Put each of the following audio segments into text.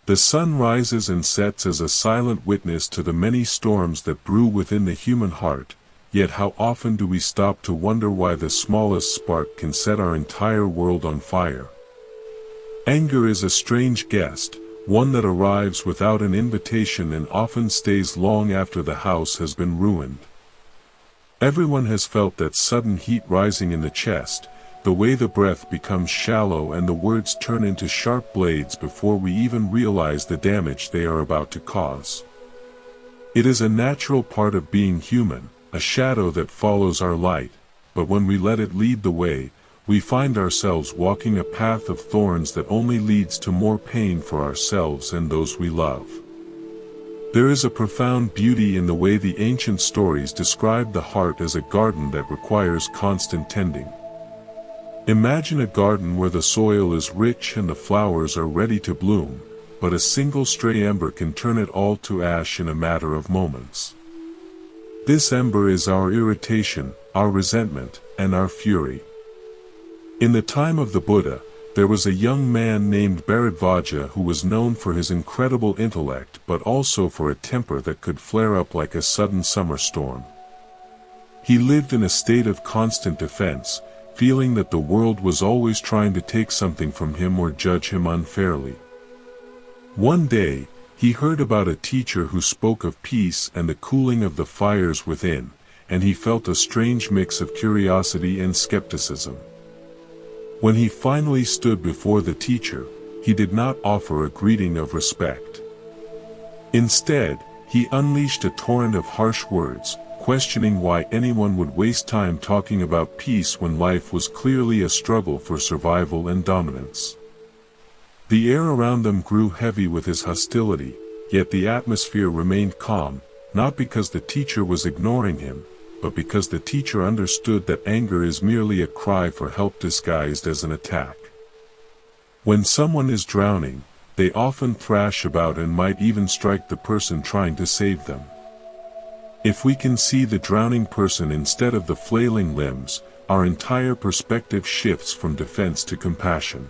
The sun rises and sets as a silent witness to the many storms that brew within the human heart, yet how often do we stop to wonder why the smallest spark can set our entire world on fire? Anger is a strange guest, one that arrives without an invitation and often stays long after the house has been ruined. Everyone has felt that sudden heat rising in the chest, the way the breath becomes shallow and the words turn into sharp blades before we even realize the damage they are about to cause. It is a natural part of being human, a shadow that follows our light, but when we let it lead the way, we find ourselves walking a path of thorns that only leads to more pain for ourselves and those we love. There is a profound beauty in the way the ancient stories describe the heart as a garden that requires constant tending. Imagine a garden where the soil is rich and the flowers are ready to bloom, but a single stray ember can turn it all to ash in a matter of moments. This ember is our irritation, our resentment, and our fury. In the time of the Buddha, there was a young man named Bharadvaja who was known for his incredible intellect but also for a temper that could flare up like a sudden summer storm. He lived in a state of constant defense, feeling that the world was always trying to take something from him or judge him unfairly. One day, he heard about a teacher who spoke of peace and the cooling of the fires within, and he felt a strange mix of curiosity and skepticism. When he finally stood before the teacher, he did not offer a greeting of respect. Instead, he unleashed a torrent of harsh words, questioning why anyone would waste time talking about peace when life was clearly a struggle for survival and dominance. The air around them grew heavy with his hostility, yet the atmosphere remained calm, not because the teacher was ignoring him, but because the teacher understood that anger is merely a cry for help disguised as an attack. When someone is drowning, they often thrash about and might even strike the person trying to save them. If we can see the drowning person instead of the flailing limbs, our entire perspective shifts from defense to compassion.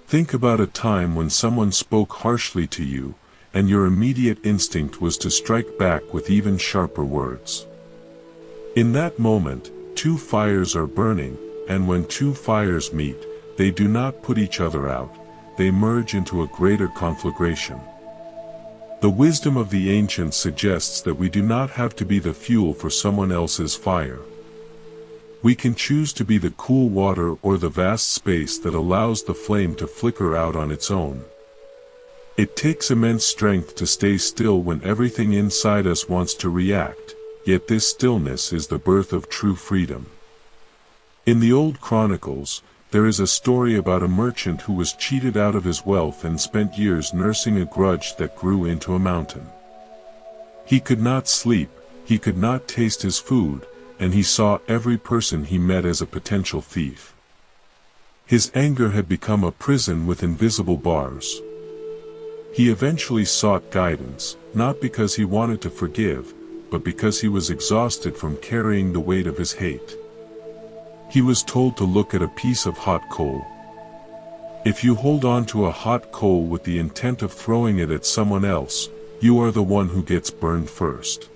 Think about a time when someone spoke harshly to you, and your immediate instinct was to strike back with even sharper words. In that moment, two fires are burning, and when two fires meet, they do not put each other out, they merge into a greater conflagration. The wisdom of the ancients suggests that we do not have to be the fuel for someone else's fire. We can choose to be the cool water or the vast space that allows the flame to flicker out on its own. It takes immense strength to stay still when everything inside us wants to react, yet this stillness is the birth of true freedom. In the old chronicles, there is a story about a merchant who was cheated out of his wealth and spent years nursing a grudge that grew into a mountain. He could not sleep, he could not taste his food, and he saw every person he met as a potential thief. His anger had become a prison with invisible bars. He eventually sought guidance, not because he wanted to forgive, but because he was exhausted from carrying the weight of his hate. He was told to look at a piece of hot coal. If you hold on to a hot coal with the intent of throwing it at someone else, you are the one who gets burned first.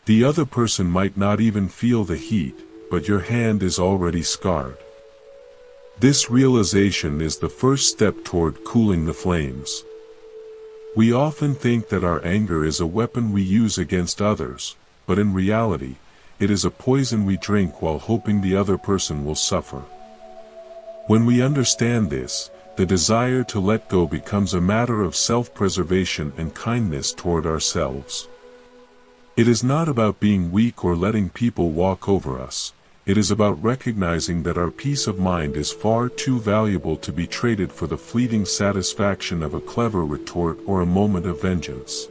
The other person might not even feel the heat, but your hand is already scarred. This realization is the first step toward cooling the flames. We often think that our anger is a weapon we use against others, but in reality, it is a poison we drink while hoping the other person will suffer. When we understand this, the desire to let go becomes a matter of self-preservation and kindness toward ourselves. It is not about being weak or letting people walk over us. It is about recognizing that our peace of mind is far too valuable to be traded for the fleeting satisfaction of a clever retort or a moment of vengeance.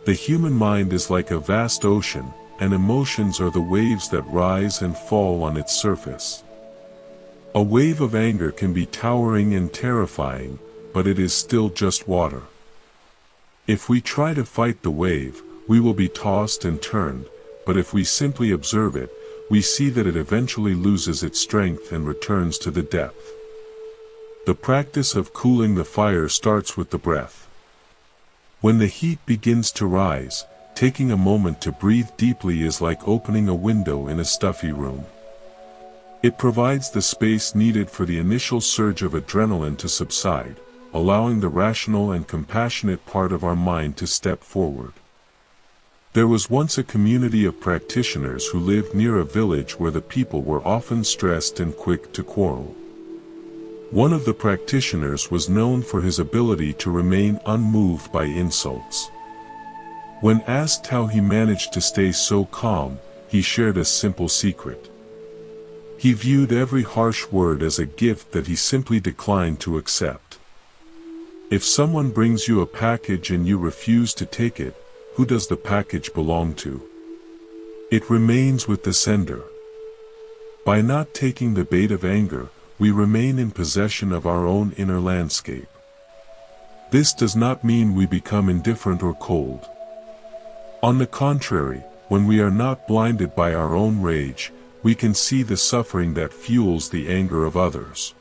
The human mind is like a vast ocean, and emotions are the waves that rise and fall on its surface. A wave of anger can be towering and terrifying, but it is still just water. If we try to fight the wave, we will be tossed and turned, but if we simply observe it, we see that it eventually loses its strength and returns to the depth. The practice of cooling the fire starts with the breath. When the heat begins to rise, taking a moment to breathe deeply is like opening a window in a stuffy room. It provides the space needed for the initial surge of adrenaline to subside, allowing the rational and compassionate part of our mind to step forward. There was once a community of practitioners who lived near a village where the people were often stressed and quick to quarrel. One of the practitioners was known for his ability to remain unmoved by insults. When asked how he managed to stay so calm, he shared a simple secret. He viewed every harsh word as a gift that he simply declined to accept. If someone brings you a package and you refuse to take it, who does the package belong to? It remains with the sender. By not taking the bait of anger, we remain in possession of our own inner landscape. This does not mean we become indifferent or cold. On the contrary, when we are not blinded by our own rage, we can see the suffering that fuels the anger of others.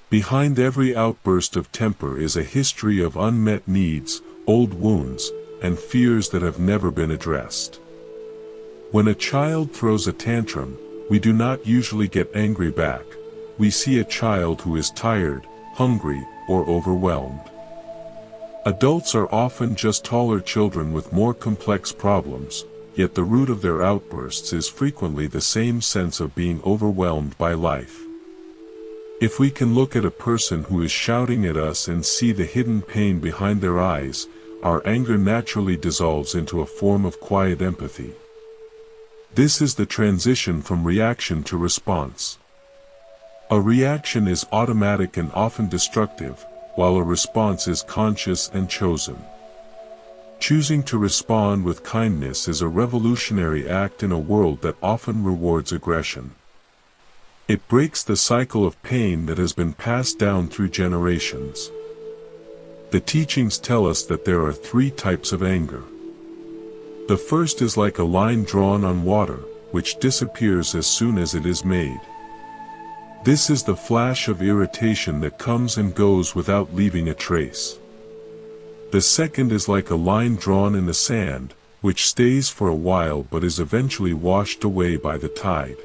Behind every outburst of temper is a history of unmet needs, old wounds, and fears that have never been addressed. When a child throws a tantrum, we do not usually get angry back. We see a child who is tired, hungry, or overwhelmed. Adults are often just taller children with more complex problems, yet the root of their outbursts is frequently the same sense of being overwhelmed by life. If we can look at a person who is shouting at us and see the hidden pain behind their eyes, our anger naturally dissolves into a form of quiet empathy. This is the transition from reaction to response. A reaction is automatic and often destructive, while a response is conscious and chosen. Choosing to respond with kindness is a revolutionary act in a world that often rewards aggression. It breaks the cycle of pain that has been passed down through generations. The teachings tell us that there are 3 types of anger. The first is like a line drawn on water, which disappears as soon as it is made. This is the flash of irritation that comes and goes without leaving a trace. The second is like a line drawn in the sand, which stays for a while but is eventually washed away by the tide.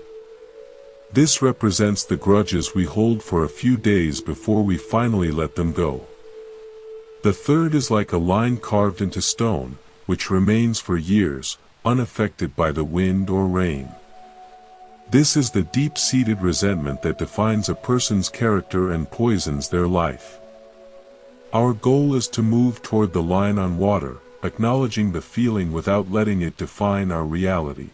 This represents the grudges we hold for a few days before we finally let them go. The third is like a line carved into stone, which remains for years, unaffected by the wind or rain. This is the deep-seated resentment that defines a person's character and poisons their life. Our goal is to move toward the line on water, acknowledging the feeling without letting it define our reality.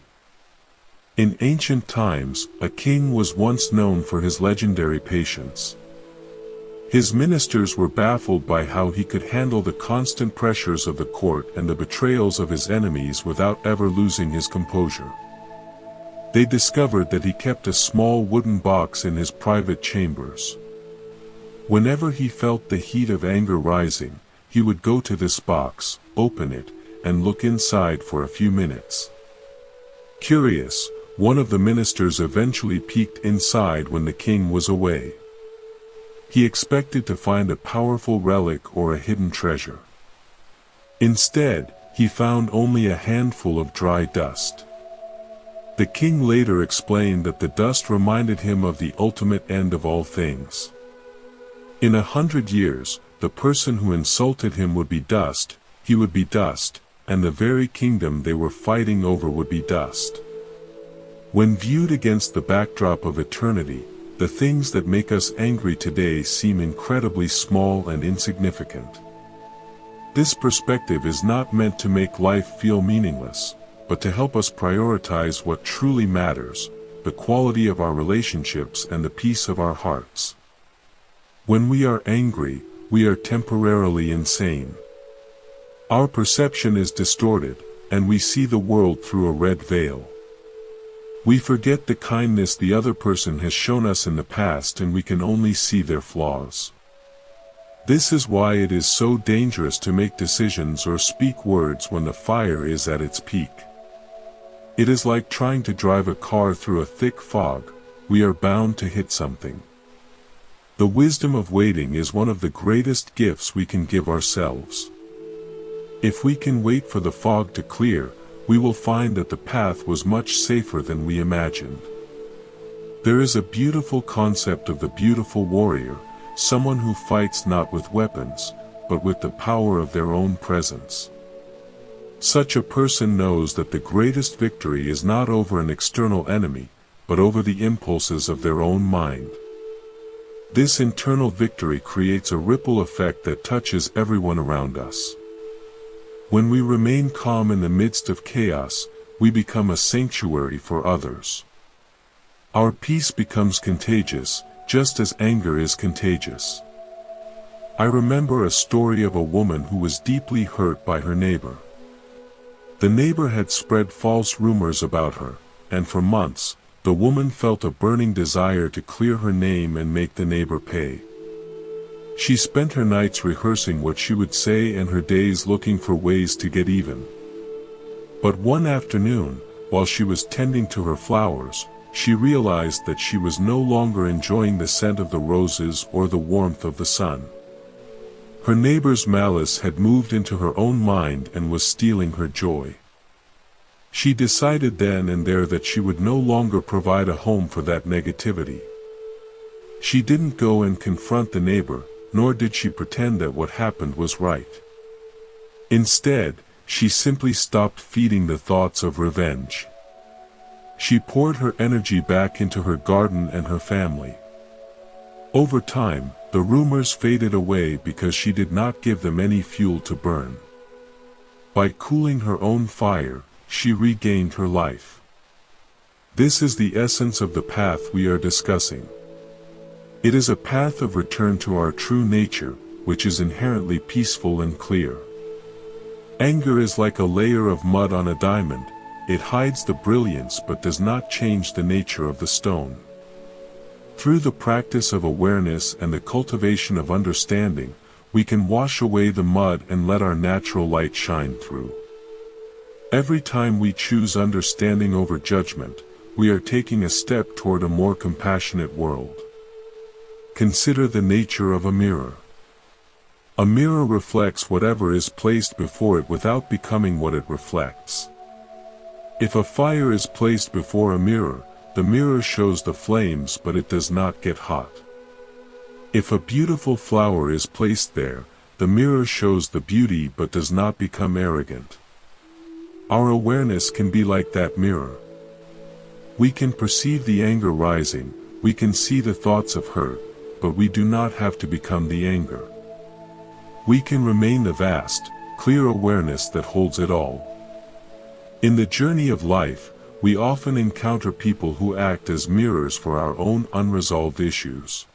In ancient times, a king was once known for his legendary patience. His ministers were baffled by how he could handle the constant pressures of the court and the betrayals of his enemies without ever losing his composure. They discovered that he kept a small wooden box in his private chambers. Whenever he felt the heat of anger rising, he would go to this box, open it, and look inside for a few minutes. Curious, one of the ministers eventually peeked inside when the king was away. He expected to find a powerful relic or a hidden treasure. Instead, he found only a handful of dry dust. The king later explained that the dust reminded him of the ultimate end of all things. In 100 years, the person who insulted him would be dust, he would be dust, and the very kingdom they were fighting over would be dust. When viewed against the backdrop of eternity, the things that make us angry today seem incredibly small and insignificant. This perspective is not meant to make life feel meaningless, but to help us prioritize what truly matters, the quality of our relationships and the peace of our hearts. When we are angry, we are temporarily insane. Our perception is distorted, and we see the world through a red veil. We forget the kindness the other person has shown us in the past, and we can only see their flaws. This is why it is so dangerous to make decisions or speak words when the fire is at its peak. It is like trying to drive a car through a thick fog. We are bound to hit something. The wisdom of waiting is one of the greatest gifts we can give ourselves. If we can wait for the fog to clear, we will find that the path was much safer than we imagined. There is a beautiful concept of the beautiful warrior, someone who fights not with weapons, but with the power of their own presence. Such a person knows that the greatest victory is not over an external enemy, but over the impulses of their own mind. This internal victory creates a ripple effect that touches everyone around us. When we remain calm in the midst of chaos, we become a sanctuary for others. Our peace becomes contagious, just as anger is contagious. I remember a story of a woman who was deeply hurt by her neighbor. The neighbor had spread false rumors about her, and for months, the woman felt a burning desire to clear her name and make the neighbor pay. She spent her nights rehearsing what she would say and her days looking for ways to get even. But one afternoon, while she was tending to her flowers, she realized that she was no longer enjoying the scent of the roses or the warmth of the sun. Her neighbor's malice had moved into her own mind and was stealing her joy. She decided then and there that she would no longer provide a home for that negativity. She didn't go and confront the neighbor, nor did she pretend that what happened was right. Instead, she simply stopped feeding the thoughts of revenge. She poured her energy back into her garden and her family. Over time, the rumors faded away because she did not give them any fuel to burn. By cooling her own fire, she regained her life. This is the essence of the path we are discussing. It is a path of return to our true nature, which is inherently peaceful and clear. Anger is like a layer of mud on a diamond. It hides the brilliance but does not change the nature of the stone. Through the practice of awareness and the cultivation of understanding, we can wash away the mud and let our natural light shine through. Every time we choose understanding over judgment, we are taking a step toward a more compassionate world. Consider the nature of a mirror. A mirror reflects whatever is placed before it without becoming what it reflects. If a fire is placed before a mirror, the mirror shows the flames but it does not get hot. If a beautiful flower is placed there, the mirror shows the beauty but does not become arrogant. Our awareness can be like that mirror. We can perceive the anger rising, we can see the thoughts of hurt, but we do not have to become the anger. We can remain the vast, clear awareness that holds it all. In the journey of life, we often encounter people who act as mirrors for our own unresolved issues.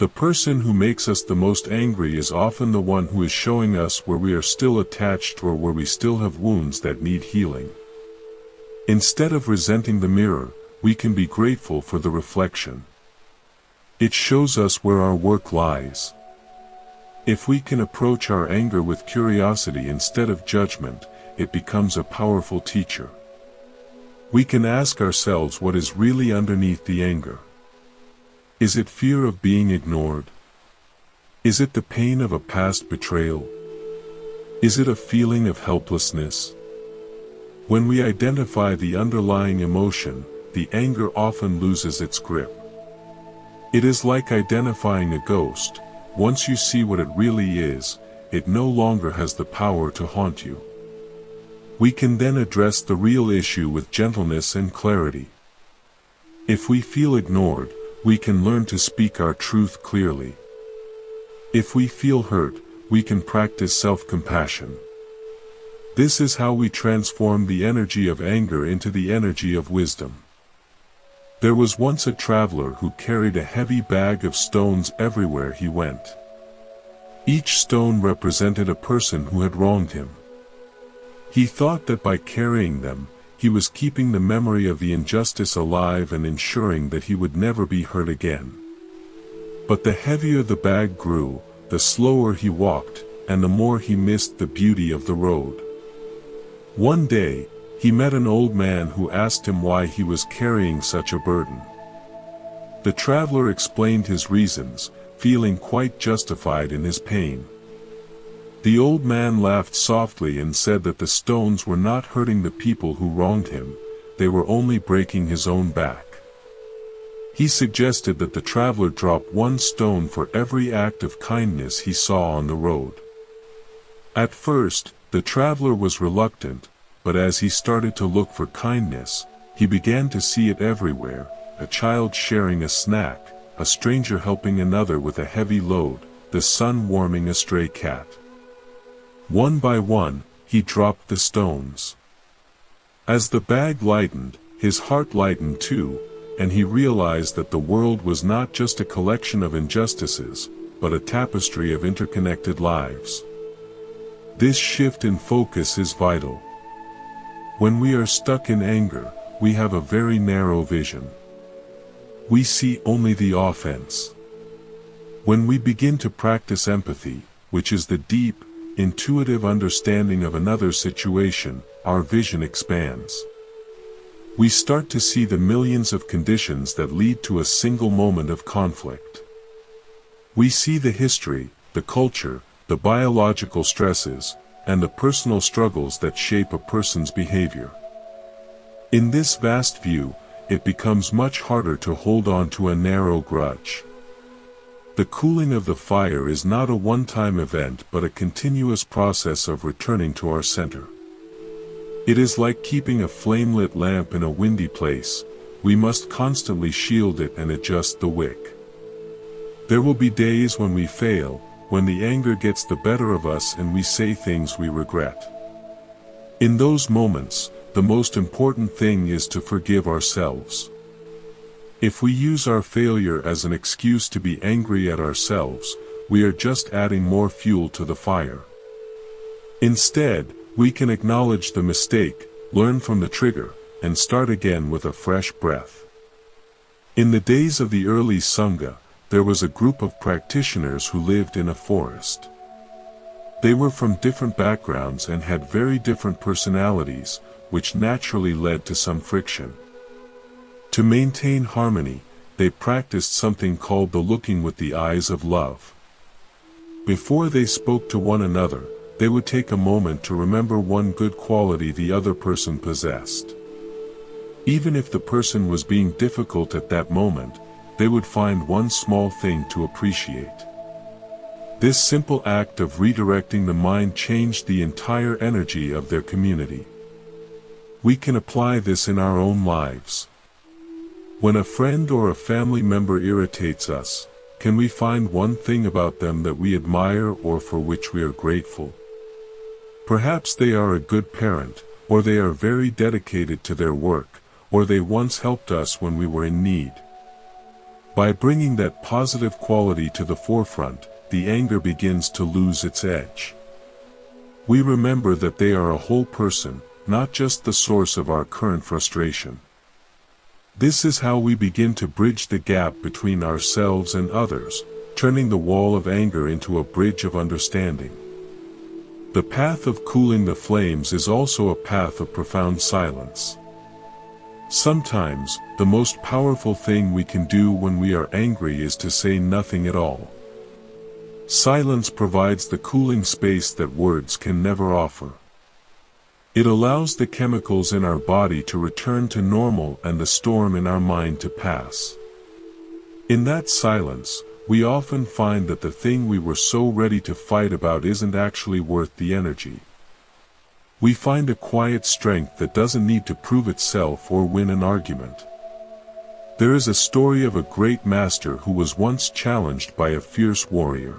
The person who makes us the most angry is often the one who is showing us where we are still attached or where we still have wounds that need healing. Instead of resenting the mirror, we can be grateful for the reflection. It shows us where our work lies. If we can approach our anger with curiosity instead of judgment, it becomes a powerful teacher. We can ask ourselves what is really underneath the anger. Is it fear of being ignored? Is it the pain of a past betrayal? Is it a feeling of helplessness? When we identify the underlying emotion, the anger often loses its grip. It is like identifying a ghost. Once you see what it really is, it no longer has the power to haunt you. We can then address the real issue with gentleness and clarity. If we feel ignored, we can learn to speak our truth clearly. If we feel hurt, we can practice self-compassion. This is how we transform the energy of anger into the energy of wisdom. There was once a traveler who carried a heavy bag of stones everywhere he went. Each stone represented a person who had wronged him. He thought that by carrying them, he was keeping the memory of the injustice alive and ensuring that he would never be hurt again. But the heavier the bag grew, the slower he walked, and the more he missed the beauty of the road. One day, he met an old man who asked him why he was carrying such a burden. The traveler explained his reasons, feeling quite justified in his pain. The old man laughed softly and said that the stones were not hurting the people who wronged him, they were only breaking his own back. He suggested that the traveler drop one stone for every act of kindness he saw on the road. At first, the traveler was reluctant, but as he started to look for kindness, he began to see it everywhere: a child sharing a snack, a stranger helping another with a heavy load, the sun warming a stray cat. One by one, he dropped the stones. As the bag lightened, his heart lightened too, and he realized that the world was not just a collection of injustices, but a tapestry of interconnected lives. This shift in focus is vital. When we are stuck in anger, we have a very narrow vision. We see only the offense. When we begin to practice empathy, which is the deep, intuitive understanding of another's situation, our vision expands. We start to see the millions of conditions that lead to a single moment of conflict. We see the history, the culture, the biological stresses, and the personal struggles that shape a person's behavior. In this vast view, it becomes much harder to hold on to a narrow grudge. The cooling of the fire is not a one-time event but a continuous process of returning to our center. It is like keeping a flame-lit lamp in a windy place. We must constantly shield it and adjust the wick. There will be days when we fail, when the anger gets the better of us and we say things we regret. In those moments, the most important thing is to forgive ourselves. If we use our failure as an excuse to be angry at ourselves, we are just adding more fuel to the fire. Instead, we can acknowledge the mistake, learn from the trigger, and start again with a fresh breath. In the days of the early Sangha, there was a group of practitioners who lived in a forest. They were from different backgrounds and had very different personalities, which naturally led to some friction. To maintain harmony, they practiced something called the looking with the eyes of love. Before they spoke to one another, they would take a moment to remember one good quality the other person possessed. Even if the person was being difficult at that moment, they would find one small thing to appreciate. This simple act of redirecting the mind changed the entire energy of their community. We can apply this in our own lives. When a friend or a family member irritates us, can we find one thing about them that we admire or for which we are grateful? Perhaps they are a good parent, or they are very dedicated to their work, or they once helped us when we were in need. By bringing that positive quality to the forefront, the anger begins to lose its edge. We remember that they are a whole person, not just the source of our current frustration. This is how we begin to bridge the gap between ourselves and others, turning the wall of anger into a bridge of understanding. The path of cooling the flames is also a path of profound silence. Sometimes, the most powerful thing we can do when we are angry is to say nothing at all. Silence provides the cooling space that words can never offer. It allows the chemicals in our body to return to normal and the storm in our mind to pass. In that silence, we often find that the thing we were so ready to fight about isn't actually worth the energy. We find a quiet strength that doesn't need to prove itself or win an argument. There is a story of a great master who was once challenged by a fierce warrior.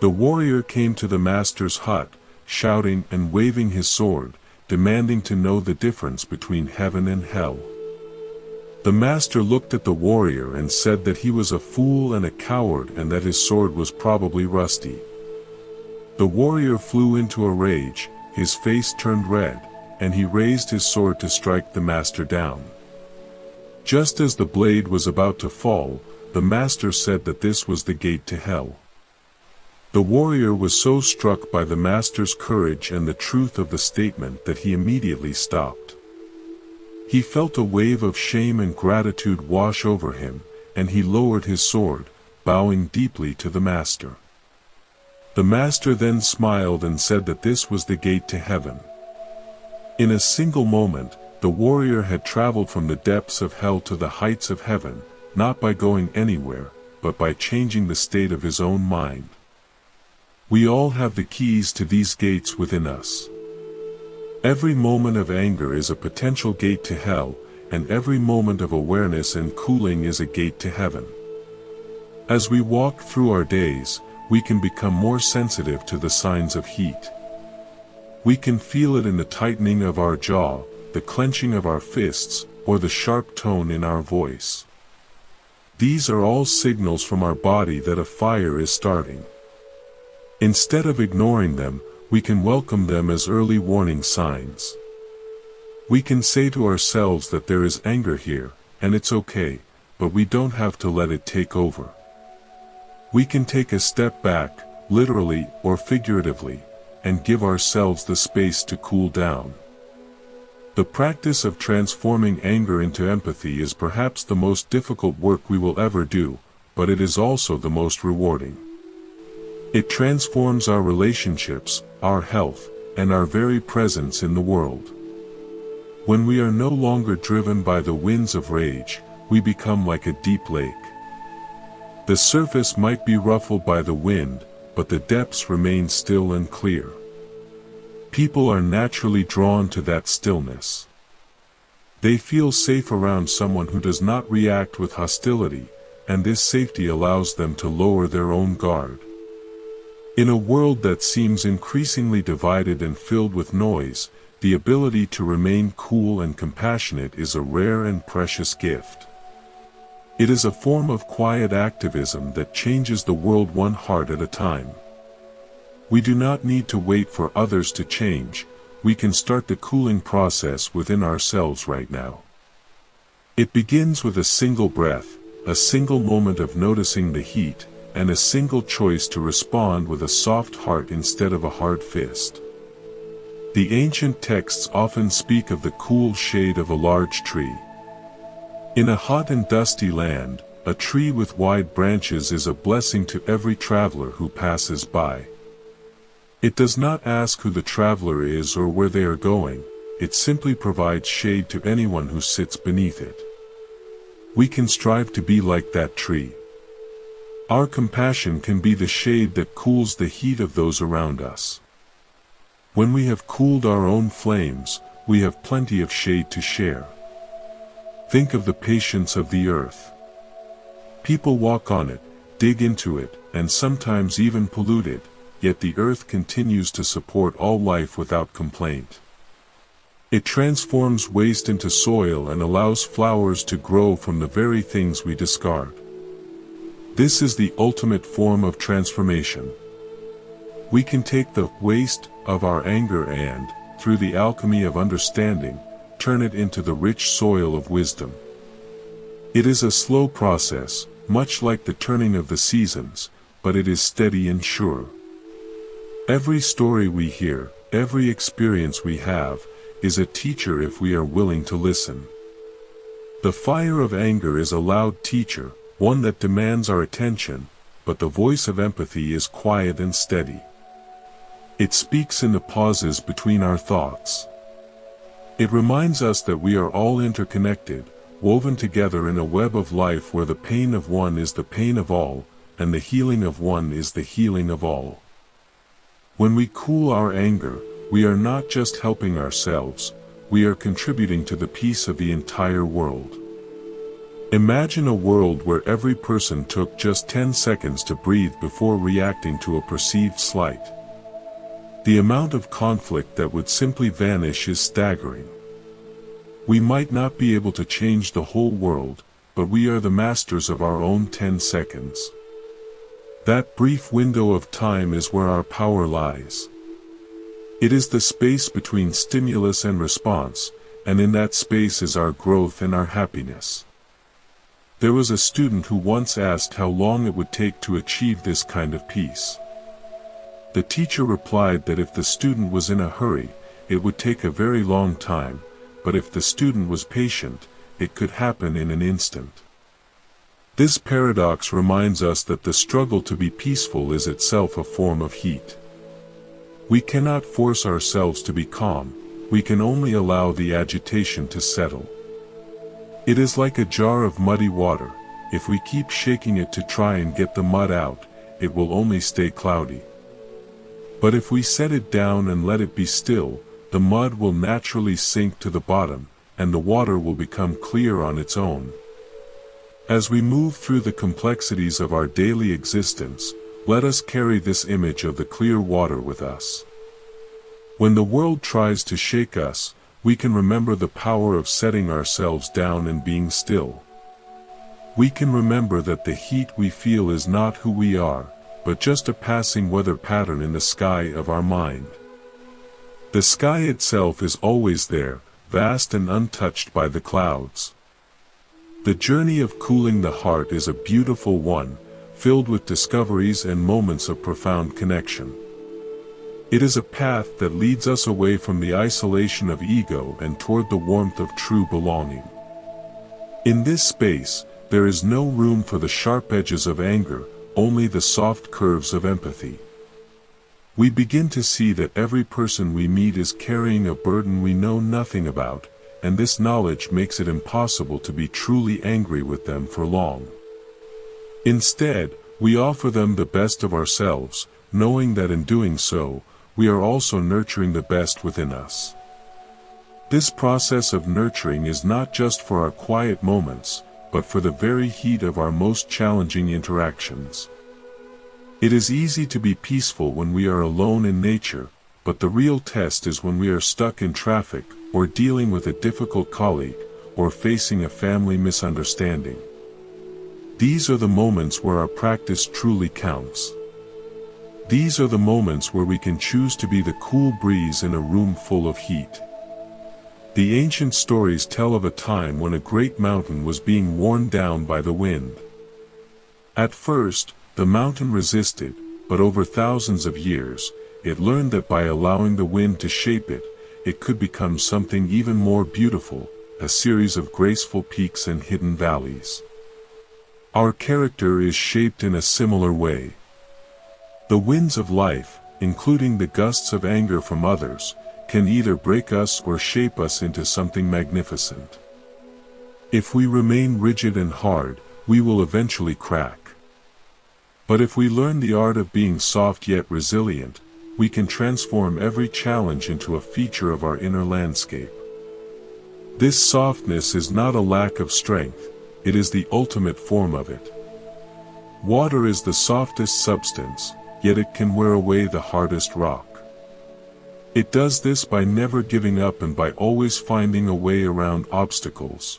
The warrior came to the master's hut, shouting and waving his sword, demanding to know the difference between heaven and hell. The master looked at the warrior and said that he was a fool and a coward and that his sword was probably rusty. The warrior flew into a rage, his face turned red, and he raised his sword to strike the master down. Just as the blade was about to fall, the master said that this was the gate to hell. The warrior was so struck by the master's courage and the truth of the statement that he immediately stopped. He felt a wave of shame and gratitude wash over him, and he lowered his sword, bowing deeply to the master. The master then smiled and said that this was the gate to heaven. In a single moment, the warrior had traveled from the depths of hell to the heights of heaven, not by going anywhere, but by changing the state of his own mind. We all have the keys to these gates within us. Every moment of anger is a potential gate to hell, and every moment of awareness and cooling is a gate to heaven. As we walk through our days, we can become more sensitive to the signs of heat. We can feel it in the tightening of our jaw, the clenching of our fists, or the sharp tone in our voice. These are all signals from our body that a fire is starting. Instead of ignoring them, we can welcome them as early warning signs. We can say to ourselves that there is anger here, and it's okay, but we don't have to let it take over. We can take a step back, literally or figuratively, and give ourselves the space to cool down. The practice of transforming anger into empathy is perhaps the most difficult work we will ever do, but it is also the most rewarding. It transforms our relationships, our health, and our very presence in the world. When we are no longer driven by the winds of rage, we become like a deep lake. The surface might be ruffled by the wind, but the depths remain still and clear. People are naturally drawn to that stillness. They feel safe around someone who does not react with hostility, and this safety allows them to lower their own guard. In a world that seems increasingly divided and filled with noise, the ability to remain cool and compassionate is a rare and precious gift. It is a form of quiet activism that changes the world one heart at a time. We do not need to wait for others to change, we can start the cooling process within ourselves right now. It begins with a single breath, a single moment of noticing the heat, and a single choice to respond with a soft heart instead of a hard fist. The ancient texts often speak of the cool shade of a large tree. In a hot and dusty land, a tree with wide branches is a blessing to every traveler who passes by. It does not ask who the traveler is or where they are going, it simply provides shade to anyone who sits beneath it. We can strive to be like that tree. Our compassion can be the shade that cools the heat of those around us. When we have cooled our own flames, we have plenty of shade to share. Think of the patience of the earth. People walk on it, dig into it, and sometimes even pollute it, yet the earth continues to support all life without complaint. It transforms waste into soil and allows flowers to grow from the very things we discard. This is the ultimate form of transformation. We can take the waste of our anger and, through the alchemy of understanding, turn it into the rich soil of wisdom. It is a slow process, much like the turning of the seasons, but it is steady and sure. Every story we hear, every experience we have, is a teacher if we are willing to listen. The fire of anger is a loud teacher, one that demands our attention, but the voice of empathy is quiet and steady. It speaks in the pauses between our thoughts. It reminds us that we are all interconnected, woven together in a web of life where the pain of one is the pain of all, and the healing of one is the healing of all. When we cool our anger, we are not just helping ourselves, we are contributing to the peace of the entire world. Imagine a world where every person took just 10 seconds to breathe before reacting to a perceived slight. The amount of conflict that would simply vanish is staggering. We might not be able to change the whole world, but we are the masters of our own 10 seconds. That brief window of time is where our power lies. It is the space between stimulus and response, and in that space is our growth and our happiness. There was a student who once asked how long it would take to achieve this kind of peace. The teacher replied that if the student was in a hurry, it would take a very long time, but if the student was patient, it could happen in an instant. This paradox reminds us that the struggle to be peaceful is itself a form of heat. We cannot force ourselves to be calm, we can only allow the agitation to settle. It is like a jar of muddy water. If we keep shaking it to try and get the mud out, it will only stay cloudy. But if we set it down and let it be still, the mud will naturally sink to the bottom, and the water will become clear on its own. As we move through the complexities of our daily existence, let us carry this image of the clear water with us. When the world tries to shake us, we can remember the power of setting ourselves down and being still. We can remember that the heat we feel is not who we are, but just a passing weather pattern in the sky of our mind. The sky itself is always there, vast and untouched by the clouds. The journey of cooling the heart is a beautiful one, filled with discoveries and moments of profound connection. It is a path that leads us away from the isolation of ego and toward the warmth of true belonging. In this space, there is no room for the sharp edges of anger, only the soft curves of empathy. We begin to see that every person we meet is carrying a burden we know nothing about, and this knowledge makes it impossible to be truly angry with them for long. Instead, we offer them the best of ourselves, knowing that in doing so, we are also nurturing the best within us. This process of nurturing is not just for our quiet moments, but for the very heat of our most challenging interactions. It is easy to be peaceful when we are alone in nature, but the real test is when we are stuck in traffic, or dealing with a difficult colleague, or facing a family misunderstanding. These are the moments where our practice truly counts. These are the moments where we can choose to be the cool breeze in a room full of heat. The ancient stories tell of a time when a great mountain was being worn down by the wind. At first, the mountain resisted, but over thousands of years, it learned that by allowing the wind to shape it, it could become something even more beautiful, a series of graceful peaks and hidden valleys. Our character is shaped in a similar way. The winds of life, including the gusts of anger from others, can either break us or shape us into something magnificent. If we remain rigid and hard, we will eventually crack. But if we learn the art of being soft yet resilient, we can transform every challenge into a feature of our inner landscape. This softness is not a lack of strength, it is the ultimate form of it. Water is the softest substance, yet it can wear away the hardest rock. It does this by never giving up and by always finding a way around obstacles.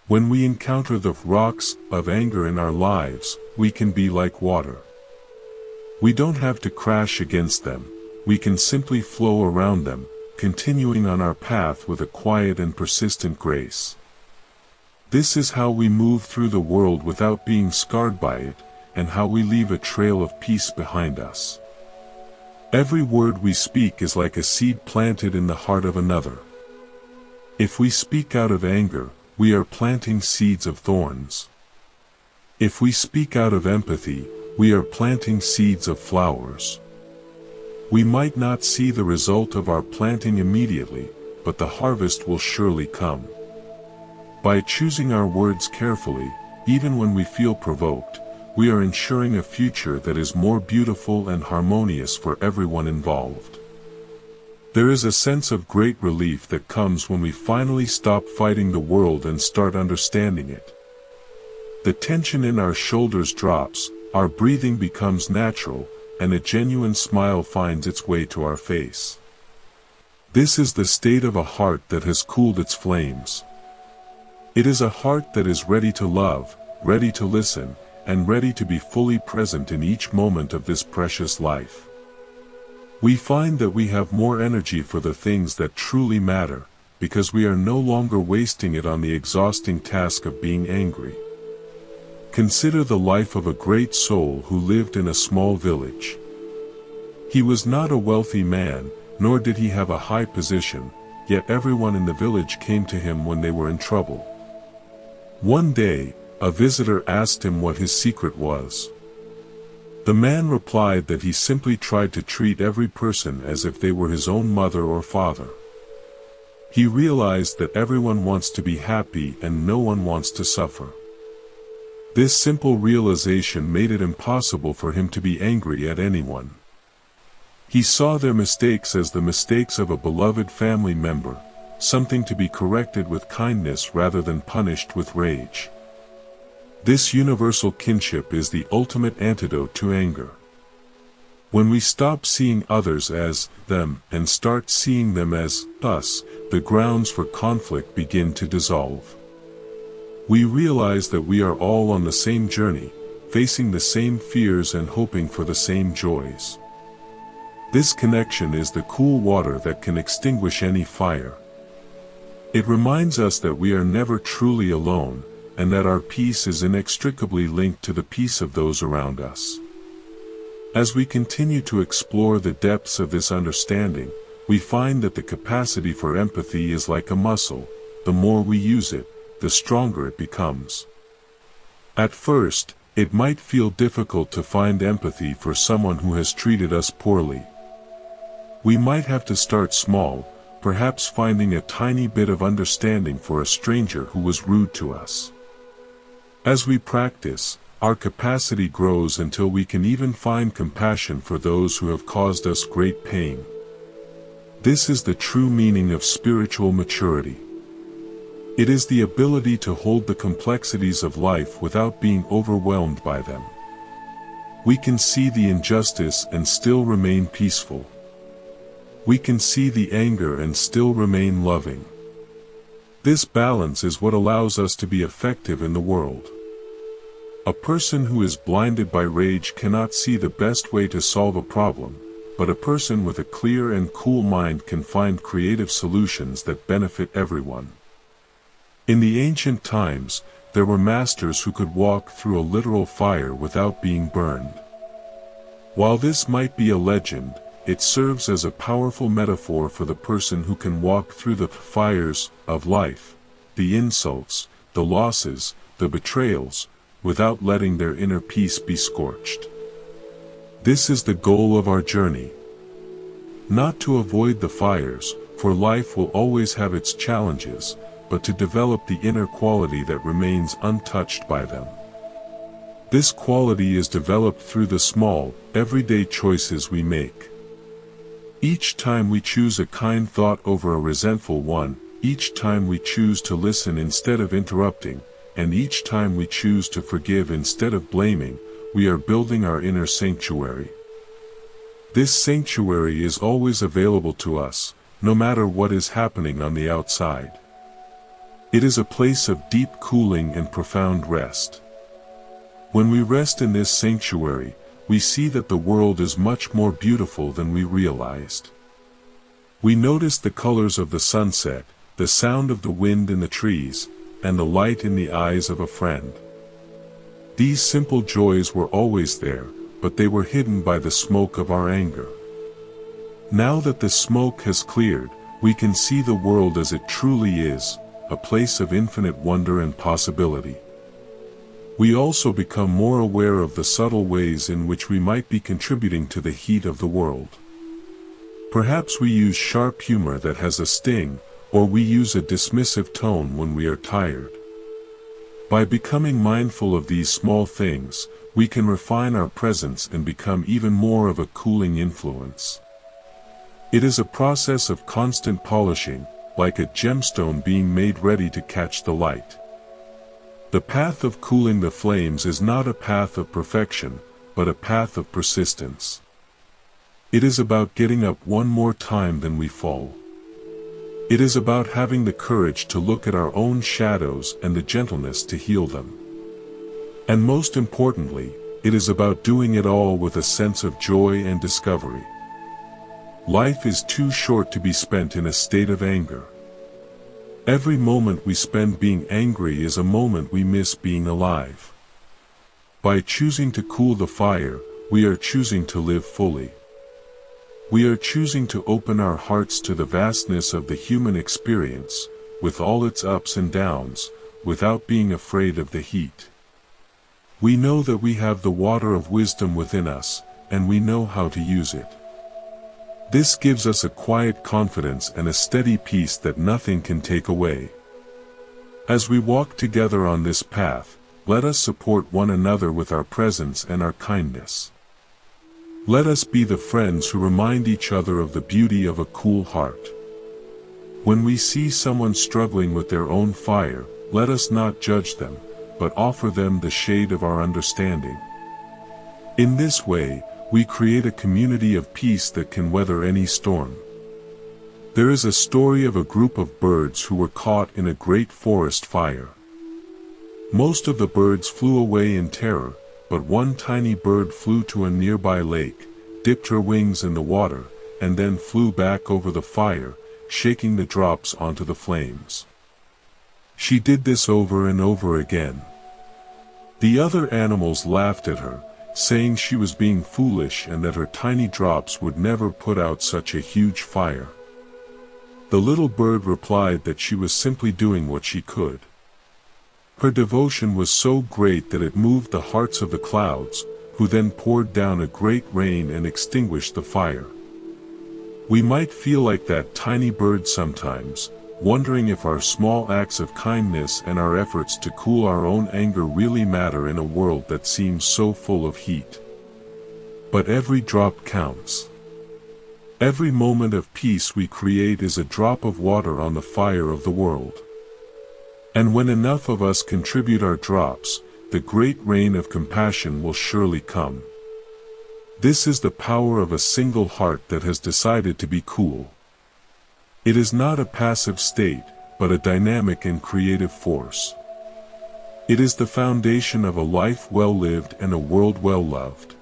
When we encounter the rocks of anger in our lives, we can be like water. We don't have to crash against them, we can simply flow around them, continuing on our path with a quiet and persistent grace. This is how we move through the world without being scarred by it, and how we leave a trail of peace behind us. Every word we speak is like a seed planted in the heart of another. If we speak out of anger, we are planting seeds of thorns. If we speak out of empathy, we are planting seeds of flowers. We might not see the result of our planting immediately, but the harvest will surely come. By choosing our words carefully, even when we feel provoked, we are ensuring a future that is more beautiful and harmonious for everyone involved. There is a sense of great relief that comes when we finally stop fighting the world and start understanding it. The tension in our shoulders drops, our breathing becomes natural, and a genuine smile finds its way to our face. This is the state of a heart that has cooled its flames. It is a heart that is ready to love, ready to listen, and ready to be fully present in each moment of this precious life. We find that we have more energy for the things that truly matter, because we are no longer wasting it on the exhausting task of being angry. Consider the life of a great soul who lived in a small village. He was not a wealthy man, nor did he have a high position, yet everyone in the village came to him when they were in trouble. One day, a visitor asked him what his secret was. The man replied that he simply tried to treat every person as if they were his own mother or father. He realized that everyone wants to be happy and no one wants to suffer. This simple realization made it impossible for him to be angry at anyone. He saw their mistakes as the mistakes of a beloved family member, something to be corrected with kindness rather than punished with rage. This universal kinship is the ultimate antidote to anger. When we stop seeing others as them and start seeing them as us, the grounds for conflict begin to dissolve. We realize that we are all on the same journey, facing the same fears and hoping for the same joys. This connection is the cool water that can extinguish any fire. It reminds us that we are never truly alone, and that our peace is inextricably linked to the peace of those around us. As we continue to explore the depths of this understanding, we find that the capacity for empathy is like a muscle. The more we use it, the stronger it becomes. At first, it might feel difficult to find empathy for someone who has treated us poorly. We might have to start small, perhaps finding a tiny bit of understanding for a stranger who was rude to us. As we practice, our capacity grows until we can even find compassion for those who have caused us great pain. This is the true meaning of spiritual maturity. It is the ability to hold the complexities of life without being overwhelmed by them. We can see the injustice and still remain peaceful. We can see the anger and still remain loving. This balance is what allows us to be effective in the world. A person who is blinded by rage cannot see the best way to solve a problem, but a person with a clear and cool mind can find creative solutions that benefit everyone. In the ancient times, there were masters who could walk through a literal fire without being burned. While this might be a legend, it serves as a powerful metaphor for the person who can walk through the fires of life, the insults, the losses, the betrayals, without letting their inner peace be scorched. This is the goal of our journey. Not to avoid the fires, for life will always have its challenges, but to develop the inner quality that remains untouched by them. This quality is developed through the small, everyday choices we make. Each time we choose a kind thought over a resentful one, each time we choose to listen instead of interrupting, and each time we choose to forgive instead of blaming, we are building our inner sanctuary. This sanctuary is always available to us, no matter what is happening on the outside. It is a place of deep cooling and profound rest. When we rest in this sanctuary, we see that the world is much more beautiful than we realized. We notice the colors of the sunset, the sound of the wind in the trees, and the light in the eyes of a friend. These simple joys were always there, but they were hidden by the smoke of our anger. Now that the smoke has cleared, we can see the world as it truly is, a place of infinite wonder and possibility. We also become more aware of the subtle ways in which we might be contributing to the heat of the world. Perhaps we use sharp humor that has a sting, or we use a dismissive tone when we are tired. By becoming mindful of these small things, we can refine our presence and become even more of a cooling influence. It is a process of constant polishing, like a gemstone being made ready to catch the light. The path of cooling the flames is not a path of perfection, but a path of persistence. It is about getting up one more time than we fall. It is about having the courage to look at our own shadows and the gentleness to heal them. And most importantly, it is about doing it all with a sense of joy and discovery. Life is too short to be spent in a state of anger. Every moment we spend being angry is a moment we miss being alive. By choosing to cool the fire, we are choosing to live fully. We are choosing to open our hearts to the vastness of the human experience, with all its ups and downs, without being afraid of the heat. We know that we have the water of wisdom within us, and we know how to use it. This gives us a quiet confidence and a steady peace that nothing can take away. As we walk together on this path, let us support one another with our presence and our kindness. Let us be the friends who remind each other of the beauty of a cool heart. When we see someone struggling with their own fire, let us not judge them, but offer them the shade of our understanding. In this way, we create a community of peace that can weather any storm. There is a story of a group of birds who were caught in a great forest fire. Most of the birds flew away in terror, but one tiny bird flew to a nearby lake, dipped her wings in the water, and then flew back over the fire, shaking the drops onto the flames. She did this over and over again. The other animals laughed at her, saying she was being foolish and that her tiny drops would never put out such a huge fire. The little bird replied that she was simply doing what she could. Her devotion was so great that it moved the hearts of the clouds, who then poured down a great rain and extinguished the fire. We might feel like that tiny bird sometimes, wondering if our small acts of kindness and our efforts to cool our own anger really matter in a world that seems so full of heat. But every drop counts. Every moment of peace we create is a drop of water on the fire of the world. And when enough of us contribute our drops, the great rain of compassion will surely come. This is the power of a single heart that has decided to be cool. It is not a passive state, but a dynamic and creative force. It is the foundation of a life well lived and a world well loved.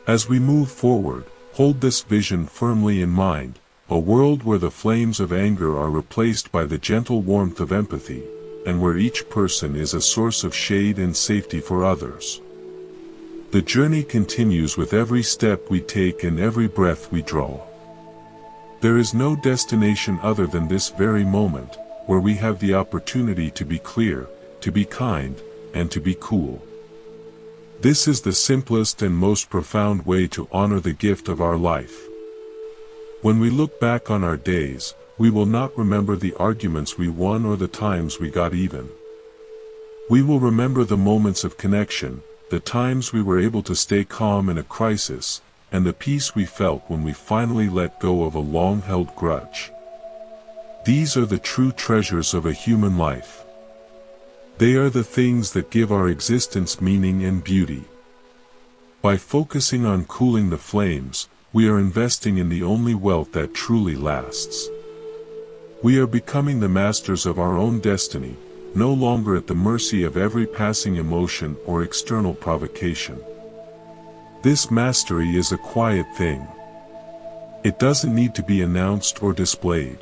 As we move forward, hold this vision firmly in mind, a world where the flames of anger are replaced by the gentle warmth of empathy, and where each person is a source of shade and safety for others. The journey continues with every step we take and every breath we draw. There is no destination other than this very moment, where we have the opportunity to be clear, to be kind, and to be cool. This is the simplest and most profound way to honor the gift of our life. When we look back on our days, we will not remember the arguments we won or the times we got even. We will remember the moments of connection, the times we were able to stay calm in a crisis, and the peace we felt when we finally let go of a long-held grudge. These are the true treasures of a human life. They are the things that give our existence meaning and beauty. By focusing on cooling the flames, we are investing in the only wealth that truly lasts. We are becoming the masters of our own destiny, no longer at the mercy of every passing emotion or external provocation. This mastery is a quiet thing. It doesn't need to be announced or displayed.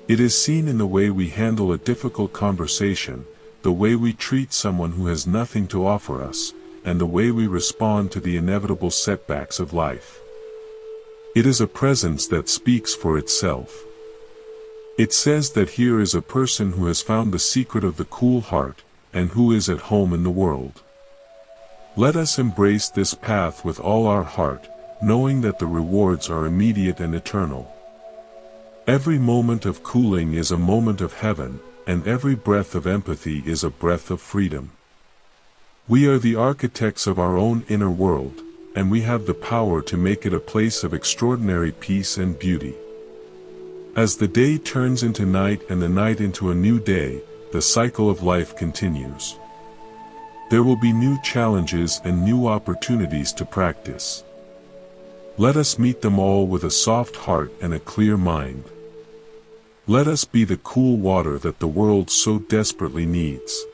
It is seen in the way we handle a difficult conversation, the way we treat someone who has nothing to offer us, and the way we respond to the inevitable setbacks of life. It is a presence that speaks for itself. It says that here is a person who has found the secret of the cool heart, and who is at home in the world. Let us embrace this path with all our heart, knowing that the rewards are immediate and eternal. Every moment of cooling is a moment of heaven, and every breath of empathy is a breath of freedom. We are the architects of our own inner world, and we have the power to make it a place of extraordinary peace and beauty. As the day turns into night and the night into a new day, the cycle of life continues. There will be new challenges and new opportunities to practice. Let us meet them all with a soft heart and a clear mind. Let us be the cool water that the world so desperately needs.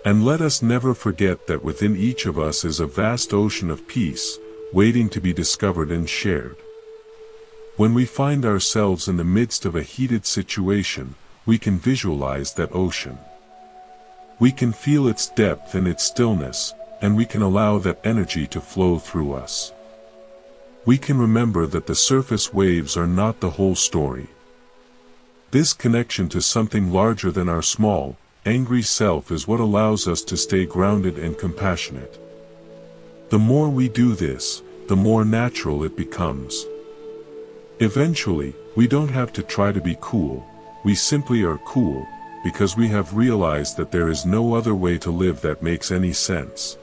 And let us never forget that within each of us is a vast ocean of peace, waiting to be discovered and shared. When we find ourselves in the midst of a heated situation, we can visualize that ocean. We can feel its depth and its stillness, and we can allow that energy to flow through us. we can remember that the surface waves are not the whole story. This connection to something larger than our small, angry self is what allows us to stay grounded and compassionate. The more we do this, the more natural it becomes. Eventually, we don't have to try to be cool, we simply are cool, because we have realized that there is no other way to live that makes any sense.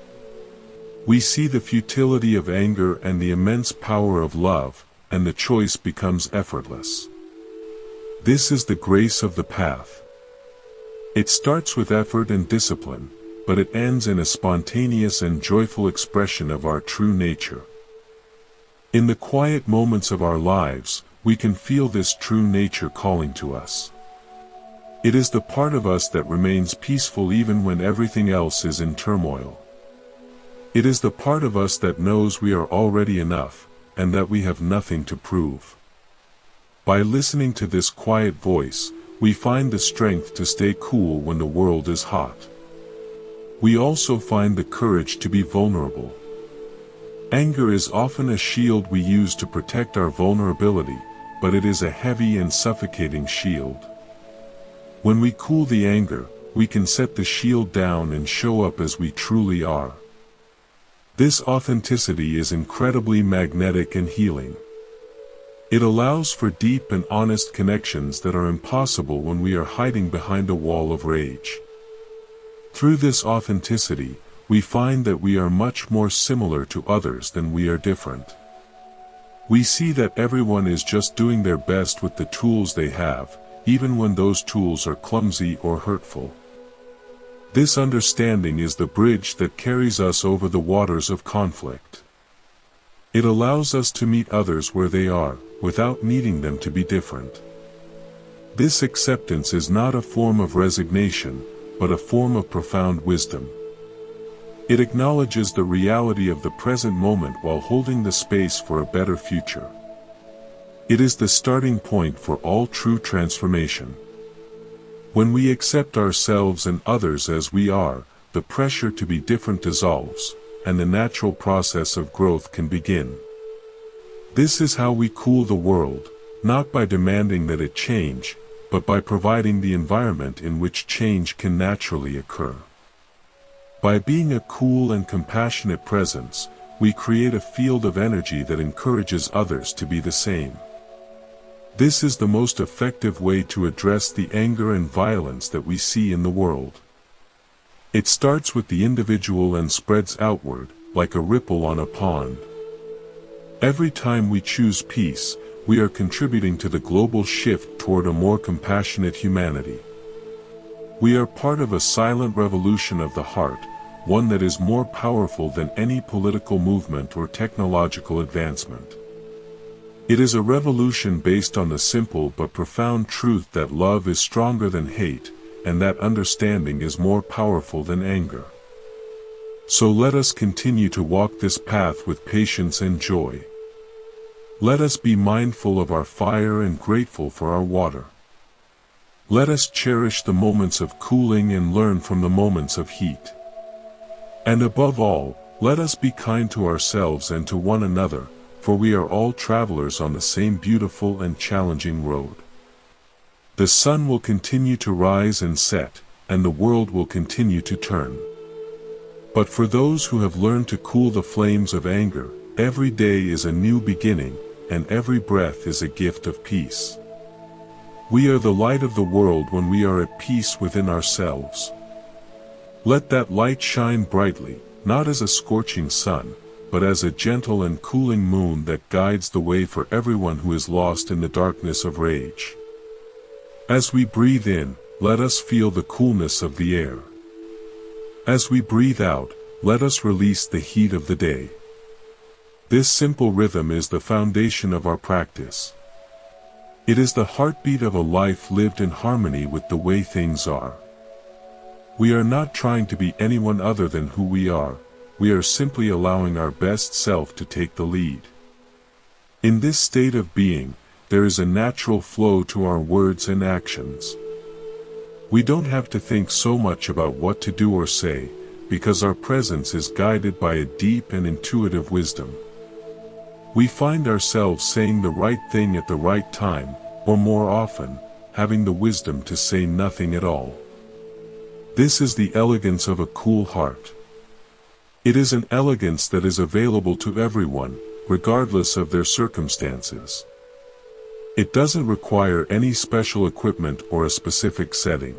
We see the futility of anger and the immense power of love, and the choice becomes effortless. This is the grace of the path. It starts with effort and discipline, but it ends in a spontaneous and joyful expression of our true nature. In the quiet moments of our lives, we can feel this true nature calling to us. It is the part of us that remains peaceful even when everything else is in turmoil. It is the part of us that knows we are already enough, and that we have nothing to prove. By listening to this quiet voice, we find the strength to stay cool when the world is hot. We also find the courage to be vulnerable. Anger is often a shield we use to protect our vulnerability, but it is a heavy and suffocating shield. When we cool the anger, we can set the shield down and show up as we truly are. This authenticity is incredibly magnetic and healing. It allows for deep and honest connections that are impossible when we are hiding behind a wall of rage. Through this authenticity, we find that we are much more similar to others than we are different. We see that everyone is just doing their best with the tools they have, even when those tools are clumsy or hurtful. This understanding is the bridge that carries us over the waters of conflict. It allows us to meet others where they are, without needing them to be different. This acceptance is not a form of resignation, but a form of profound wisdom. It acknowledges the reality of the present moment while holding the space for a better future. It is the starting point for all true transformation. When we accept ourselves and others as we are, the pressure to be different dissolves, and the natural process of growth can begin. This is how we cool the world, not by demanding that it change, but by providing the environment in which change can naturally occur. By being a cool and compassionate presence, we create a field of energy that encourages others to be the same. This is the most effective way to address the anger and violence that we see in the world. It starts with the individual and spreads outward, like a ripple on a pond. Every time we choose peace, we are contributing to the global shift toward a more compassionate humanity. We are part of a silent revolution of the heart, one that is more powerful than any political movement or technological advancement. It is a revolution based on the simple but profound truth that love is stronger than hate, and that understanding is more powerful than anger. So let us continue to walk this path with patience and joy. Let us be mindful of our fire and grateful for our water. Let us cherish the moments of cooling and learn from the moments of heat. And above all, let us be kind to ourselves and to one another, for we are all travelers on the same beautiful and challenging road. The sun will continue to rise and set, and the world will continue to turn. But for those who have learned to cool the flames of anger, every day is a new beginning, and every breath is a gift of peace. We are the light of the world when we are at peace within ourselves. Let that light shine brightly, not as a scorching sun, but as a gentle and cooling moon that guides the way for everyone who is lost in the darkness of rage. As we breathe in, let us feel the coolness of the air. As we breathe out, let us release the heat of the day. This simple rhythm is the foundation of our practice. It is the heartbeat of a life lived in harmony with the way things are. We are not trying to be anyone other than who we are. We are simply allowing our best self to take the lead. In this state of being, there is a natural flow to our words and actions. We don't have to think so much about what to do or say, because our presence is guided by a deep and intuitive wisdom. We find ourselves saying the right thing at the right time, or more often, having the wisdom to say nothing at all. This is the elegance of a cool heart. It is an elegance that is available to everyone, regardless of their circumstances. It doesn't require any special equipment or a specific setting.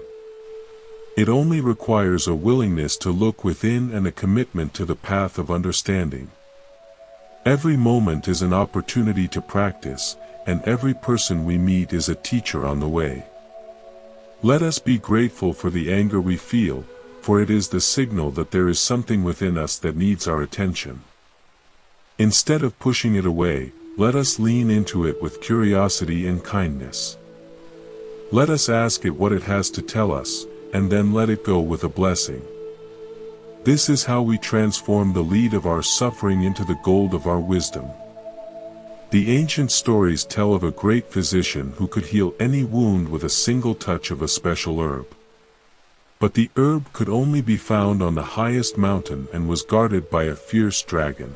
It only requires a willingness to look within and a commitment to the path of understanding. Every moment is an opportunity to practice, and every person we meet is a teacher on the way. Let us be grateful for the anger we feel, for it is the signal that there is something within us that needs our attention. Instead of pushing it away, let us lean into it with curiosity and kindness. Let us ask it what it has to tell us, and then let it go with a blessing. This is how we transform the lead of our suffering into the gold of our wisdom. The ancient stories tell of a great physician who could heal any wound with a single touch of a special herb. But the herb could only be found on the highest mountain and was guarded by a fierce dragon.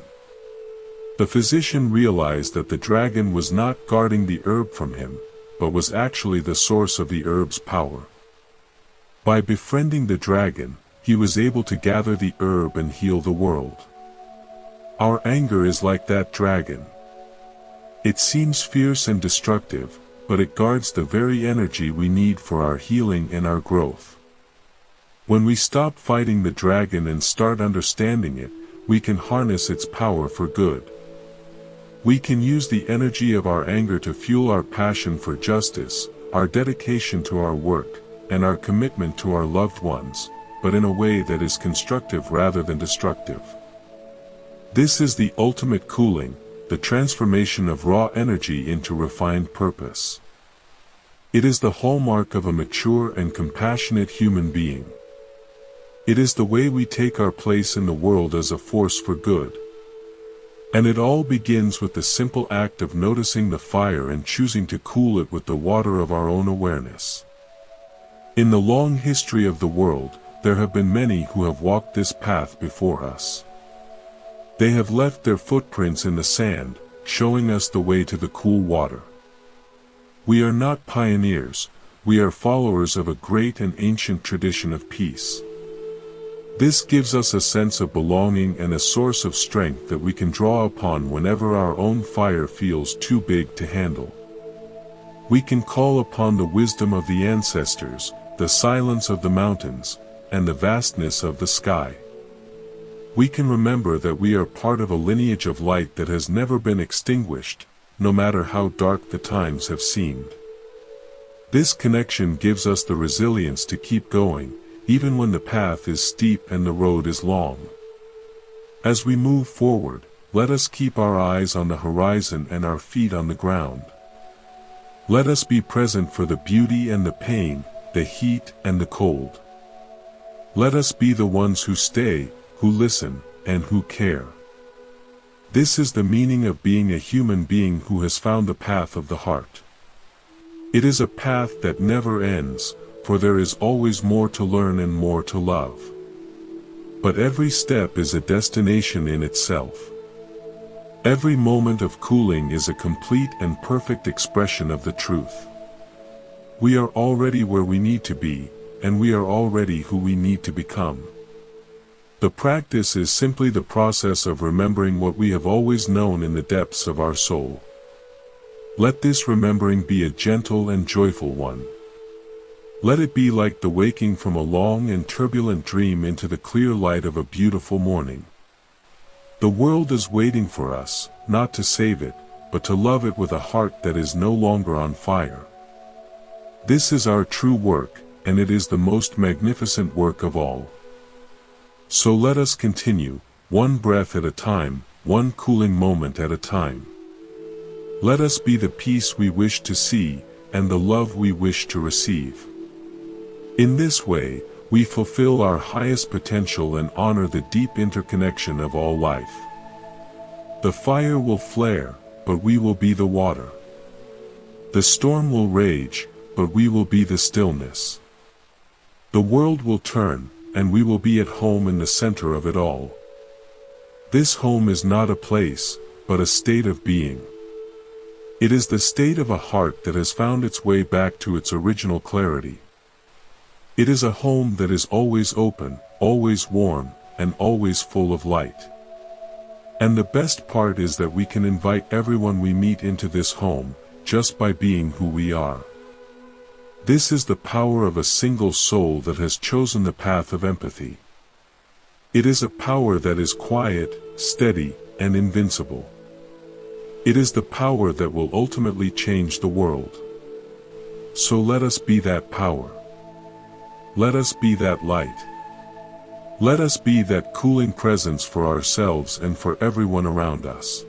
The physician realized that the dragon was not guarding the herb from him, but was actually the source of the herb's power. By befriending the dragon, he was able to gather the herb and heal the world. Our anger is like that dragon. It seems fierce and destructive, but it guards the very energy we need for our healing and our growth. When we stop fighting the dragon and start understanding it, we can harness its power for good. We can use the energy of our anger to fuel our passion for justice, our dedication to our work, and our commitment to our loved ones, but in a way that is constructive rather than destructive. This is the ultimate cooling, the transformation of raw energy into refined purpose. It is the hallmark of a mature and compassionate human being. It is the way we take our place in the world as a force for good. And it all begins with the simple act of noticing the fire and choosing to cool it with the water of our own awareness. In the long history of the world, there have been many who have walked this path before us. They have left their footprints in the sand, showing us the way to the cool water. We are not pioneers, we are followers of a great and ancient tradition of peace. This gives us a sense of belonging and a source of strength that we can draw upon whenever our own fire feels too big to handle. We can call upon the wisdom of the ancestors, the silence of the mountains, and the vastness of the sky. We can remember that we are part of a lineage of light that has never been extinguished, no matter how dark the times have seemed. This connection gives us the resilience to keep going, even when the path is steep and the road is long. As we move forward, let us keep our eyes on the horizon and our feet on the ground. Let us be present for the beauty and the pain, the heat and the cold. Let us be the ones who stay, who listen, and who care. This is the meaning of being a human being who has found the path of the heart. It is a path that never ends, for there is always more to learn and more to love. But every step is a destination in itself. Every moment of cooling is a complete and perfect expression of the truth. We are already where we need to be, and we are already who we need to become. The practice is simply the process of remembering what we have always known in the depths of our soul. Let this remembering be a gentle and joyful one. Let it be like the waking from a long and turbulent dream into the clear light of a beautiful morning. The world is waiting for us, not to save it, but to love it with a heart that is no longer on fire. This is our true work, and it is the most magnificent work of all. So let us continue, one breath at a time, one cooling moment at a time. Let us be the peace we wish to see, and the love we wish to receive. In this way, we fulfill our highest potential and honor the deep interconnection of all life. The fire will flare, but we will be the water. The storm will rage, but we will be the stillness. The world will turn, and we will be at home in the center of it all. This home is not a place, but a state of being. It is the state of a heart that has found its way back to its original clarity. It is a home that is always open, always warm, and always full of light. And the best part is that we can invite everyone we meet into this home, just by being who we are. This is the power of a single soul that has chosen the path of empathy. It is a power that is quiet, steady, and invincible. It is the power that will ultimately change the world. So let us be that power. Let us be that light. Let us be that cooling presence for ourselves and for everyone around us.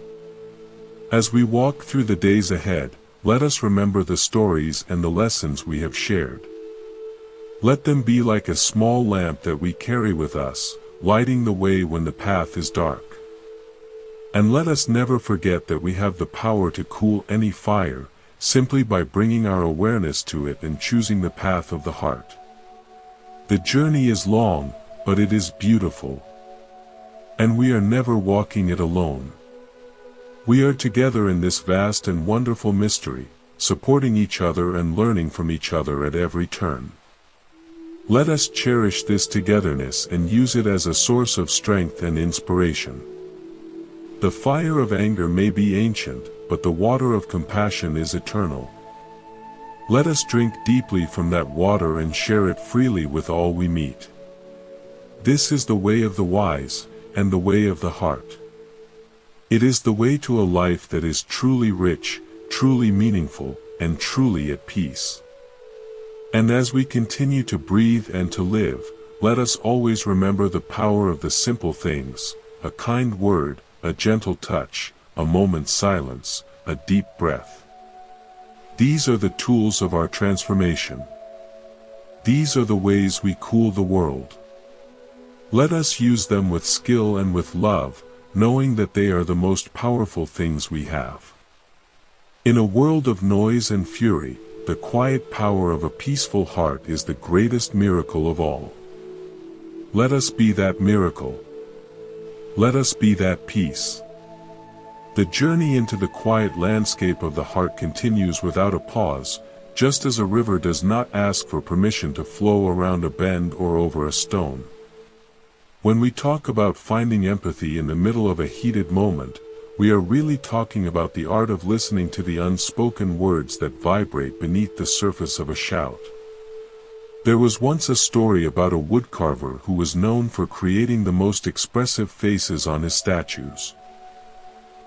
As we walk through the days ahead, let us remember the stories and the lessons we have shared. Let them be like a small lamp that we carry with us, lighting the way when the path is dark. And let us never forget that we have the power to cool any fire, simply by bringing our awareness to it and choosing the path of the heart. The journey is long, but it is beautiful. And we are never walking it alone. We are together in this vast and wonderful mystery, supporting each other and learning from each other at every turn. Let us cherish this togetherness and use it as a source of strength and inspiration. The fire of anger may be ancient, but the water of compassion is eternal. Let us drink deeply from that water and share it freely with all we meet. This is the way of the wise, and the way of the heart. It is the way to a life that is truly rich, truly meaningful, and truly at peace. And as we continue to breathe and to live, let us always remember the power of the simple things: a kind word, a gentle touch, a moment's silence, a deep breath. These are the tools of our transformation. These are the ways we cool the world. Let us use them with skill and with love, knowing that they are the most powerful things we have. In a world of noise and fury, the quiet power of a peaceful heart is the greatest miracle of all. Let us be that miracle. Let us be that peace. The journey into the quiet landscape of the heart continues without a pause, just as a river does not ask for permission to flow around a bend or over a stone. When we talk about finding empathy in the middle of a heated moment, we are really talking about the art of listening to the unspoken words that vibrate beneath the surface of a shout. There was once a story about a woodcarver who was known for creating the most expressive faces on his statues.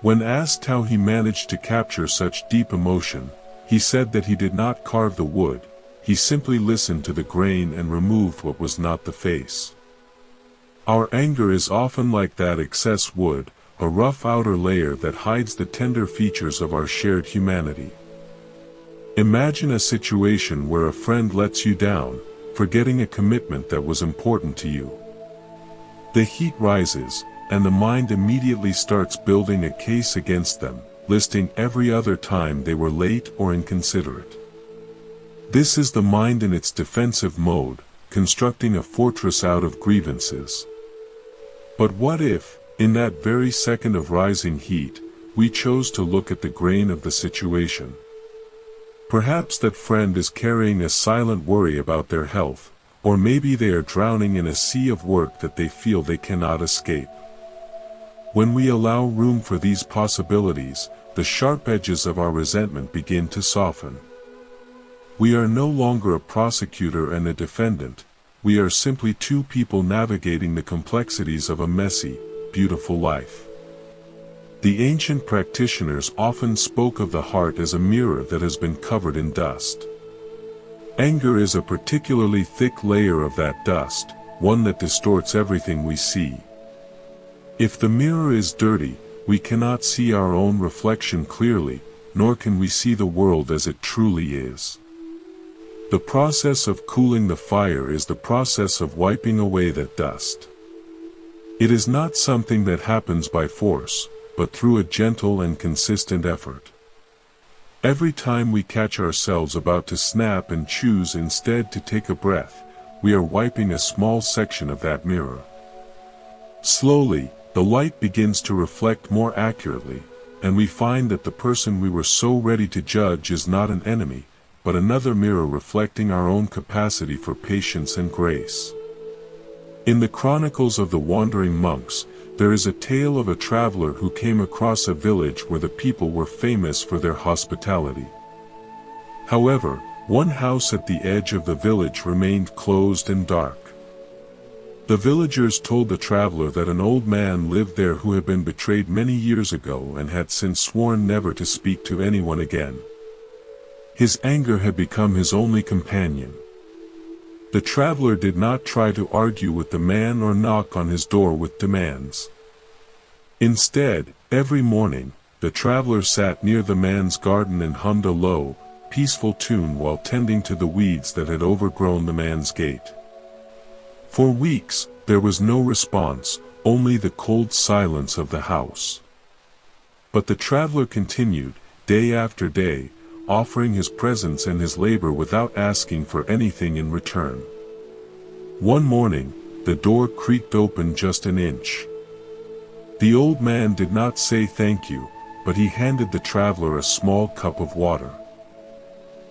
When asked how he managed to capture such deep emotion, he said that he did not carve the wood, he simply listened to the grain and removed what was not the face. Our anger is often like that excess wood, a rough outer layer that hides the tender features of our shared humanity. Imagine a situation where a friend lets you down, forgetting a commitment that was important to you. The heat rises, and the mind immediately starts building a case against them, listing every other time they were late or inconsiderate. This is the mind in its defensive mode, constructing a fortress out of grievances. But what if, in that very second of rising heat, we chose to look at the grain of the situation? Perhaps that friend is carrying a silent worry about their health, or maybe they are drowning in a sea of work that they feel they cannot escape. When we allow room for these possibilities, the sharp edges of our resentment begin to soften. We are no longer a prosecutor and a defendant, we are simply two people navigating the complexities of a messy, beautiful life. The ancient practitioners often spoke of the heart as a mirror that has been covered in dust. Anger is a particularly thick layer of that dust, one that distorts everything we see. If the mirror is dirty, we cannot see our own reflection clearly, nor can we see the world as it truly is. The process of cooling the fire is the process of wiping away that dust. It is not something that happens by force, but through a gentle and consistent effort. Every time we catch ourselves about to snap and choose instead to take a breath, we are wiping a small section of that mirror. Slowly, the light begins to reflect more accurately, and we find that the person we were so ready to judge is not an enemy, but another mirror reflecting our own capacity for patience and grace. In the Chronicles of the Wandering Monks, there is a tale of a traveler who came across a village where the people were famous for their hospitality. However, one house at the edge of the village remained closed and dark. The villagers told the traveler that an old man lived there who had been betrayed many years ago and had since sworn never to speak to anyone again. His anger had become his only companion. The traveler did not try to argue with the man or knock on his door with demands. Instead, every morning, the traveler sat near the man's garden and hummed a low, peaceful tune while tending to the weeds that had overgrown the man's gate. For weeks, there was no response, only the cold silence of the house. But the traveler continued, day after day, offering his presence and his labor without asking for anything in return. One morning, the door creaked open just an inch. The old man did not say thank you, but he handed the traveler a small cup of water.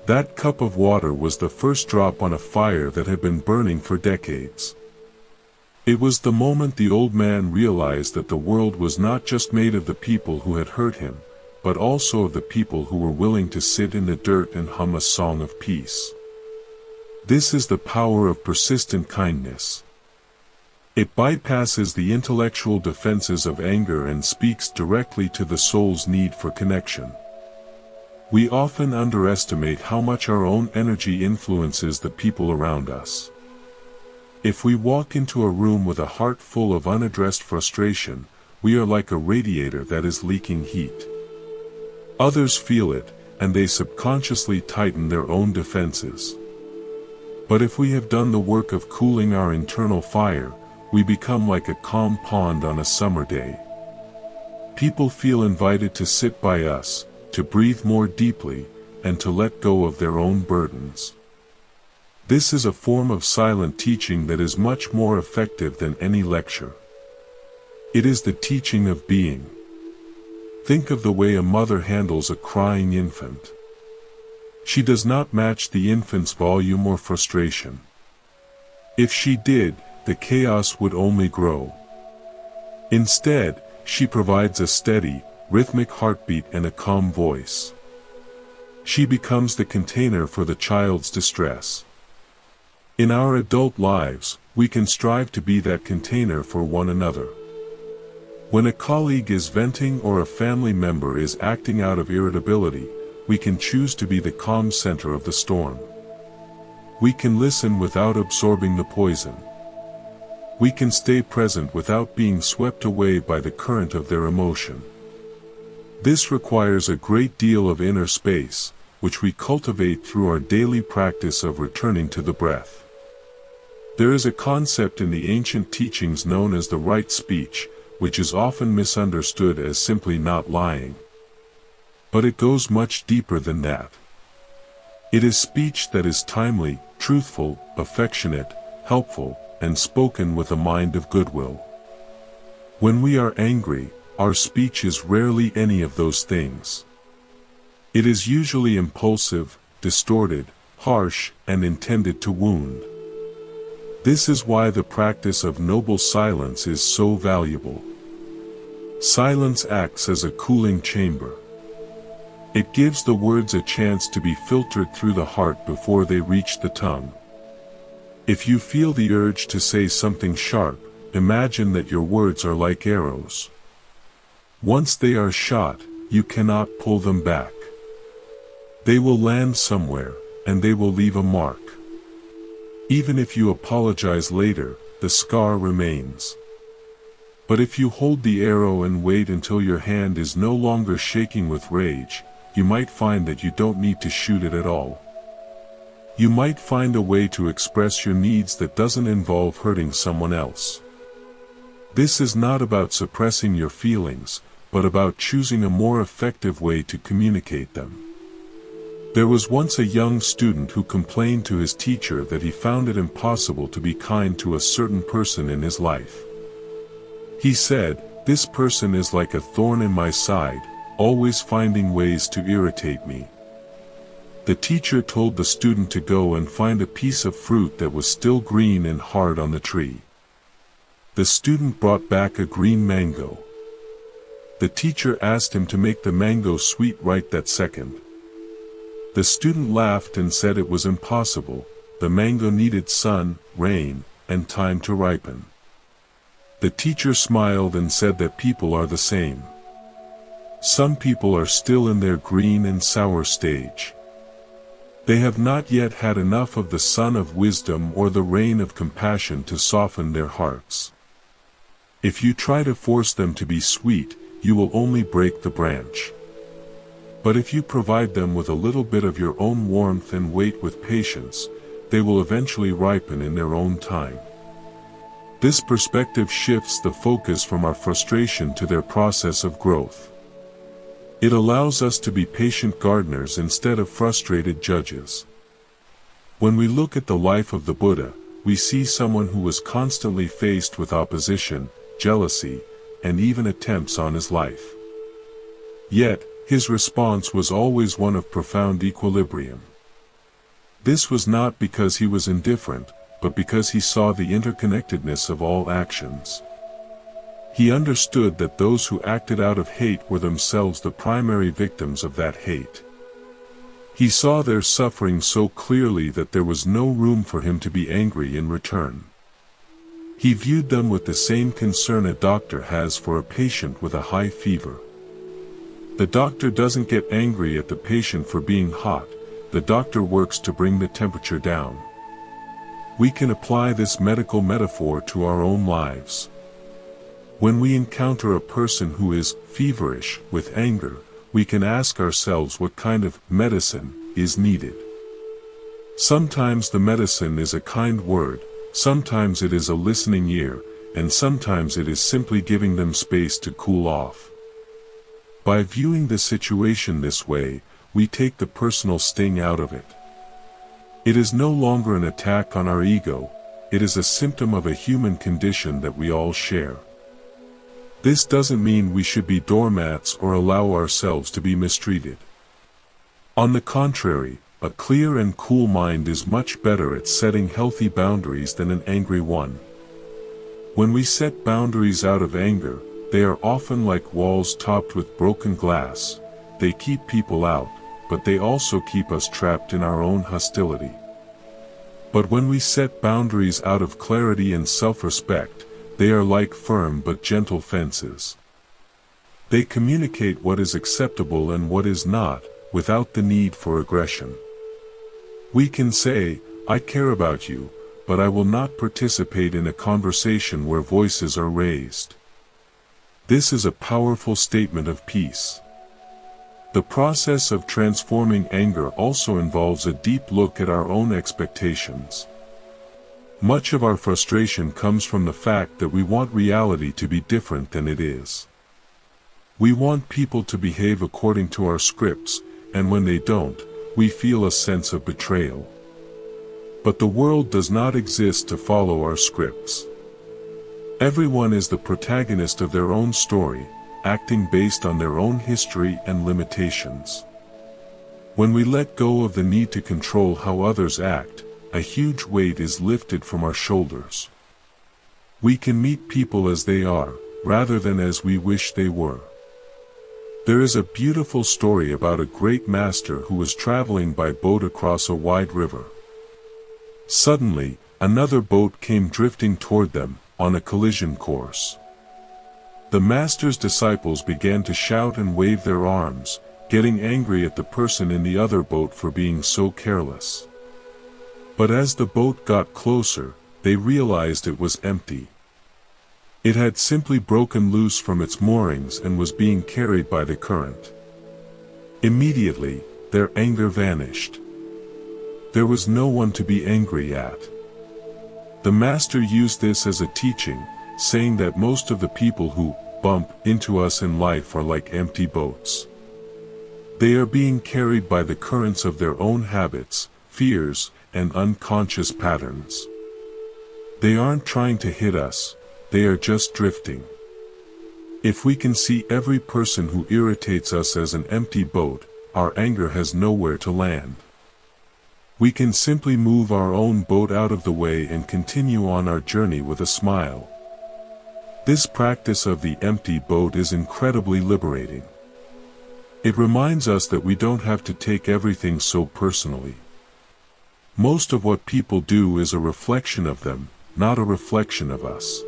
That cup of water was the first drop on a fire that had been burning for decades. It was the moment the old man realized that the world was not just made of the people who had hurt him, but also of the people who were willing to sit in the dirt and hum a song of peace. This is the power of persistent kindness. It bypasses the intellectual defenses of anger and speaks directly to the soul's need for connection. We often underestimate how much our own energy influences the people around us. If we walk into a room with a heart full of unaddressed frustration, we are like a radiator that is leaking heat. Others feel it, and they subconsciously tighten their own defenses. But if we have done the work of cooling our internal fire, we become like a calm pond on a summer day. People feel invited to sit by us, to breathe more deeply, and to let go of their own burdens. This is a form of silent teaching that is much more effective than any lecture. It is the teaching of being. Think of the way a mother handles a crying infant. She does not match the infant's volume or frustration. If she did, the chaos would only grow. Instead, she provides a steady, rhythmic heartbeat and a calm voice. She becomes the container for the child's distress. In our adult lives, we can strive to be that container for one another. When a colleague is venting or a family member is acting out of irritability, we can choose to be the calm center of the storm. We can listen without absorbing the poison. We can stay present without being swept away by the current of their emotion. This requires a great deal of inner space, which we cultivate through our daily practice of returning to the breath. There is a concept in the ancient teachings known as the right speech, which is often misunderstood as simply not lying. But it goes much deeper than that. It is speech that is timely, truthful, affectionate, helpful, and spoken with a mind of goodwill. When we are angry, our speech is rarely any of those things. It is usually impulsive, distorted, harsh, and intended to wound. This is why the practice of noble silence is so valuable. Silence acts as a cooling chamber. It gives the words a chance to be filtered through the heart before they reach the tongue. If you feel the urge to say something sharp, imagine that your words are like arrows. Once they are shot, you cannot pull them back. They will land somewhere, and they will leave a mark. Even if you apologize later, the scar remains. But if you hold the arrow and wait until your hand is no longer shaking with rage, you might find that you don't need to shoot it at all. You might find a way to express your needs that doesn't involve hurting someone else. This is not about suppressing your feelings, but about choosing a more effective way to communicate them. There was once a young student who complained to his teacher that he found it impossible to be kind to a certain person in his life. He said, "This person is like a thorn in my side, always finding ways to irritate me. The teacher told the student to go and find a piece of fruit that was still green and hard on the tree. The student brought back a green mango. The teacher asked him to make the mango sweet right that second. The student laughed and said it was impossible. The mango needed sun, rain, and time to ripen. The teacher smiled and said that people are the same. Some people are still in their green and sour stage. They have not yet had enough of the sun of wisdom or the rain of compassion to soften their hearts. If you try to force them to be sweet, you will only break the branch. But if you provide them with a little bit of your own warmth and wait with patience, they will eventually ripen in their own time. This perspective shifts the focus from our frustration to their process of growth. It allows us to be patient gardeners instead of frustrated judges. When we look at the life of the Buddha, we see someone who was constantly faced with opposition, jealousy, and even attempts on his life. Yet, his response was always one of profound equilibrium. This was not because he was indifferent, but because he saw the interconnectedness of all actions. He understood that those who acted out of hate were themselves the primary victims of that hate. He saw their suffering so clearly that there was no room for him to be angry in return. He viewed them with the same concern a doctor has for a patient with a high fever. The doctor doesn't get angry at the patient for being hot, the doctor works to bring the temperature down. We can apply this medical metaphor to our own lives. When we encounter a person who is feverish with anger, we can ask ourselves what kind of medicine is needed. Sometimes the medicine is a kind word, sometimes it is a listening ear, and sometimes it is simply giving them space to cool off. By viewing the situation this way, we take the personal sting out of it. It is no longer an attack on our ego, it is a symptom of a human condition that we all share. This doesn't mean we should be doormats or allow ourselves to be mistreated. On the contrary, a clear and cool mind is much better at setting healthy boundaries than an angry one. When we set boundaries out of anger, they are often like walls topped with broken glass. They keep people out, but they also keep us trapped in our own hostility. But when we set boundaries out of clarity and self-respect, they are like firm but gentle fences. They communicate what is acceptable and what is not, without the need for aggression. We can say, "I care about you, but I will not participate in a conversation where voices are raised." This is a powerful statement of peace. The process of transforming anger also involves a deep look at our own expectations. Much of our frustration comes from the fact that we want reality to be different than it is. We want people to behave according to our scripts, and when they don't, we feel a sense of betrayal. But the world does not exist to follow our scripts. Everyone is the protagonist of their own story, acting based on their own history and limitations. When we let go of the need to control how others act, a huge weight is lifted from our shoulders. We can meet people as they are, rather than as we wish they were. There is a beautiful story about a great master who was traveling by boat across a wide river. Suddenly, another boat came drifting toward them, on a collision course. The master's disciples began to shout and wave their arms, getting angry at the person in the other boat for being so careless. But as the boat got closer, they realized it was empty. It had simply broken loose from its moorings and was being carried by the current. Immediately, their anger vanished. There was no one to be angry at. The master used this as a teaching, saying that most of the people who bump into us in life are like empty boats. They are being carried by the currents of their own habits, fears, and unconscious patterns. They aren't trying to hit us, they are just drifting. If we can see every person who irritates us as an empty boat, our anger has nowhere to land. We can simply move our own boat out of the way and continue on our journey with a smile. This practice of the empty boat is incredibly liberating. It reminds us that we don't have to take everything so personally. Most of what people do is a reflection of them, not a reflection of us.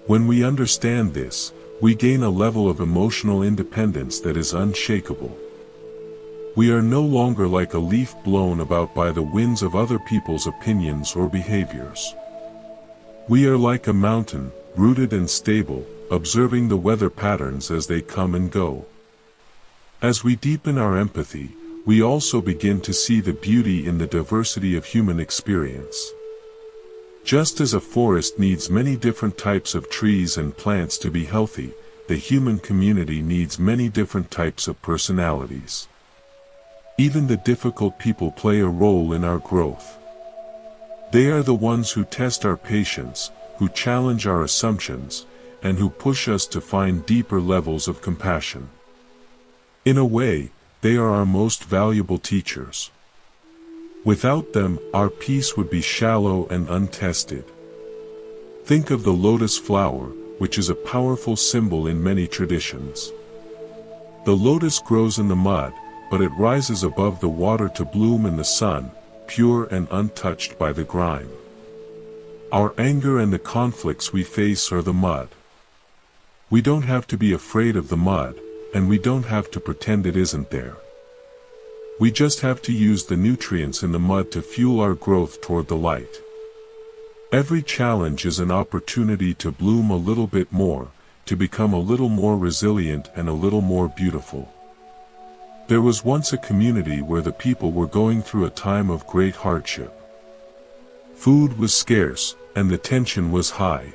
When we understand this, we gain a level of emotional independence that is unshakable. We are no longer like a leaf blown about by the winds of other people's opinions or behaviors. We are like a mountain, rooted and stable, observing the weather patterns as they come and go. As we deepen our empathy, we also begin to see the beauty in the diversity of human experience. Just as a forest needs many different types of trees and plants to be healthy, the human community needs many different types of personalities. Even the difficult people play a role in our growth. They are the ones who test our patience, who challenge our assumptions, and who push us to find deeper levels of compassion. In a way, they are our most valuable teachers. Without them, our peace would be shallow and untested. Think of the lotus flower, which is a powerful symbol in many traditions. The lotus grows in the mud, but it rises above the water to bloom in the sun, pure and untouched by the grime. Our anger and the conflicts we face are the mud. We don't have to be afraid of the mud, and we don't have to pretend it isn't there. We just have to use the nutrients in the mud to fuel our growth toward the light. Every challenge is an opportunity to bloom a little bit more, to become a little more resilient and a little more beautiful. There was once a community where the people were going through a time of great hardship. Food was scarce, and the tension was high.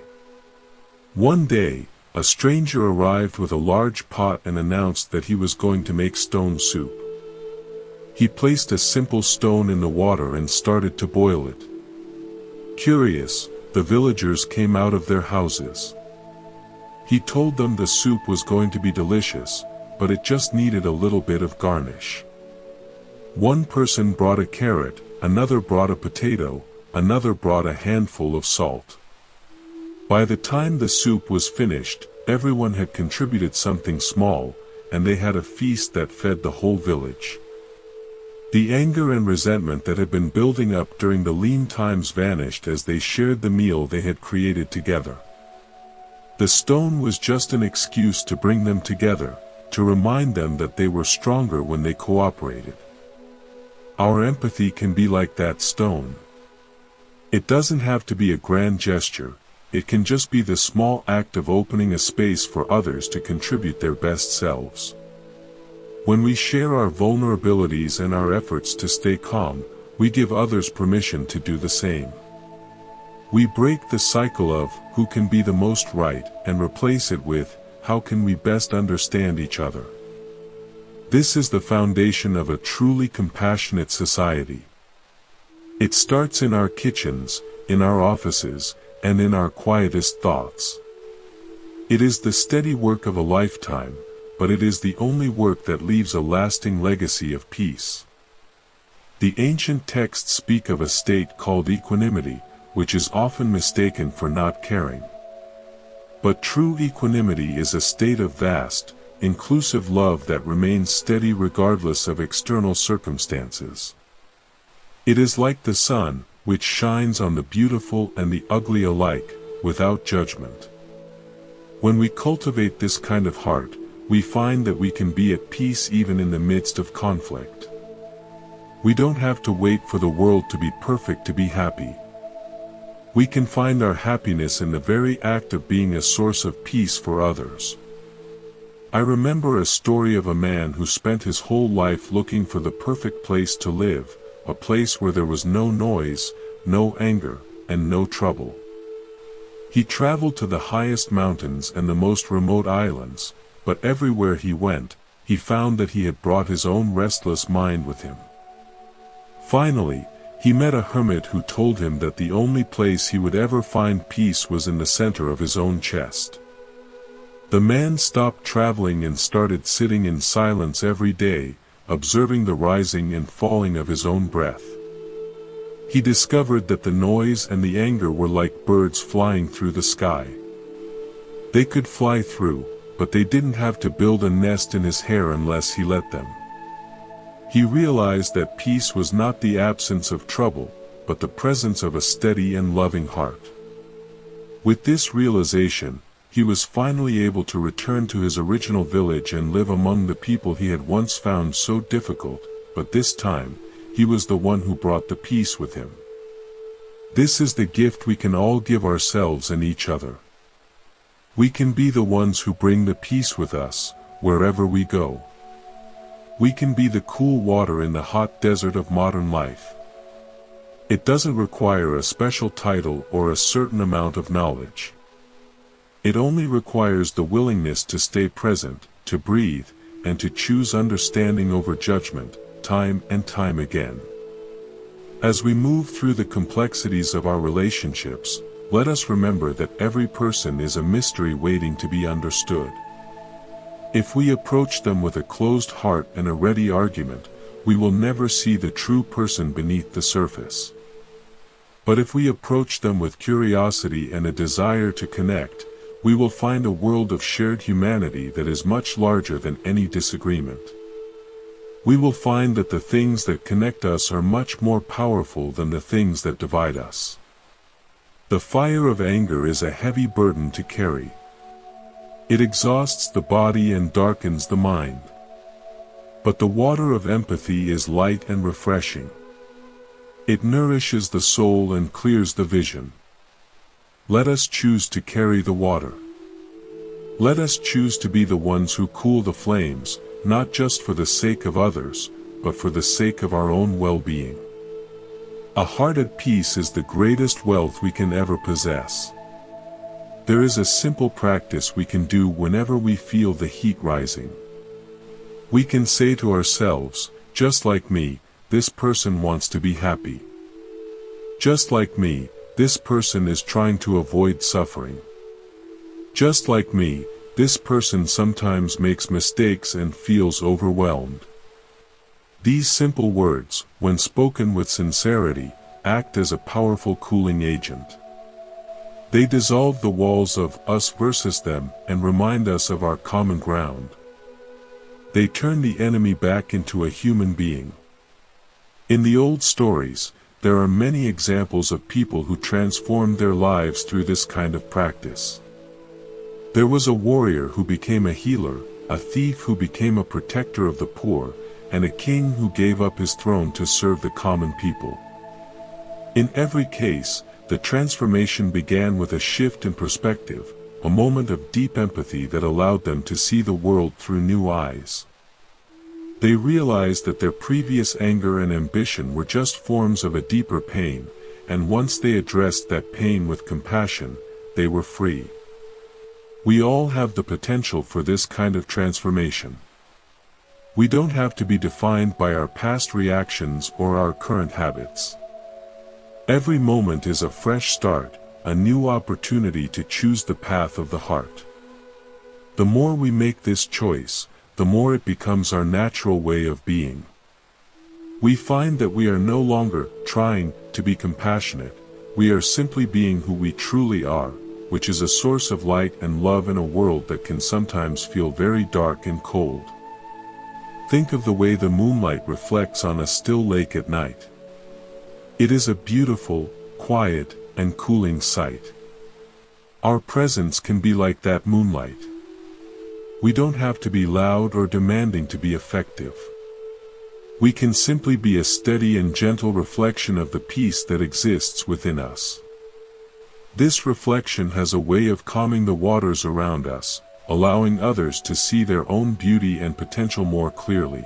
One day, a stranger arrived with a large pot and announced that he was going to make stone soup. He placed a simple stone in the water and started to boil it. Curious, the villagers came out of their houses. He told them the soup was going to be delicious, but it just needed a little bit of garnish. One person brought a carrot, another brought a potato, another brought a handful of salt. By the time the soup was finished, everyone had contributed something small, and they had a feast that fed the whole village. The anger and resentment that had been building up during the lean times vanished as they shared the meal they had created together. The stone was just an excuse to bring them together, to remind them that they were stronger when they cooperated. Our empathy can be like that stone. It doesn't have to be a grand gesture, it can just be the small act of opening a space for others to contribute their best selves. When we share our vulnerabilities and our efforts to stay calm, we give others permission to do the same. We break the cycle of who can be the most right and replace it with how can we best understand each other. This is the foundation of a truly compassionate society. It starts in our kitchens, in our offices, and in our quietest thoughts. It is the steady work of a lifetime, but it is the only work that leaves a lasting legacy of peace. The ancient texts speak of a state called equanimity, which is often mistaken for not caring. But true equanimity is a state of vast, inclusive love that remains steady regardless of external circumstances. It is like the sun, which shines on the beautiful and the ugly alike, without judgment. When we cultivate this kind of heart, we find that we can be at peace even in the midst of conflict. We don't have to wait for the world to be perfect to be happy. We can find our happiness in the very act of being a source of peace for others. I remember a story of a man who spent his whole life looking for the perfect place to live, a place where there was no noise, no anger, and no trouble. He traveled to the highest mountains and the most remote islands, but everywhere he went, he found that he had brought his own restless mind with him. Finally, he met a hermit who told him that the only place he would ever find peace was in the center of his own chest. The man stopped traveling and started sitting in silence every day, observing the rising and falling of his own breath. He discovered that the noise and the anger were like birds flying through the sky. They could fly through, but they didn't have to build a nest in his hair unless he let them. He realized that peace was not the absence of trouble, but the presence of a steady and loving heart. With this realization, he was finally able to return to his original village and live among the people he had once found so difficult, but this time, he was the one who brought the peace with him. This is the gift we can all give ourselves and each other. We can be the ones who bring the peace with us, wherever we go. We can be the cool water in the hot desert of modern life. It doesn't require a special title or a certain amount of knowledge. It only requires the willingness to stay present, to breathe, and to choose understanding over judgment, time and time again. As we move through the complexities of our relationships, let us remember that every person is a mystery waiting to be understood. If we approach them with a closed heart and a ready argument, we will never see the true person beneath the surface. But if we approach them with curiosity and a desire to connect, we will find a world of shared humanity that is much larger than any disagreement. We will find that the things that connect us are much more powerful than the things that divide us. The fire of anger is a heavy burden to carry. It exhausts the body and darkens the mind. But the water of empathy is light and refreshing. It nourishes the soul and clears the vision. Let us choose to carry the water. Let us choose to be the ones who cool the flames, not just for the sake of others, but for the sake of our own well-being. A heart at peace is the greatest wealth we can ever possess. There is a simple practice we can do whenever we feel the heat rising. We can say to ourselves, just like me, this person wants to be happy. Just like me, this person is trying to avoid suffering. Just like me, this person sometimes makes mistakes and feels overwhelmed. These simple words, when spoken with sincerity, act as a powerful cooling agent. They dissolve the walls of us versus them and remind us of our common ground. They turn the enemy back into a human being. In the old stories, there are many examples of people who transformed their lives through this kind of practice. There was a warrior who became a healer, a thief who became a protector of the poor, and a king who gave up his throne to serve the common people. In every case, the transformation began with a shift in perspective, a moment of deep empathy that allowed them to see the world through new eyes. They realized that their previous anger and ambition were just forms of a deeper pain, and once they addressed that pain with compassion, they were free. We all have the potential for this kind of transformation. We don't have to be defined by our past reactions or our current habits. Every moment is a fresh start, a new opportunity to choose the path of the heart. The more we make this choice, the more it becomes our natural way of being. We find that we are no longer trying to be compassionate, we are simply being who we truly are, which is a source of light and love in a world that can sometimes feel very dark and cold. Think of the way the moonlight reflects on a still lake at night. It is a beautiful, quiet, and cooling sight. Our presence can be like that moonlight. We don't have to be loud or demanding to be effective. We can simply be a steady and gentle reflection of the peace that exists within us. This reflection has a way of calming the waters around us, allowing others to see their own beauty and potential more clearly.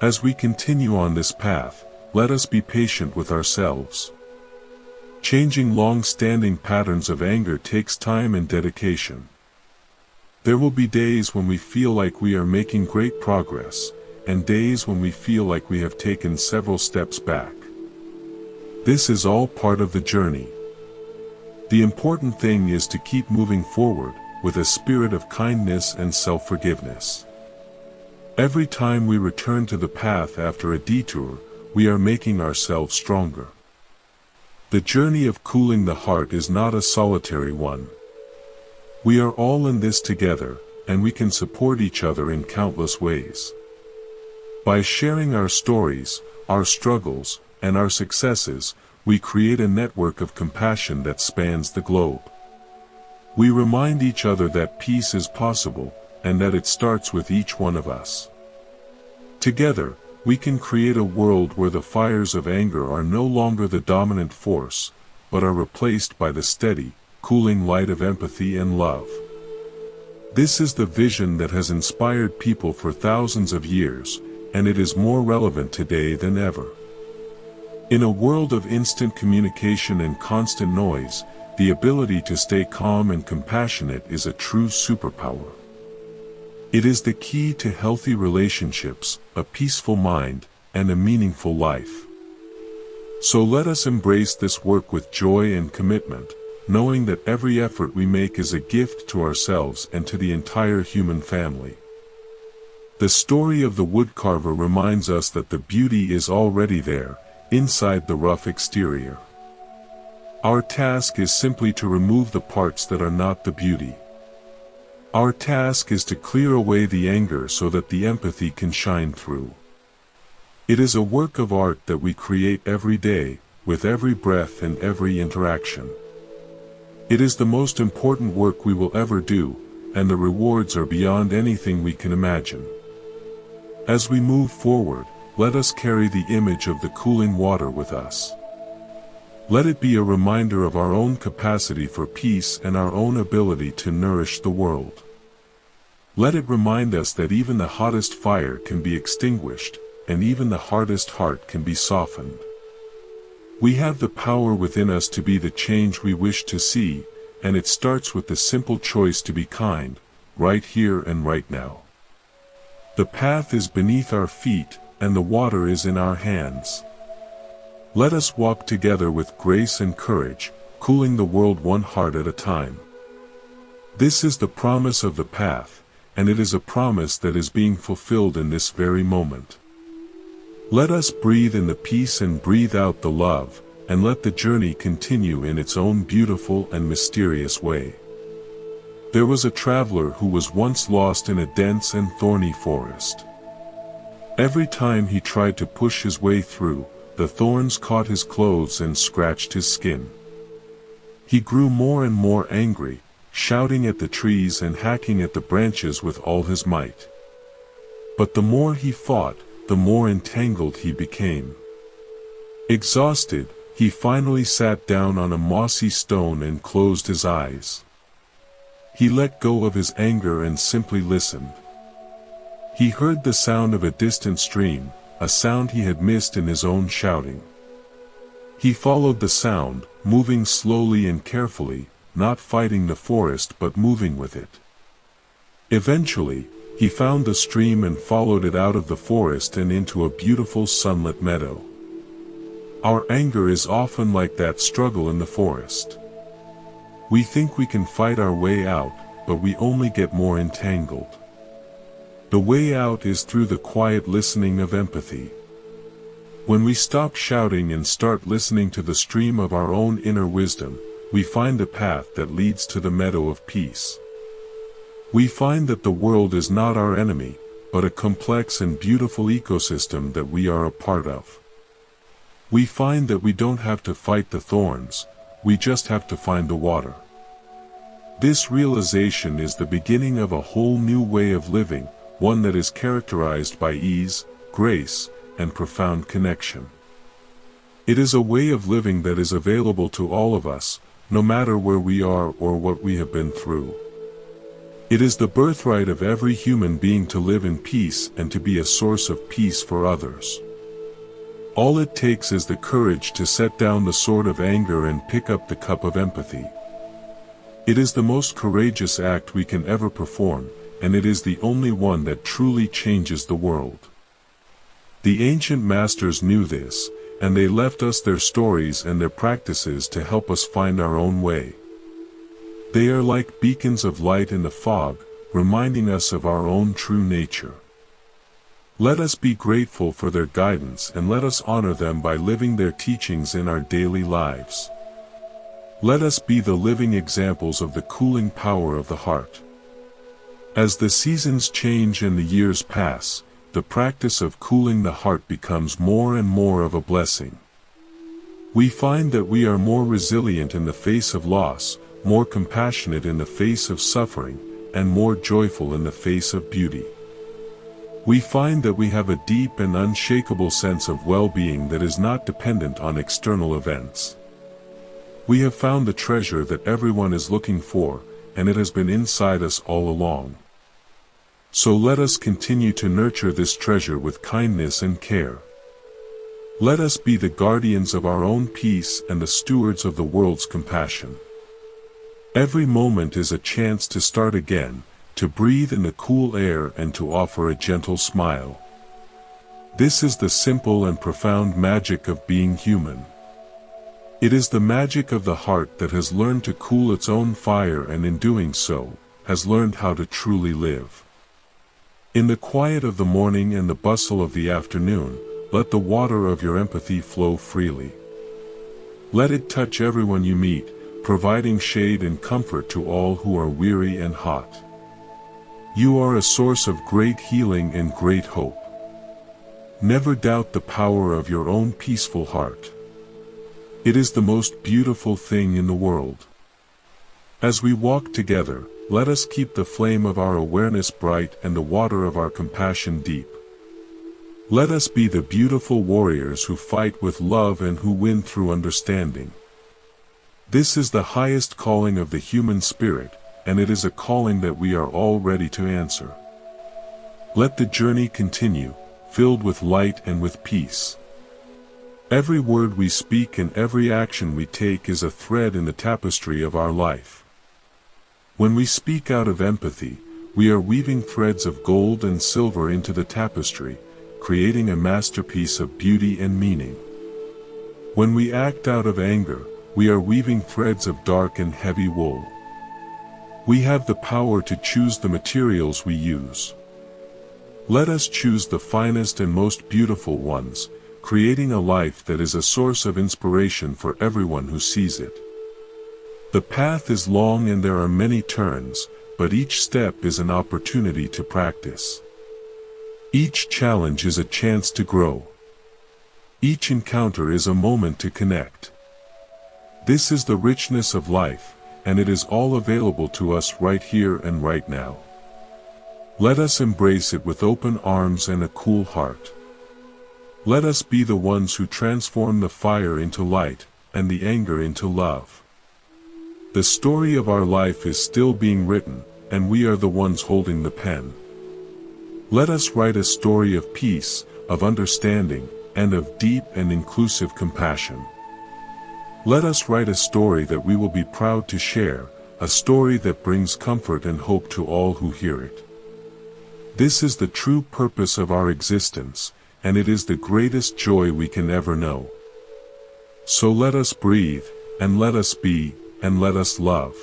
As we continue on this path, let us be patient with ourselves. Changing long-standing patterns of anger takes time and dedication. There will be days when we feel like we are making great progress, and days when we feel like we have taken several steps back. This is all part of the journey. The important thing is to keep moving forward, with a spirit of kindness and self-forgiveness. Every time we return to the path after a detour, we are making ourselves stronger. The journey of cooling the heart is not a solitary one. We are all in this together, and we can support each other in countless ways. By sharing our stories, our struggles, and our successes, we create a network of compassion that spans the globe. We remind each other that peace is possible, and that it starts with each one of us. Together, we can create a world where the fires of anger are no longer the dominant force, but are replaced by the steady, cooling light of empathy and love. This is the vision that has inspired people for thousands of years, and it is more relevant today than ever. In a world of instant communication and constant noise, the ability to stay calm and compassionate is a true superpower. It is the key to healthy relationships, a peaceful mind, and a meaningful life. So let us embrace this work with joy and commitment, knowing that every effort we make is a gift to ourselves and to the entire human family. The story of the woodcarver reminds us that the beauty is already there, inside the rough exterior. Our task is simply to remove the parts that are not the beauty. Our task is to clear away the anger so that the empathy can shine through. It is a work of art that we create every day, with every breath and every interaction. It is the most important work we will ever do, and the rewards are beyond anything we can imagine. As we move forward, let us carry the image of the cooling water with us. Let it be a reminder of our own capacity for peace and our own ability to nourish the world. Let it remind us that even the hottest fire can be extinguished, and even the hardest heart can be softened. We have the power within us to be the change we wish to see, and it starts with the simple choice to be kind, right here and right now. The path is beneath our feet, and the water is in our hands. Let us walk together with grace and courage, cooling the world one heart at a time. This is the promise of the path, and it is a promise that is being fulfilled in this very moment. Let us breathe in the peace and breathe out the love, and let the journey continue in its own beautiful and mysterious way. There was a traveler who was once lost in a dense and thorny forest. Every time he tried to push his way through, the thorns caught his clothes and scratched his skin. He grew more and more angry, shouting at the trees and hacking at the branches with all his might. But the more he fought, the more entangled he became. Exhausted, he finally sat down on a mossy stone and closed his eyes. He let go of his anger and simply listened. He heard the sound of a distant stream, a sound he had missed in his own shouting. He followed the sound, moving slowly and carefully, not fighting the forest but moving with it. Eventually, he found the stream and followed it out of the forest and into a beautiful sunlit meadow. Our anger is often like that struggle in the forest. We think we can fight our way out, but we only get more entangled. The way out is through the quiet listening of empathy. When we stop shouting and start listening to the stream of our own inner wisdom, we find a path that leads to the meadow of peace. We find that the world is not our enemy, but a complex and beautiful ecosystem that we are a part of. We find that we don't have to fight the thorns, we just have to find the water. This realization is the beginning of a whole new way of living, one that is characterized by ease, grace, and profound connection. It is a way of living that is available to all of us, no matter where we are or what we have been through. It is the birthright of every human being to live in peace and to be a source of peace for others. All it takes is the courage to set down the sword of anger and pick up the cup of empathy. It is the most courageous act we can ever perform, and it is the only one that truly changes the world. The ancient masters knew this, and they left us their stories and their practices to help us find our own way. They are like beacons of light in the fog, reminding us of our own true nature. Let us be grateful for their guidance and let us honor them by living their teachings in our daily lives. Let us be the living examples of the cooling power of the heart. As the seasons change and the years pass, the practice of cooling the heart becomes more and more of a blessing. We find that we are more resilient in the face of loss, more compassionate in the face of suffering, and more joyful in the face of beauty. We find that we have a deep and unshakable sense of well-being that is not dependent on external events. We have found the treasure that everyone is looking for, and it has been inside us all along. So let us continue to nurture this treasure with kindness and care. Let us be the guardians of our own peace and the stewards of the world's compassion. Every moment is a chance to start again, to breathe in the cool air and to offer a gentle smile. This is the simple and profound magic of being human. It is the magic of the heart that has learned to cool its own fire and in doing so, has learned how to truly live. In the quiet of the morning and the bustle of the afternoon, let the water of your empathy flow freely. Let it touch everyone you meet, providing shade and comfort to all who are weary and hot. You are a source of great healing and great hope. Never doubt the power of your own peaceful heart. It is the most beautiful thing in the world. As we walk together, let us keep the flame of our awareness bright and the water of our compassion deep. Let us be the beautiful warriors who fight with love and who win through understanding. This is the highest calling of the human spirit, and it is a calling that we are all ready to answer. Let the journey continue, filled with light and with peace. Every word we speak and every action we take is a thread in the tapestry of our life. When we speak out of empathy, we are weaving threads of gold and silver into the tapestry, creating a masterpiece of beauty and meaning. When we act out of anger, we are weaving threads of dark and heavy wool. We have the power to choose the materials we use. Let us choose the finest and most beautiful ones, creating a life that is a source of inspiration for everyone who sees it. The path is long and there are many turns, but each step is an opportunity to practice. Each challenge is a chance to grow. Each encounter is a moment to connect. This is the richness of life, and it is all available to us right here and right now. Let us embrace it with open arms and a cool heart. Let us be the ones who transform the fire into light, and the anger into love. The story of our life is still being written, and we are the ones holding the pen. Let us write a story of peace, of understanding, and of deep and inclusive compassion. Let us write a story that we will be proud to share, a story that brings comfort and hope to all who hear it. This is the true purpose of our existence, and it is the greatest joy we can ever know. So let us breathe, and let us be, and let us love.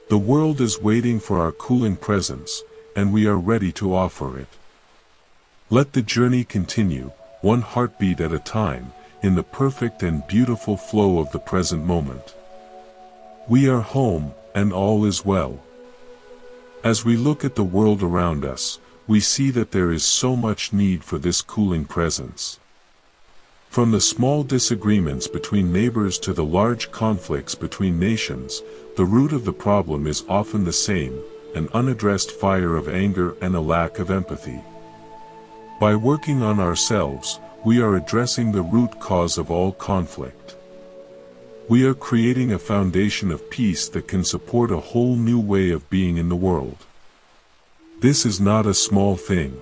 The world is waiting for our cooling presence, and we are ready to offer it. Let the journey continue, one heartbeat at a time, in the perfect and beautiful flow of the present moment. We are home, and all is well. As we look at the world around us, we see that there is so much need for this cooling presence. From the small disagreements between neighbors to the large conflicts between nations, the root of the problem is often the same, an unaddressed fire of anger and a lack of empathy. By working on ourselves, we are addressing the root cause of all conflict. We are creating a foundation of peace that can support a whole new way of being in the world. This is not a small thing.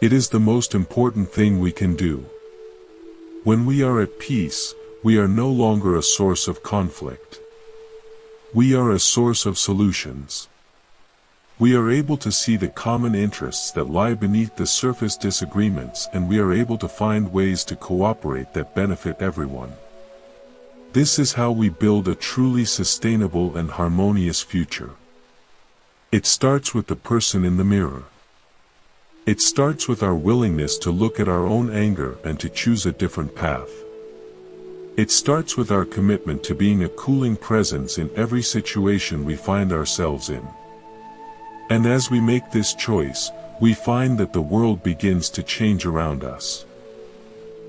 It is the most important thing we can do. When we are at peace, we are no longer a source of conflict. We are a source of solutions. We are able to see the common interests that lie beneath the surface disagreements, and we are able to find ways to cooperate that benefit everyone. This is how we build a truly sustainable and harmonious future. It starts with the person in the mirror. It starts with our willingness to look at our own anger and to choose a different path. It starts with our commitment to being a cooling presence in every situation we find ourselves in. And as we make this choice, we find that the world begins to change around us.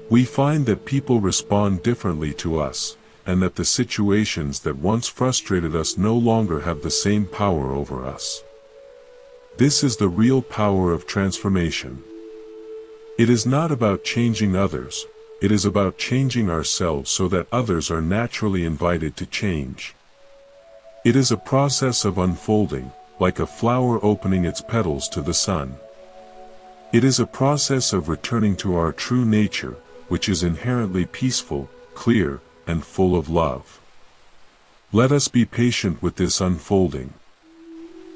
We find that people respond differently to us, and that the situations that once frustrated us no longer have the same power over us. This is the real power of transformation. It is not about changing others, it is about changing ourselves so that others are naturally invited to change. It is a process of unfolding, like a flower opening its petals to the sun. It is a process of returning to our true nature, which is inherently peaceful, clear, and full of love. Let us be patient with this unfolding.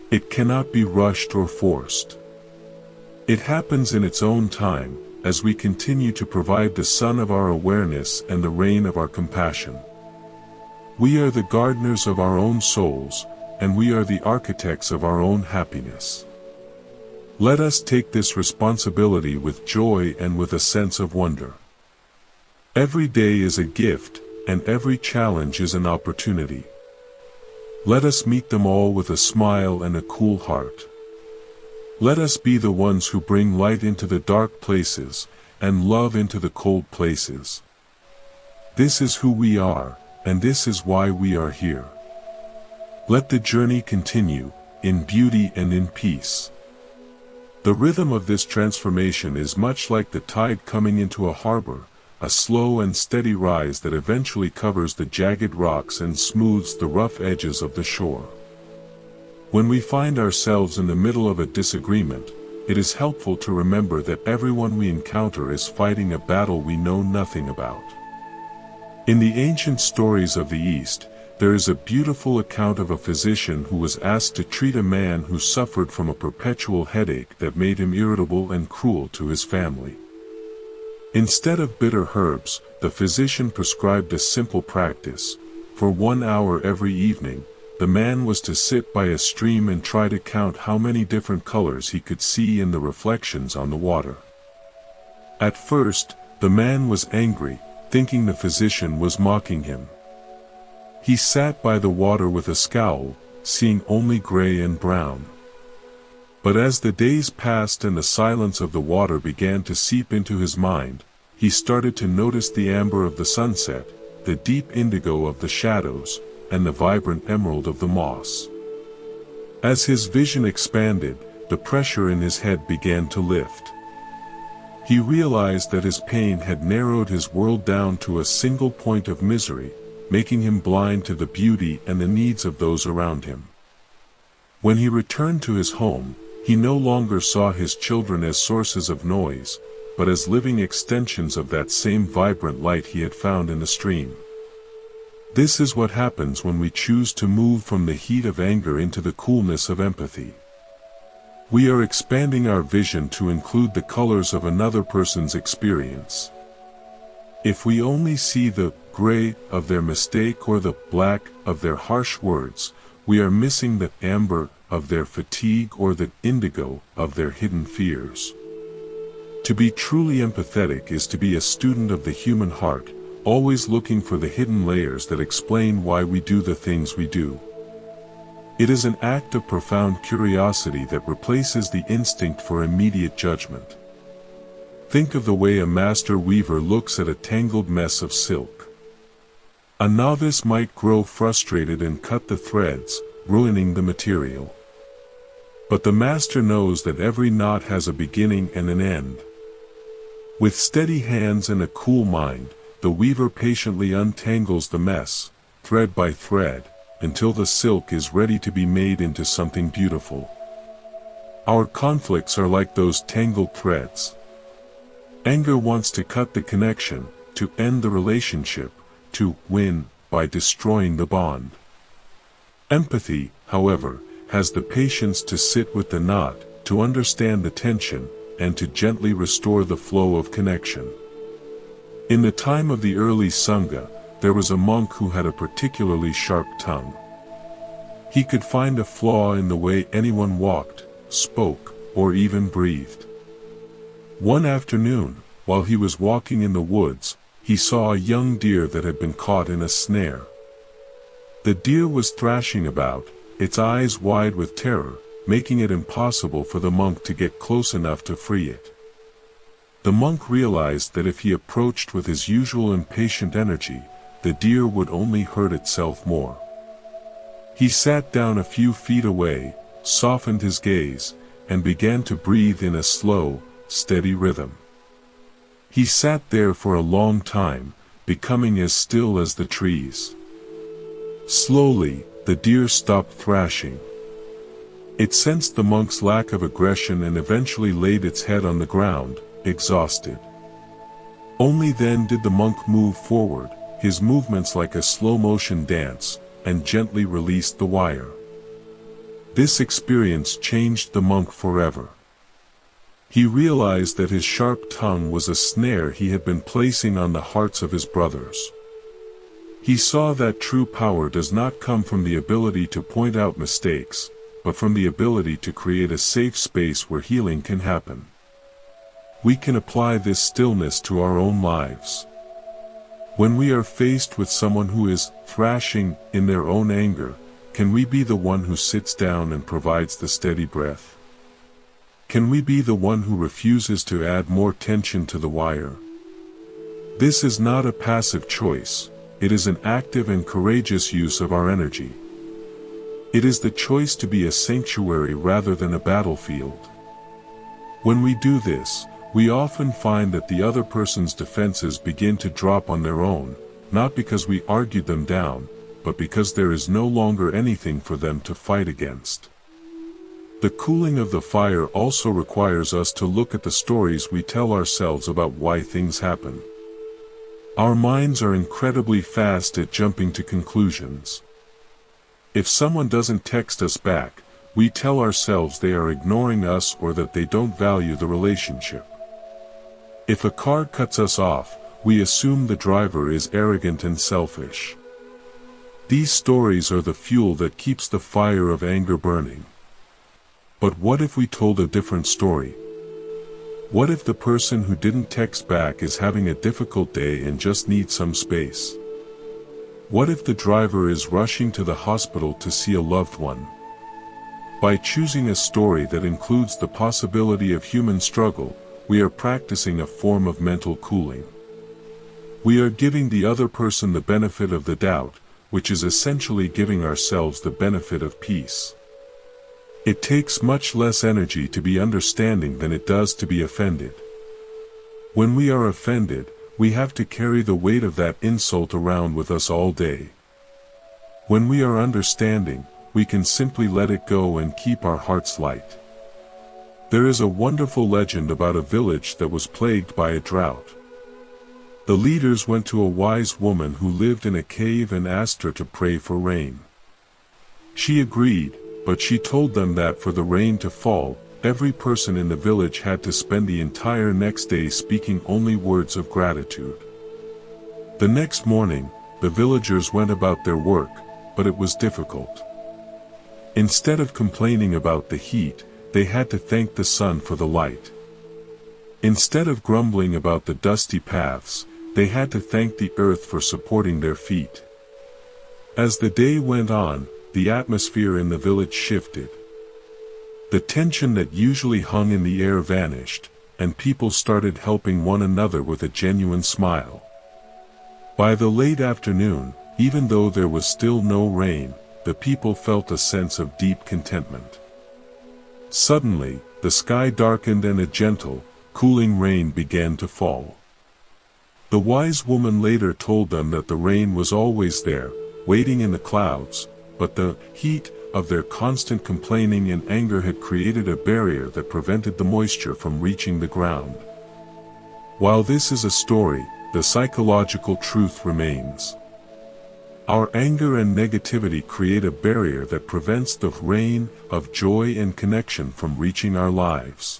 It cannot be rushed or forced. It happens in its own time, as we continue to provide the sun of our awareness and the rain of our compassion. We are the gardeners of our own souls, and we are the architects of our own happiness. Let us take this responsibility with joy and with a sense of wonder. Every day is a gift, and every challenge is an opportunity. Let us meet them all with a smile and a cool heart. Let us be the ones who bring light into the dark places, and love into the cold places. This is who we are, and this is why we are here. Let the journey continue, in beauty and in peace. The rhythm of this transformation is much like the tide coming into a harbor, a slow and steady rise that eventually covers the jagged rocks and smooths the rough edges of the shore. When we find ourselves in the middle of a disagreement, it is helpful to remember that everyone we encounter is fighting a battle we know nothing about. In the ancient stories of the East, there is a beautiful account of a physician who was asked to treat a man who suffered from a perpetual headache that made him irritable and cruel to his family. Instead of bitter herbs, the physician prescribed a simple practice. For 1 hour every evening, the man was to sit by a stream and try to count how many different colors he could see in the reflections on the water. At first, the man was angry, thinking the physician was mocking him. He sat by the water with a scowl, seeing only gray and brown. But as the days passed and the silence of the water began to seep into his mind, he started to notice the amber of the sunset, the deep indigo of the shadows, and the vibrant emerald of the moss. As his vision expanded, the pressure in his head began to lift. He realized that his pain had narrowed his world down to a single point of misery, making him blind to the beauty and the needs of those around him. When he returned to his home, he no longer saw his children as sources of noise, but as living extensions of that same vibrant light he had found in the stream. This is what happens when we choose to move from the heat of anger into the coolness of empathy. We are expanding our vision to include the colors of another person's experience. If we only see the gray of their mistake or the black of their harsh words, we are missing the amber of their fatigue or the indigo of their hidden fears. To be truly empathetic is to be a student of the human heart, always looking for the hidden layers that explain why we do the things we do. It is an act of profound curiosity that replaces the instinct for immediate judgment. Think of the way a master weaver looks at a tangled mess of silk. A novice might grow frustrated and cut the threads, ruining the material. But the master knows that every knot has a beginning and an end. With steady hands and a cool mind, the weaver patiently untangles the mess, thread by thread, until the silk is ready to be made into something beautiful. Our conflicts are like those tangled threads. Anger wants to cut the connection, to end the relationship, to win by destroying the bond. Empathy, however, has the patience to sit with the knot, to understand the tension, and to gently restore the flow of connection. In the time of the early Sangha, there was a monk who had a particularly sharp tongue. He could find a flaw in the way anyone walked, spoke, or even breathed. One afternoon, while he was walking in the woods, he saw a young deer that had been caught in a snare. The deer was thrashing about, its eyes wide with terror, making it impossible for the monk to get close enough to free it. The monk realized that if he approached with his usual impatient energy, the deer would only hurt itself more. He sat down a few feet away, softened his gaze, and began to breathe in a slow, steady rhythm. He sat there for a long time, becoming as still as the trees. Slowly, the deer stopped thrashing. It sensed the monk's lack of aggression and eventually laid its head on the ground, exhausted. Only then did the monk move forward, his movements like a slow-motion dance, and gently released the wire. This experience changed the monk forever. He realized that his sharp tongue was a snare he had been placing on the hearts of his brothers. He saw that true power does not come from the ability to point out mistakes, but from the ability to create a safe space where healing can happen. We can apply this stillness to our own lives. When we are faced with someone who is thrashing in their own anger, can we be the one who sits down and provides the steady breath? Can we be the one who refuses to add more tension to the wire? This is not a passive choice, it is an active and courageous use of our energy. It is the choice to be a sanctuary rather than a battlefield. When we do this, we often find that the other person's defenses begin to drop on their own, not because we argued them down, but because there is no longer anything for them to fight against. The cooling of the fire also requires us to look at the stories we tell ourselves about why things happen. Our minds are incredibly fast at jumping to conclusions. If someone doesn't text us back, we tell ourselves they are ignoring us or that they don't value the relationship. If a car cuts us off, we assume the driver is arrogant and selfish. These stories are the fuel that keeps the fire of anger burning. But what if we told a different story? What if the person who didn't text back is having a difficult day and just needs some space? What if the driver is rushing to the hospital to see a loved one? By choosing a story that includes the possibility of human struggle, we are practicing a form of mental cooling. We are giving the other person the benefit of the doubt, which is essentially giving ourselves the benefit of peace. It takes much less energy to be understanding than it does to be offended. When we are offended, we have to carry the weight of that insult around with us all day. When we are understanding, we can simply let it go and keep our hearts light. There is a wonderful legend about a village that was plagued by a drought. The leaders went to a wise woman who lived in a cave and asked her to pray for rain. She agreed, but she told them that for the rain to fall, every person in the village had to spend the entire next day speaking only words of gratitude. The next morning, the villagers went about their work, but it was difficult. Instead of complaining about the heat, they had to thank the sun for the light. Instead of grumbling about the dusty paths, they had to thank the earth for supporting their feet. As the day went on, the atmosphere in the village shifted. The tension that usually hung in the air vanished, and people started helping one another with a genuine smile. By the late afternoon, even though there was still no rain, the people felt a sense of deep contentment. Suddenly, the sky darkened and a gentle, cooling rain began to fall. The wise woman later told them that the rain was always there, waiting in the clouds, but the heat of their constant complaining and anger had created a barrier that prevented the moisture from reaching the ground. While this is a story, the psychological truth remains. Our anger and negativity create a barrier that prevents the rain of joy and connection from reaching our lives.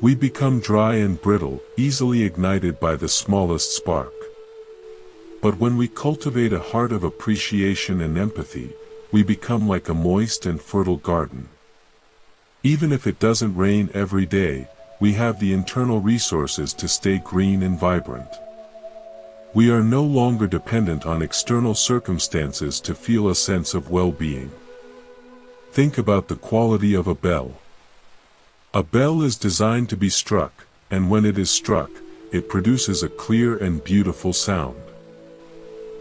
We become dry and brittle, easily ignited by the smallest spark. But when we cultivate a heart of appreciation and empathy, we become like a moist and fertile garden. Even if it doesn't rain every day, we have the internal resources to stay green and vibrant. We are no longer dependent on external circumstances to feel a sense of well-being. Think about the quality of a bell. A bell is designed to be struck, and when it is struck, it produces a clear and beautiful sound.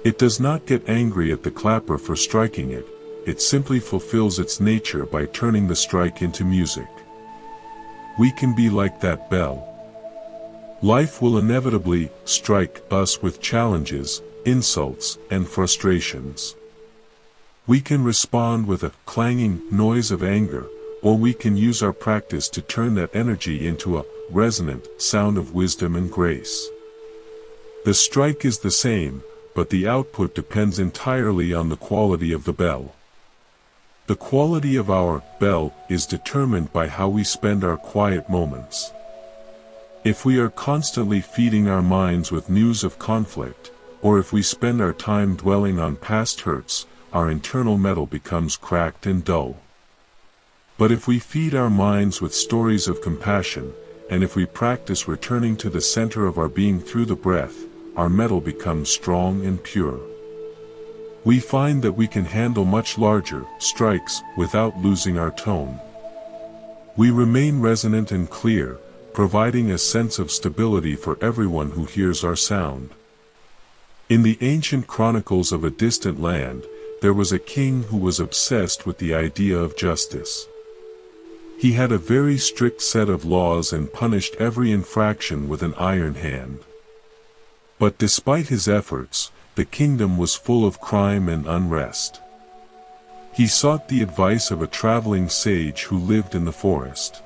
It does not get angry at the clapper for striking it, it simply fulfills its nature by turning the strike into music. We can be like that bell. Life will inevitably strike us with challenges, insults, and frustrations. We can respond with a clanging noise of anger, or we can use our practice to turn that energy into a resonant sound of wisdom and grace. The strike is the same, but the output depends entirely on the quality of the bell. The quality of our bell is determined by how we spend our quiet moments. If we are constantly feeding our minds with news of conflict, or if we spend our time dwelling on past hurts, our internal metal becomes cracked and dull. But if we feed our minds with stories of compassion, and if we practice returning to the center of our being through the breath, our metal becomes strong and pure. We find that we can handle much larger strikes without losing our tone. We remain resonant and clear, providing a sense of stability for everyone who hears our sound. In the ancient chronicles of a distant land, there was a king who was obsessed with the idea of justice. He had a very strict set of laws and punished every infraction with an iron hand. But despite his efforts, the kingdom was full of crime and unrest. He sought the advice of a traveling sage who lived in the forest.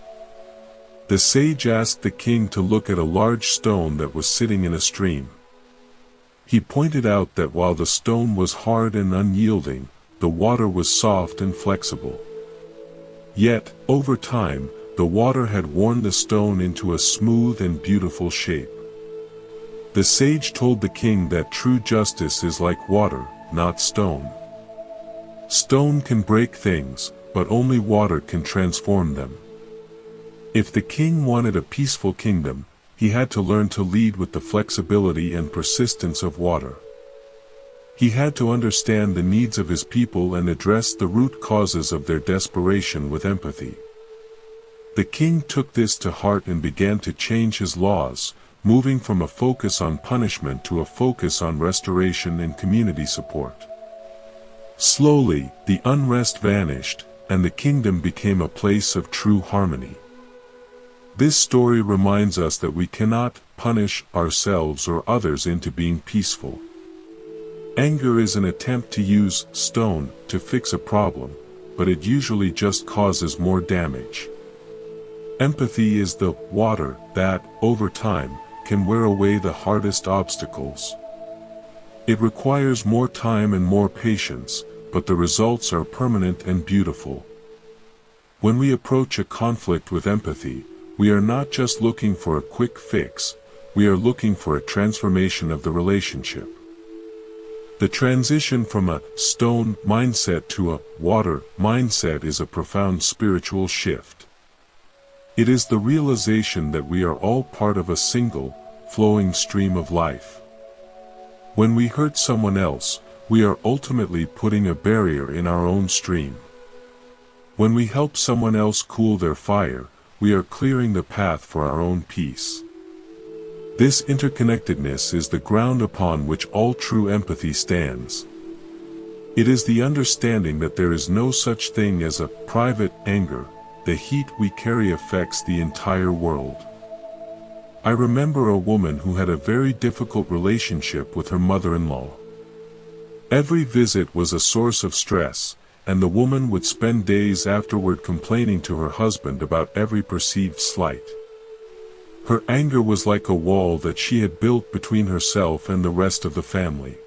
The sage asked the king to look at a large stone that was sitting in a stream. He pointed out that while the stone was hard and unyielding, the water was soft and flexible. Yet, over time, the water had worn the stone into a smooth and beautiful shape. The sage told the king that true justice is like water, not stone. Stone can break things, but only water can transform them. If the king wanted a peaceful kingdom, he had to learn to lead with the flexibility and persistence of water. He had to understand the needs of his people and address the root causes of their desperation with empathy. The king took this to heart and began to change his laws, moving from a focus on punishment to a focus on restoration and community support. Slowly, the unrest vanished, and the kingdom became a place of true harmony. This story reminds us that we cannot punish ourselves or others into being peaceful. Anger is an attempt to use stone to fix a problem, but it usually just causes more damage. Empathy is the water that, over time, can wear away the hardest obstacles. It requires more time and more patience, but the results are permanent and beautiful. When we approach a conflict with empathy, we are not just looking for a quick fix, we are looking for a transformation of the relationship. The transition from a stone mindset to a water mindset is a profound spiritual shift. It is the realization that we are all part of a single, flowing stream of life. When we hurt someone else, we are ultimately putting a barrier in our own stream. When we help someone else cool their fire, we are clearing the path for our own peace. This interconnectedness is the ground upon which all true empathy stands. It is the understanding that there is no such thing as a private anger. The heat we carry affects the entire world. I remember a woman who had a very difficult relationship with her mother-in-law. Every visit was a source of stress, and the woman would spend days afterward complaining to her husband about every perceived slight. Her anger was like a wall that she had built between herself and the rest of the family.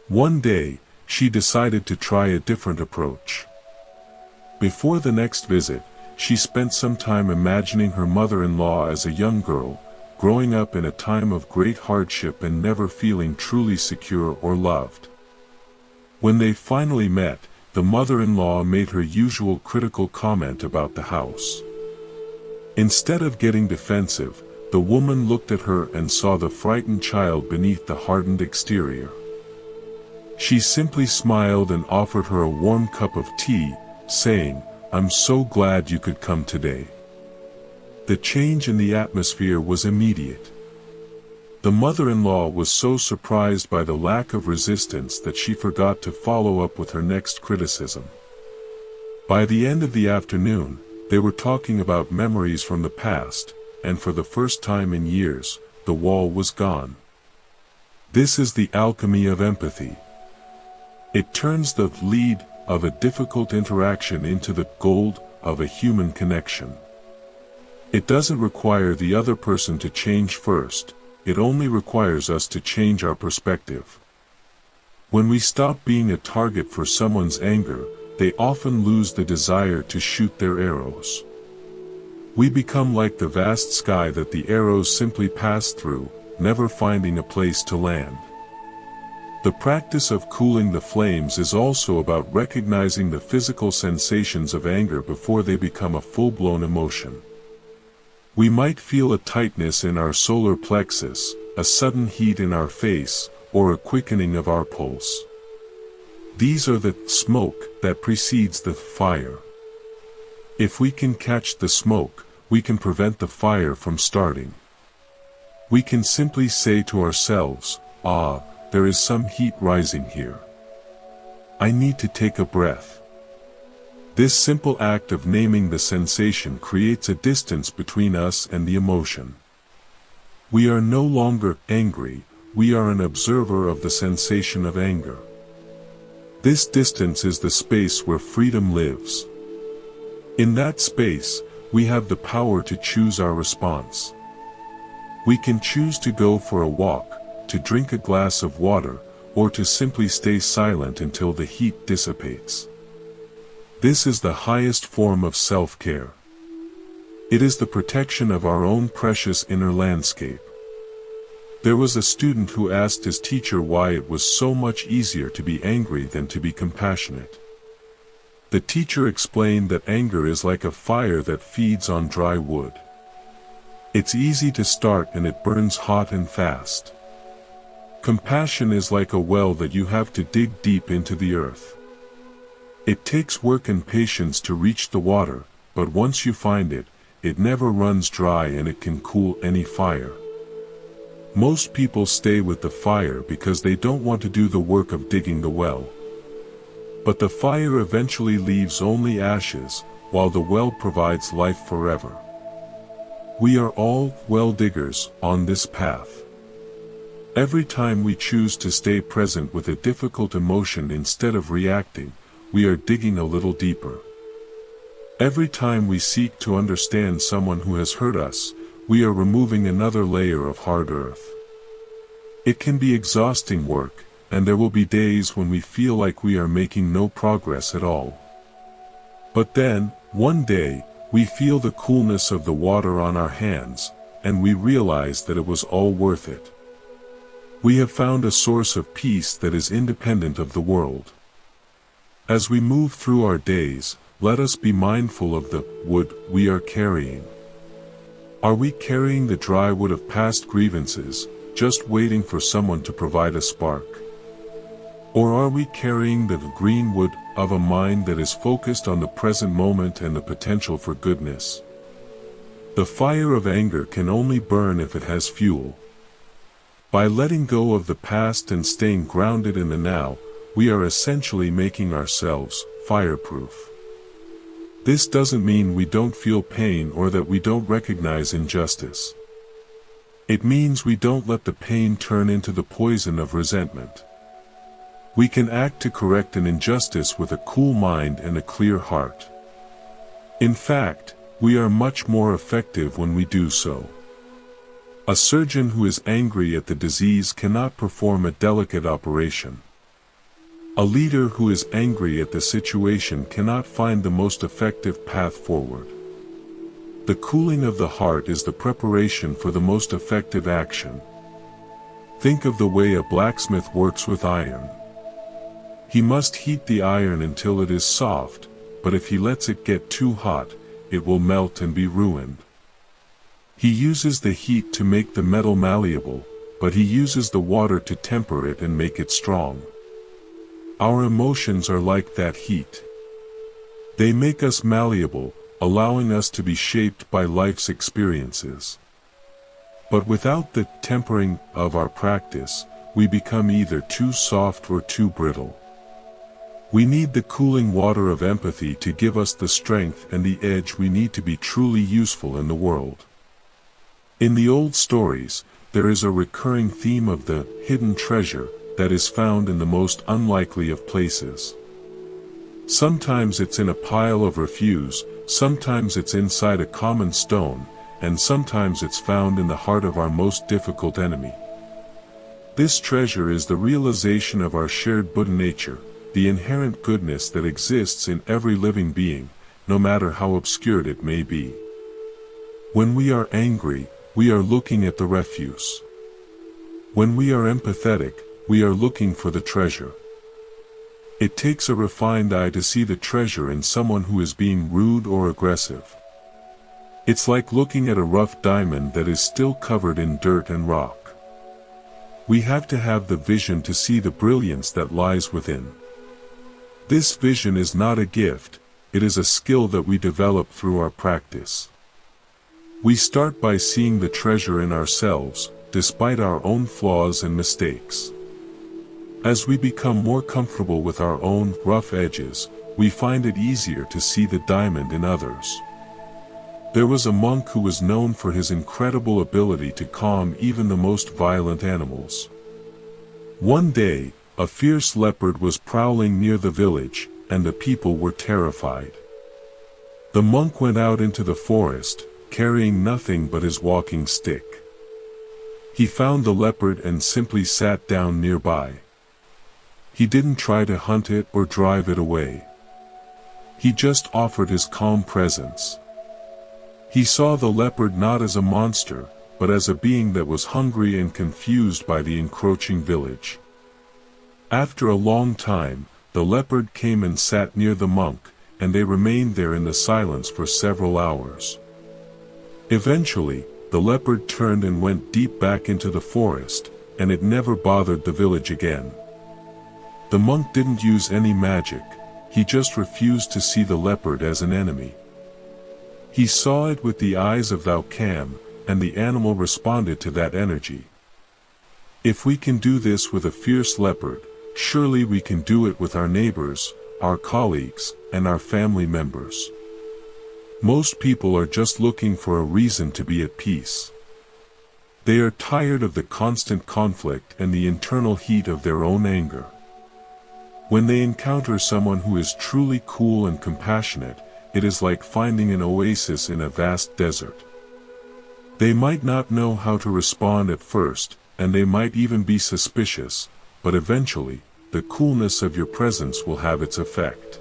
One day, she decided to try a different approach. Before the next visit, she spent some time imagining her mother-in-law as a young girl, growing up in a time of great hardship and never feeling truly secure or loved. When they finally met, the mother-in-law made her usual critical comment about the house. Instead of getting defensive, the woman looked at her and saw the frightened child beneath the hardened exterior. She simply smiled and offered her a warm cup of tea, saying, "I'm so glad you could come today." The change in the atmosphere was immediate. The mother-in-law was so surprised by the lack of resistance that she forgot to follow up with her next criticism. By the end of the afternoon, they were talking about memories from the past, and for the first time in years, the wall was gone. This is the alchemy of empathy. It turns the lead of a difficult interaction into the gold of a human connection. It doesn't require the other person to change first. It only requires us to change our perspective. When we stop being a target for someone's anger, they often lose the desire to shoot their arrows. We become like the vast sky that the arrows simply pass through, never finding a place to land. The practice of cooling the flames is also about recognizing the physical sensations of anger before they become a full-blown emotion. We might feel a tightness in our solar plexus, a sudden heat in our face, or a quickening of our pulse. These are the smoke that precedes the fire. If we can catch the smoke, we can prevent the fire from starting. We can simply say to ourselves, "Ah, there is some heat rising here. I need to take a breath." This simple act of naming the sensation creates a distance between us and the emotion. We are no longer angry, we are an observer of the sensation of anger. This distance is the space where freedom lives. In that space, we have the power to choose our response. We can choose to go for a walk, to drink a glass of water, or to simply stay silent until the heat dissipates. This is the highest form of self-care. It is the protection of our own precious inner landscape. There was a student who asked his teacher why it was so much easier to be angry than to be compassionate. The teacher explained that anger is like a fire that feeds on dry wood. It's easy to start and it burns hot and fast. Compassion is like a well that you have to dig deep into the earth. It takes work and patience to reach the water, but once you find it, it never runs dry and it can cool any fire. Most people stay with the fire because they don't want to do the work of digging the well. But the fire eventually leaves only ashes, while the well provides life forever. We are all well diggers on this path. Every time we choose to stay present with a difficult emotion instead of reacting, we are digging a little deeper. Every time we seek to understand someone who has hurt us, we are removing another layer of hard earth. It can be exhausting work, and there will be days when we feel like we are making no progress at all. But then, one day, we feel the coolness of the water on our hands, and we realize that it was all worth it. We have found a source of peace that is independent of the world. As we move through our days, let us be mindful of the wood we are carrying. Are we carrying the dry wood of past grievances, just waiting for someone to provide a spark? Or are we carrying the green wood of a mind that is focused on the present moment and the potential for goodness? The fire of anger can only burn if it has fuel. By letting go of the past and staying grounded in the now, we are essentially making ourselves fireproof. This doesn't mean we don't feel pain or that we don't recognize injustice. It means we don't let the pain turn into the poison of resentment. We can act to correct an injustice with a cool mind and a clear heart. In fact, we are much more effective when we do so. A surgeon who is angry at the disease cannot perform a delicate operation. A leader who is angry at the situation cannot find the most effective path forward. The cooling of the heart is the preparation for the most effective action. Think of the way a blacksmith works with iron. He must heat the iron until it is soft, but if he lets it get too hot, it will melt and be ruined. He uses the heat to make the metal malleable, but he uses the water to temper it and make it strong. Our emotions are like that heat. They make us malleable, allowing us to be shaped by life's experiences. But without the tempering of our practice, we become either too soft or too brittle. We need the cooling water of empathy to give us the strength and the edge we need to be truly useful in the world. In the old stories, there is a recurring theme of the hidden treasure that is found in the most unlikely of places. Sometimes it's in a pile of refuse, sometimes it's inside a common stone, and sometimes it's found in the heart of our most difficult enemy. This treasure is the realization of our shared Buddha nature, the inherent goodness that exists in every living being, no matter how obscured it may be. When we are angry, we are looking at the refuse. When we are empathetic, we are looking for the treasure. It takes a refined eye to see the treasure in someone who is being rude or aggressive. It's like looking at a rough diamond that is still covered in dirt and rock. We have to have the vision to see the brilliance that lies within. This vision is not a gift, it is a skill that we develop through our practice. We start by seeing the treasure in ourselves, despite our own flaws and mistakes. As we become more comfortable with our own rough edges, we find it easier to see the diamond in others. There was a monk who was known for his incredible ability to calm even the most violent animals. One day, a fierce leopard was prowling near the village, and the people were terrified. The monk went out into the forest, carrying nothing but his walking stick. He found the leopard and simply sat down nearby. He didn't try to hunt it or drive it away. He just offered his calm presence. He saw the leopard not as a monster, but as a being that was hungry and confused by the encroaching village. After a long time, the leopard came and sat near the monk, and they remained there in the silence for several hours. Eventually, the leopard turned and went deep back into the forest, and it never bothered the village again. The monk didn't use any magic, he just refused to see the leopard as an enemy. He saw it with the eyes of Thao Kam, and the animal responded to that energy. If we can do this with a fierce leopard, surely we can do it with our neighbors, our colleagues, and our family members. Most people are just looking for a reason to be at peace. They are tired of the constant conflict and the internal heat of their own anger. When they encounter someone who is truly cool and compassionate, it is like finding an oasis in a vast desert. They might not know how to respond at first, and they might even be suspicious, but eventually, the coolness of your presence will have its effect.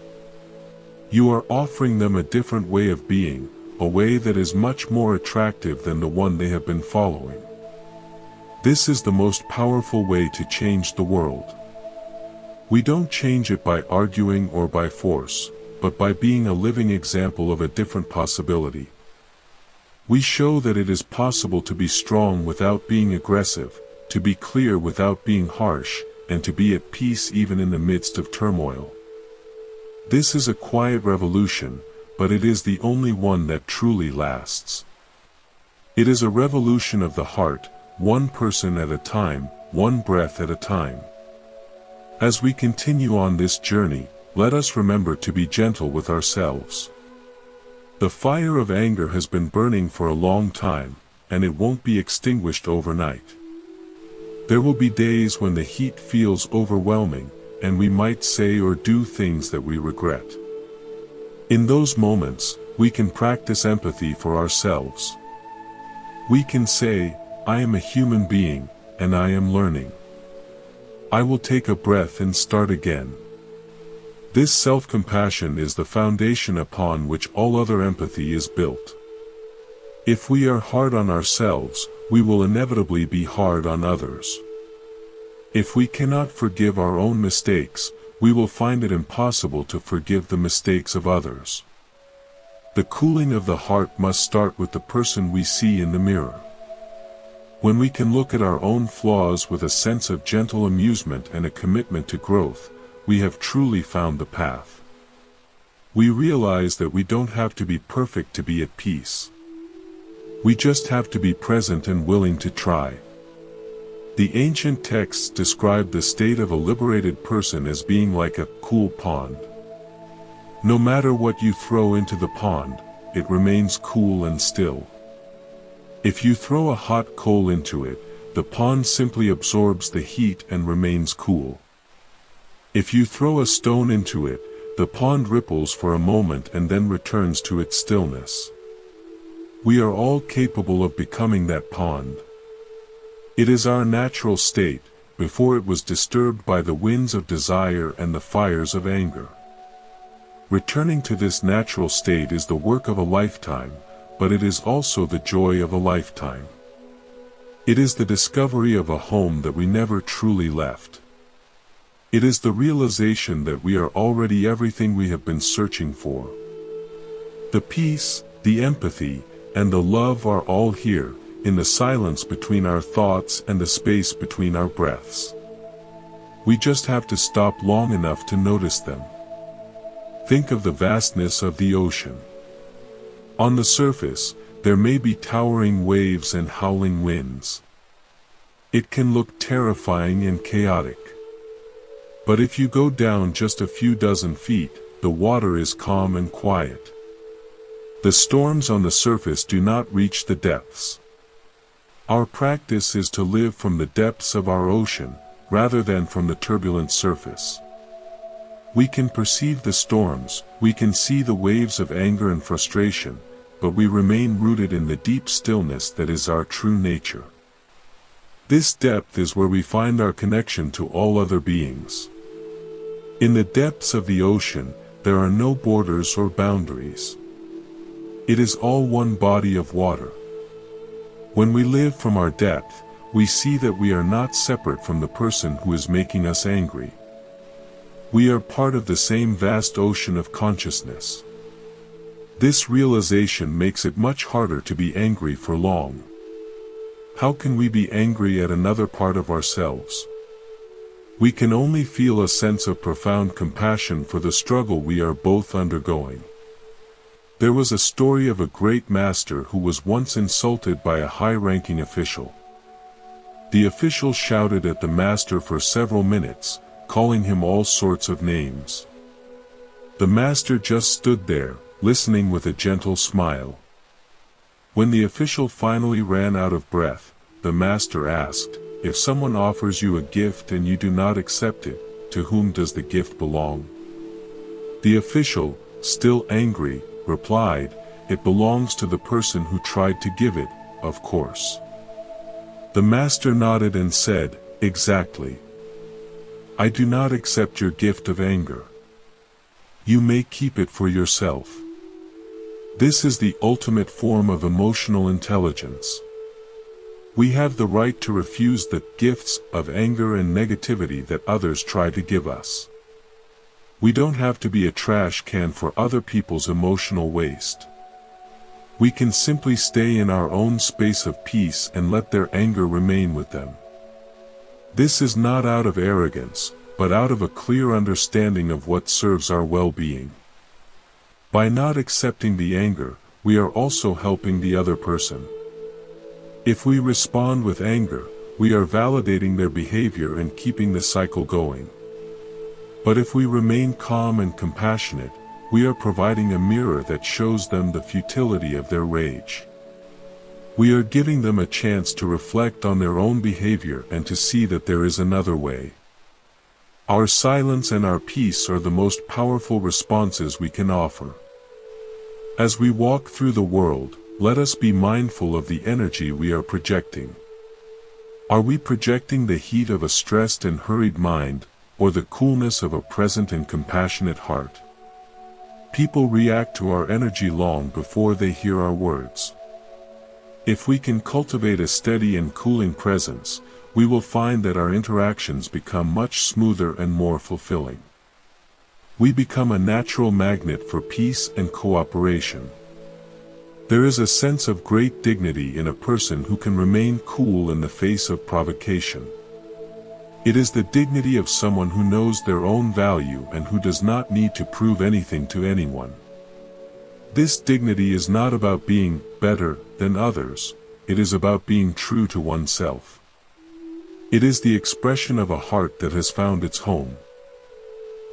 You are offering them a different way of being, a way that is much more attractive than the one they have been following. This is the most powerful way to change the world. We don't change it by arguing or by force, but by being a living example of a different possibility. We show that it is possible to be strong without being aggressive, to be clear without being harsh, and to be at peace even in the midst of turmoil. This is a quiet revolution, but it is the only one that truly lasts. It is a revolution of the heart, one person at a time, one breath at a time. As we continue on this journey, let us remember to be gentle with ourselves. The fire of anger has been burning for a long time, and it won't be extinguished overnight. There will be days when the heat feels overwhelming, and we might say or do things that we regret. In those moments, we can practice empathy for ourselves. We can say, I am a human being, and I am learning. I will take a breath and start again. This self-compassion is the foundation upon which all other empathy is built. If we are hard on ourselves, we will inevitably be hard on others. If we cannot forgive our own mistakes, we will find it impossible to forgive the mistakes of others. The cooling of the heart must start with the person we see in the mirror. When we can look at our own flaws with a sense of gentle amusement and a commitment to growth, we have truly found the path. We realize that we don't have to be perfect to be at peace. We just have to be present and willing to try. The ancient texts describe the state of a liberated person as being like a cool pond. No matter what you throw into the pond, it remains cool and still. If you throw a hot coal into it, the pond simply absorbs the heat and remains cool. If you throw a stone into it, the pond ripples for a moment and then returns to its stillness. We are all capable of becoming that pond. It is our natural state, before it was disturbed by the winds of desire and the fires of anger. Returning to this natural state is the work of a lifetime, but it is also the joy of a lifetime. It is the discovery of a home that we never truly left. It is the realization that we are already everything we have been searching for. The peace, the empathy, and the love are all here, in the silence between our thoughts and the space between our breaths. We just have to stop long enough to notice them. Think of the vastness of the ocean. On the surface, there may be towering waves and howling winds. It can look terrifying and chaotic. But if you go down just a few dozen feet, the water is calm and quiet. The storms on the surface do not reach the depths. Our practice is to live from the depths of our ocean, rather than from the turbulent surface. We can perceive the storms, we can see the waves of anger and frustration, but we remain rooted in the deep stillness that is our true nature. This depth is where we find our connection to all other beings. In the depths of the ocean, there are no borders or boundaries. It is all one body of water. When we live from our depth, we see that we are not separate from the person who is making us angry. We are part of the same vast ocean of consciousness. This realization makes it much harder to be angry for long. How can we be angry at another part of ourselves? We can only feel a sense of profound compassion for the struggle we are both undergoing. There was a story of a great master who was once insulted by a high-ranking official. The official shouted at the master for several minutes, calling him all sorts of names. The master just stood there, listening with a gentle smile. When the official finally ran out of breath, the master asked, "If someone offers you a gift and you do not accept it, to whom does the gift belong?" The official, still angry, replied, "It belongs to the person who tried to give it, of course." The master nodded and said, "Exactly. I do not accept your gift of anger. You may keep it for yourself." This is the ultimate form of emotional intelligence. We have the right to refuse the gifts of anger and negativity that others try to give us. We don't have to be a trash can for other people's emotional waste. We can simply stay in our own space of peace and let their anger remain with them. This is not out of arrogance, but out of a clear understanding of what serves our well-being. By not accepting the anger, we are also helping the other person. If we respond with anger, we are validating their behavior and keeping the cycle going. But if we remain calm and compassionate, we are providing a mirror that shows them the futility of their rage. We are giving them a chance to reflect on their own behavior and to see that there is another way. Our silence and our peace are the most powerful responses we can offer. As we walk through the world, let us be mindful of the energy we are projecting. Are we projecting the heat of a stressed and hurried mind, or the coolness of a present and compassionate heart? People react to our energy long before they hear our words. If we can cultivate a steady and cooling presence, we will find that our interactions become much smoother and more fulfilling. We become a natural magnet for peace and cooperation. There is a sense of great dignity in a person who can remain cool in the face of provocation. It is the dignity of someone who knows their own value and who does not need to prove anything to anyone. This dignity is not about being better than others, it is about being true to oneself. It is the expression of a heart that has found its home.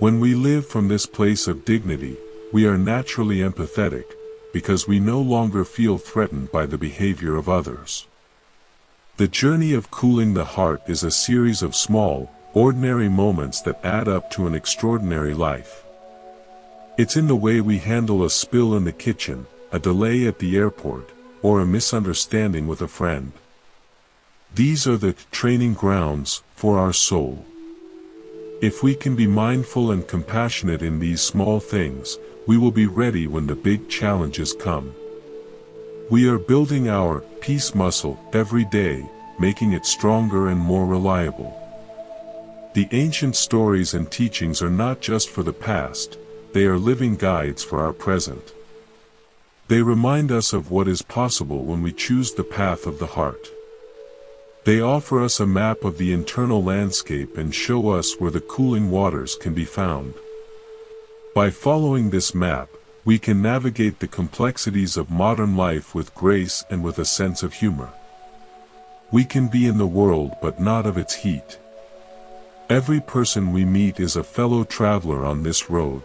When we live from this place of dignity, we are naturally empathetic, because we no longer feel threatened by the behavior of others. The journey of cooling the heart is a series of small, ordinary moments that add up to an extraordinary life. It's in the way we handle a spill in the kitchen, a delay at the airport, or a misunderstanding with a friend. These are the training grounds for our soul. If we can be mindful and compassionate in these small things, we will be ready when the big challenges come. We are building our peace muscle every day, making it stronger and more reliable. The ancient stories and teachings are not just for the past, they are living guides for our present. They remind us of what is possible when we choose the path of the heart. They offer us a map of the internal landscape and show us where the cooling waters can be found. By following this map, we can navigate the complexities of modern life with grace and with a sense of humor. We can be in the world but not of its heat. Every person we meet is a fellow traveler on this road.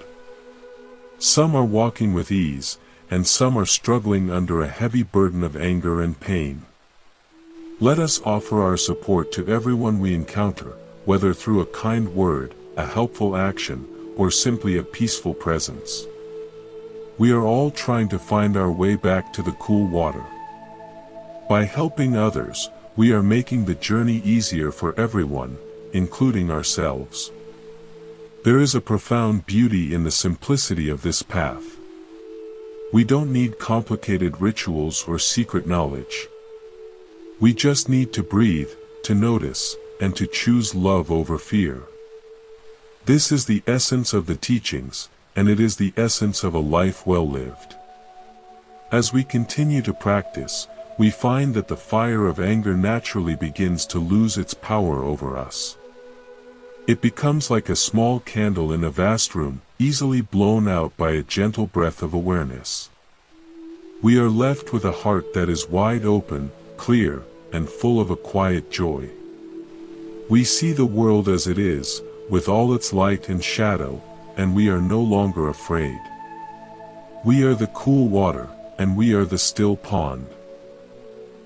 Some are walking with ease, and some are struggling under a heavy burden of anger and pain. Let us offer our support to everyone we encounter, whether through a kind word, a helpful action, or simply a peaceful presence. We are all trying to find our way back to the cool water. By helping others, we are making the journey easier for everyone, including ourselves. There is a profound beauty in the simplicity of this path. We don't need complicated rituals or secret knowledge. We just need to breathe, to notice, and to choose love over fear. This is the essence of the teachings, and it is the essence of a life well lived. As we continue to practice, we find that the fire of anger naturally begins to lose its power over us. It becomes like a small candle in a vast room, easily blown out by a gentle breath of awareness. We are left with a heart that is wide open, clear, and full of a quiet joy. We see the world as it is, with all its light and shadow, and we are no longer afraid. We are the cool water, and we are the still pond.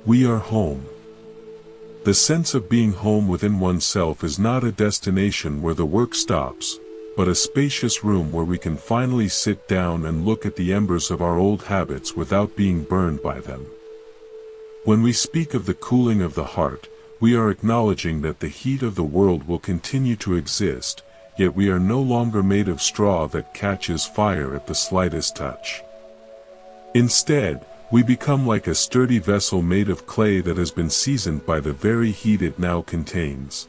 We are home. The sense of being home within oneself is not a destination where the work stops, but a spacious room where we can finally sit down and look at the embers of our old habits without being burned by them. When we speak of the cooling of the heart, we are acknowledging that the heat of the world will continue to exist, yet we are no longer made of straw that catches fire at the slightest touch. Instead, we become like a sturdy vessel made of clay that has been seasoned by the very heat it now contains.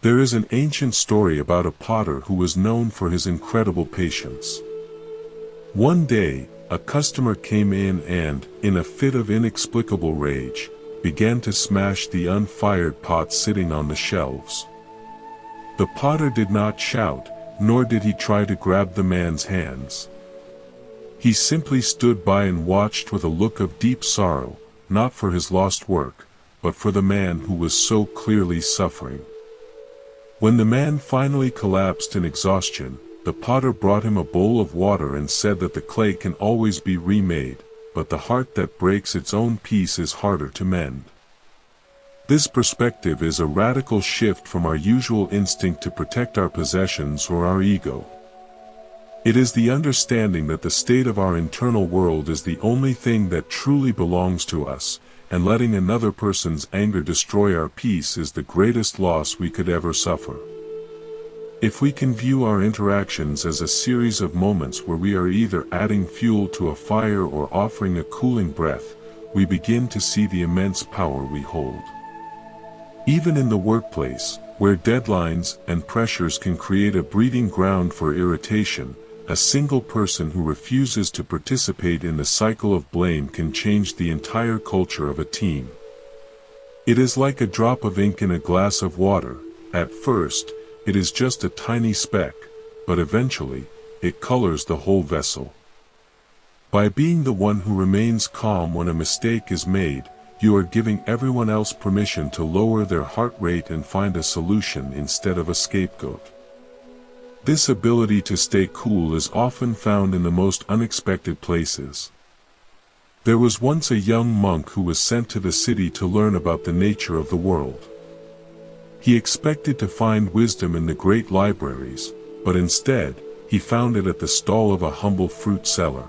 There is an ancient story about a potter who was known for his incredible patience. One day, a customer came in and, in a fit of inexplicable rage, began to smash the unfired pot sitting on the shelves. The potter did not shout, nor did he try to grab the man's hands. He simply stood by and watched with a look of deep sorrow, not for his lost work, but for the man who was so clearly suffering. When the man finally collapsed in exhaustion, the potter brought him a bowl of water and said that the clay can always be remade, but the heart that breaks its own peace is harder to mend. This perspective is a radical shift from our usual instinct to protect our possessions or our ego. It is the understanding that the state of our internal world is the only thing that truly belongs to us, and letting another person's anger destroy our peace is the greatest loss we could ever suffer. If we can view our interactions as a series of moments where we are either adding fuel to a fire or offering a cooling breath, we begin to see the immense power we hold. Even in the workplace, where deadlines and pressures can create a breeding ground for irritation, a single person who refuses to participate in the cycle of blame can change the entire culture of a team. It is like a drop of ink in a glass of water. At first, it is just a tiny speck, but eventually, it colors the whole vessel. By being the one who remains calm when a mistake is made, you are giving everyone else permission to lower their heart rate and find a solution instead of a scapegoat. This ability to stay cool is often found in the most unexpected places. There was once a young monk who was sent to the city to learn about the nature of the world. He expected to find wisdom in the great libraries, but instead, he found it at the stall of a humble fruit seller.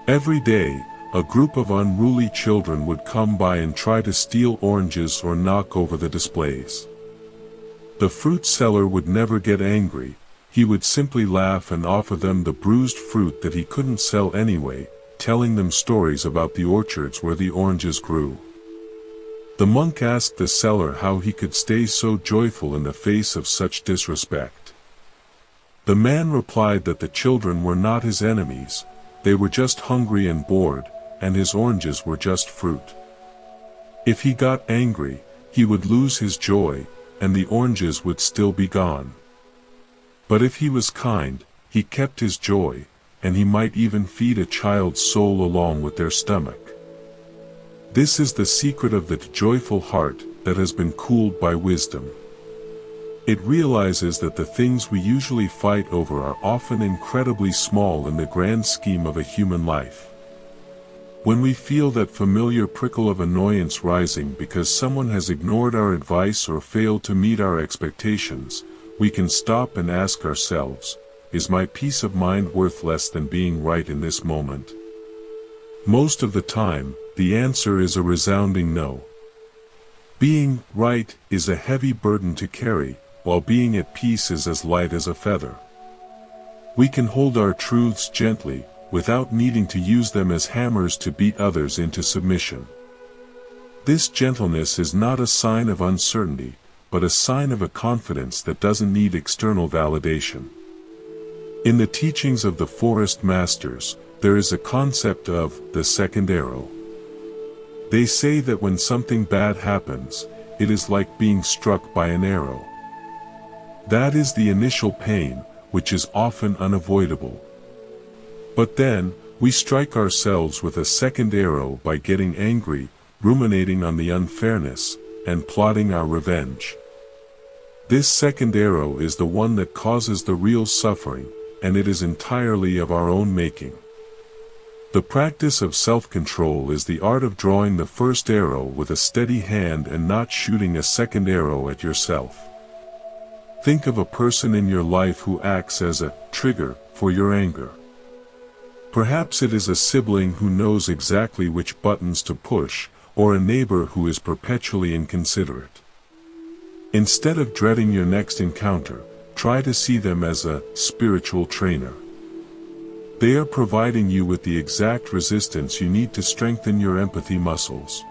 Every day, a group of unruly children would come by and try to steal oranges or knock over the displays. The fruit seller would never get angry. He would simply laugh and offer them the bruised fruit that he couldn't sell anyway, telling them stories about the orchards where the oranges grew. The monk asked the seller how he could stay so joyful in the face of such disrespect. The man replied that the children were not his enemies, they were just hungry and bored, and his oranges were just fruit. If he got angry, he would lose his joy, and the oranges would still be gone. But if he was kind, he kept his joy, and he might even feed a child's soul along with their stomach. This is the secret of the joyful heart that has been cooled by wisdom. It realizes that the things we usually fight over are often incredibly small in the grand scheme of a human life. When we feel that familiar prickle of annoyance rising because someone has ignored our advice or failed to meet our expectations, we can stop and ask ourselves, is my peace of mind worth less than being right in this moment? Most of the time, the answer is a resounding no. Being right is a heavy burden to carry, while being at peace is as light as a feather. We can hold our truths gently, without needing to use them as hammers to beat others into submission. This gentleness is not a sign of uncertainty, but a sign of a confidence that doesn't need external validation. In the teachings of the Forest Masters, there is a concept of the second arrow. They say that when something bad happens, it is like being struck by an arrow. That is the initial pain, which is often unavoidable. But then, we strike ourselves with a second arrow by getting angry, ruminating on the unfairness, and plotting our revenge. This second arrow is the one that causes the real suffering, and it is entirely of our own making. The practice of self-control is the art of drawing the first arrow with a steady hand and not shooting a second arrow at yourself. Think of a person in your life who acts as a trigger for your anger. Perhaps it is a sibling who knows exactly which buttons to push, or a neighbor who is perpetually inconsiderate. Instead of dreading your next encounter, try to see them as a spiritual trainer. They are providing you with the exact resistance you need to strengthen your empathy muscles.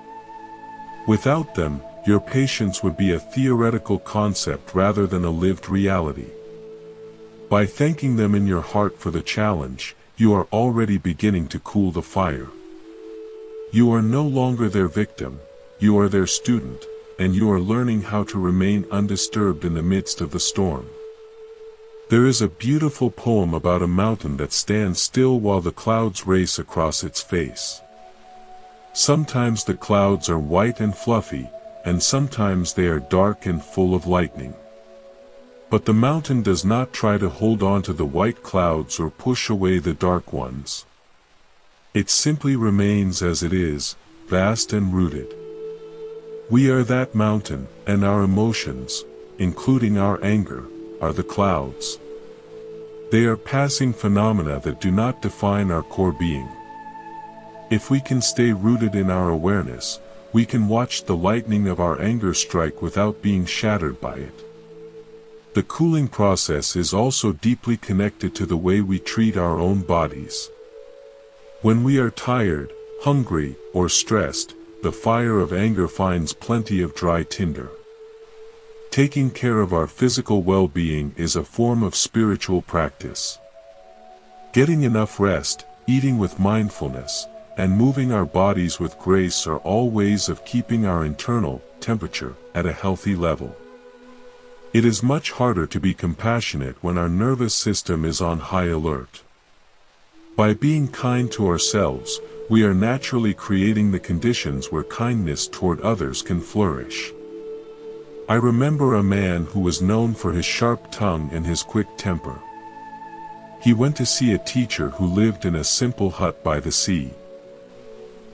Without them, your patience would be a theoretical concept rather than a lived reality. By thanking them in your heart for the challenge, you are already beginning to cool the fire. You are no longer their victim, you are their student, and you are learning how to remain undisturbed in the midst of the storm. There is a beautiful poem about a mountain that stands still while the clouds race across its face. Sometimes the clouds are white and fluffy, and sometimes they are dark and full of lightning. But the mountain does not try to hold on to the white clouds or push away the dark ones. It simply remains as it is, vast and rooted. We are that mountain, and our emotions, including our anger, are the clouds. They are passing phenomena that do not define our core being. If we can stay rooted in our awareness, we can watch the lightning of our anger strike without being shattered by it. The cooling process is also deeply connected to the way we treat our own bodies. When we are tired, hungry, or stressed, the fire of anger finds plenty of dry tinder. Taking care of our physical well-being is a form of spiritual practice. Getting enough rest, eating with mindfulness, and moving our bodies with grace are all ways of keeping our internal temperature at a healthy level. It is much harder to be compassionate when our nervous system is on high alert. By being kind to ourselves, we are naturally creating the conditions where kindness toward others can flourish. I remember a man who was known for his sharp tongue and his quick temper. He went to see a teacher who lived in a simple hut by the sea.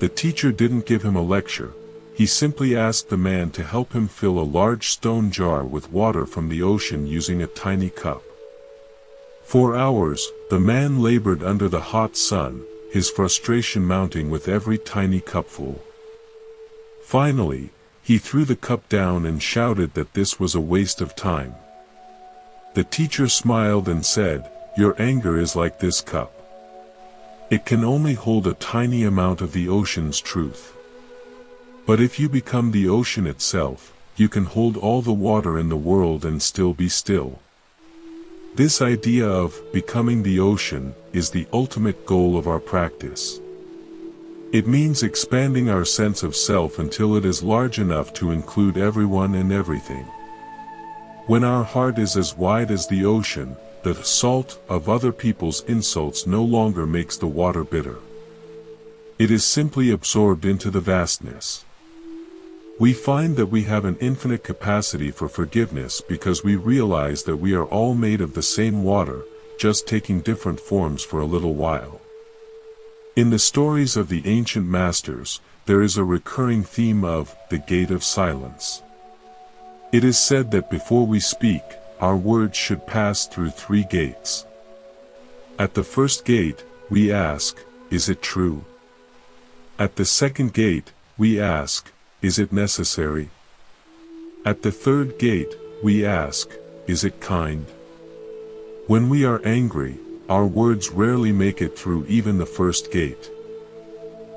The teacher didn't give him a lecture. He simply asked the man to help him fill a large stone jar with water from the ocean using a tiny cup. For hours, the man labored under the hot sun, his frustration mounting with every tiny cupful. Finally, he threw the cup down and shouted that this was a waste of time. The teacher smiled and said, "Your anger is like this cup. It can only hold a tiny amount of the ocean's truth. But if you become the ocean itself, you can hold all the water in the world and still be still." This idea of becoming the ocean is the ultimate goal of our practice. It means expanding our sense of self until it is large enough to include everyone and everything. When our heart is as wide as the ocean, the salt of other people's insults no longer makes the water bitter. It is simply absorbed into the vastness. We find that we have an infinite capacity for forgiveness because we realize that we are all made of the same water, just taking different forms for a little while. In the stories of the ancient masters, there is a recurring theme of the gate of silence. It is said that before we speak, our words should pass through 3 gates. At the first gate, we ask, "Is it true?" At the second gate, we ask, "Is it necessary?" At the third gate, we ask, "Is it kind?" When we are angry, our words rarely make it through even the first gate.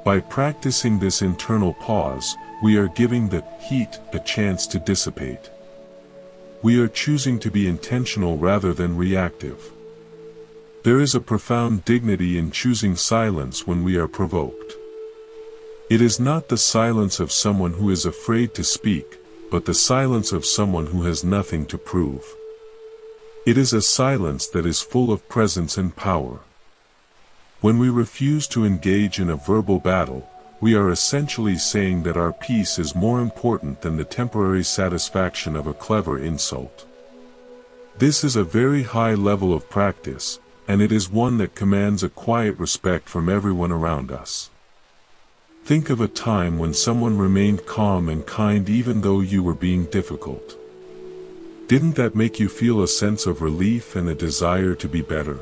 By practicing this internal pause, we are giving the heat a chance to dissipate. We are choosing to be intentional rather than reactive. There is a profound dignity in choosing silence when we are provoked. It is not the silence of someone who is afraid to speak, but the silence of someone who has nothing to prove. It is a silence that is full of presence and power. When we refuse to engage in a verbal battle, we are essentially saying that our peace is more important than the temporary satisfaction of a clever insult. This is a very high level of practice, and it is one that commands a quiet respect from everyone around us. Think of a time when someone remained calm and kind even though you were being difficult. Didn't that make you feel a sense of relief and a desire to be better?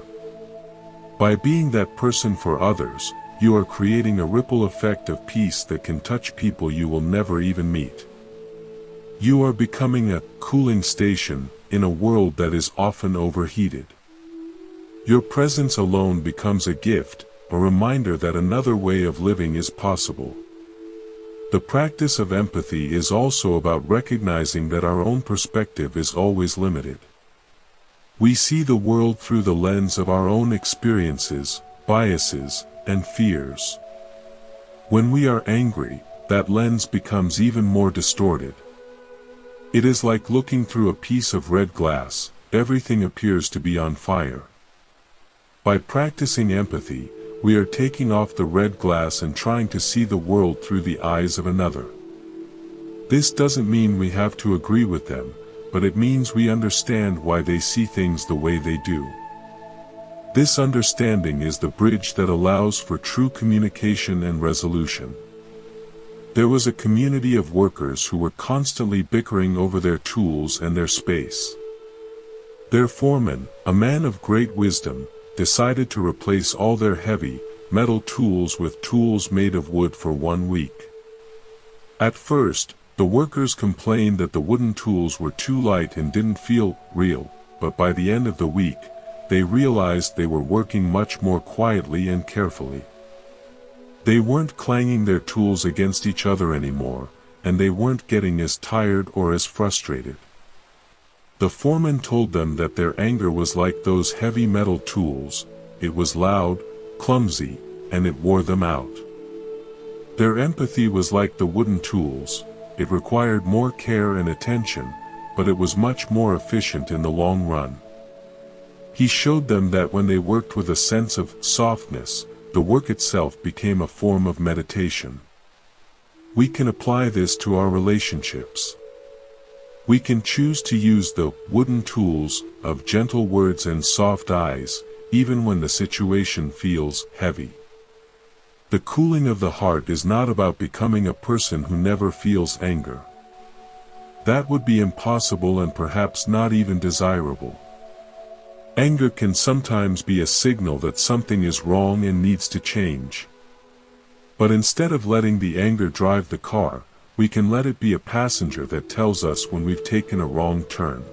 By being that person for others, you are creating a ripple effect of peace that can touch people you will never even meet. You are becoming a cooling station in a world that is often overheated. Your presence alone becomes a gift, a reminder that another way of living is possible. The practice of empathy is also about recognizing that our own perspective is always limited. We see the world through the lens of our own experiences, biases, and fears. When we are angry, that lens becomes even more distorted. It is like looking through a piece of red glass, everything appears to be on fire. By practicing empathy, we are taking off the red glass and trying to see the world through the eyes of another. This doesn't mean we have to agree with them, but it means we understand why they see things the way they do. This understanding is the bridge that allows for true communication and resolution. There was a community of workers who were constantly bickering over their tools and their space. Their foreman, a man of great wisdom, decided to replace all their heavy, metal tools with tools made of wood for 1 week. At first, the workers complained that the wooden tools were too light and didn't feel real, but by the end of the week, they realized they were working much more quietly and carefully. They weren't clanging their tools against each other anymore, and they weren't getting as tired or as frustrated. The foreman told them that their anger was like those heavy metal tools. It was loud, clumsy, and it wore them out. Their empathy was like the wooden tools. It required more care and attention, but it was much more efficient in the long run. He showed them that when they worked with a sense of softness, the work itself became a form of meditation. We can apply this to our relationships. We can choose to use the wooden tools of gentle words and soft eyes, even when the situation feels heavy. The cooling of the heart is not about becoming a person who never feels anger. That would be impossible and perhaps not even desirable. Anger can sometimes be a signal that something is wrong and needs to change. But instead of letting the anger drive the car, we can let it be a passenger that tells us when we've taken a wrong turn.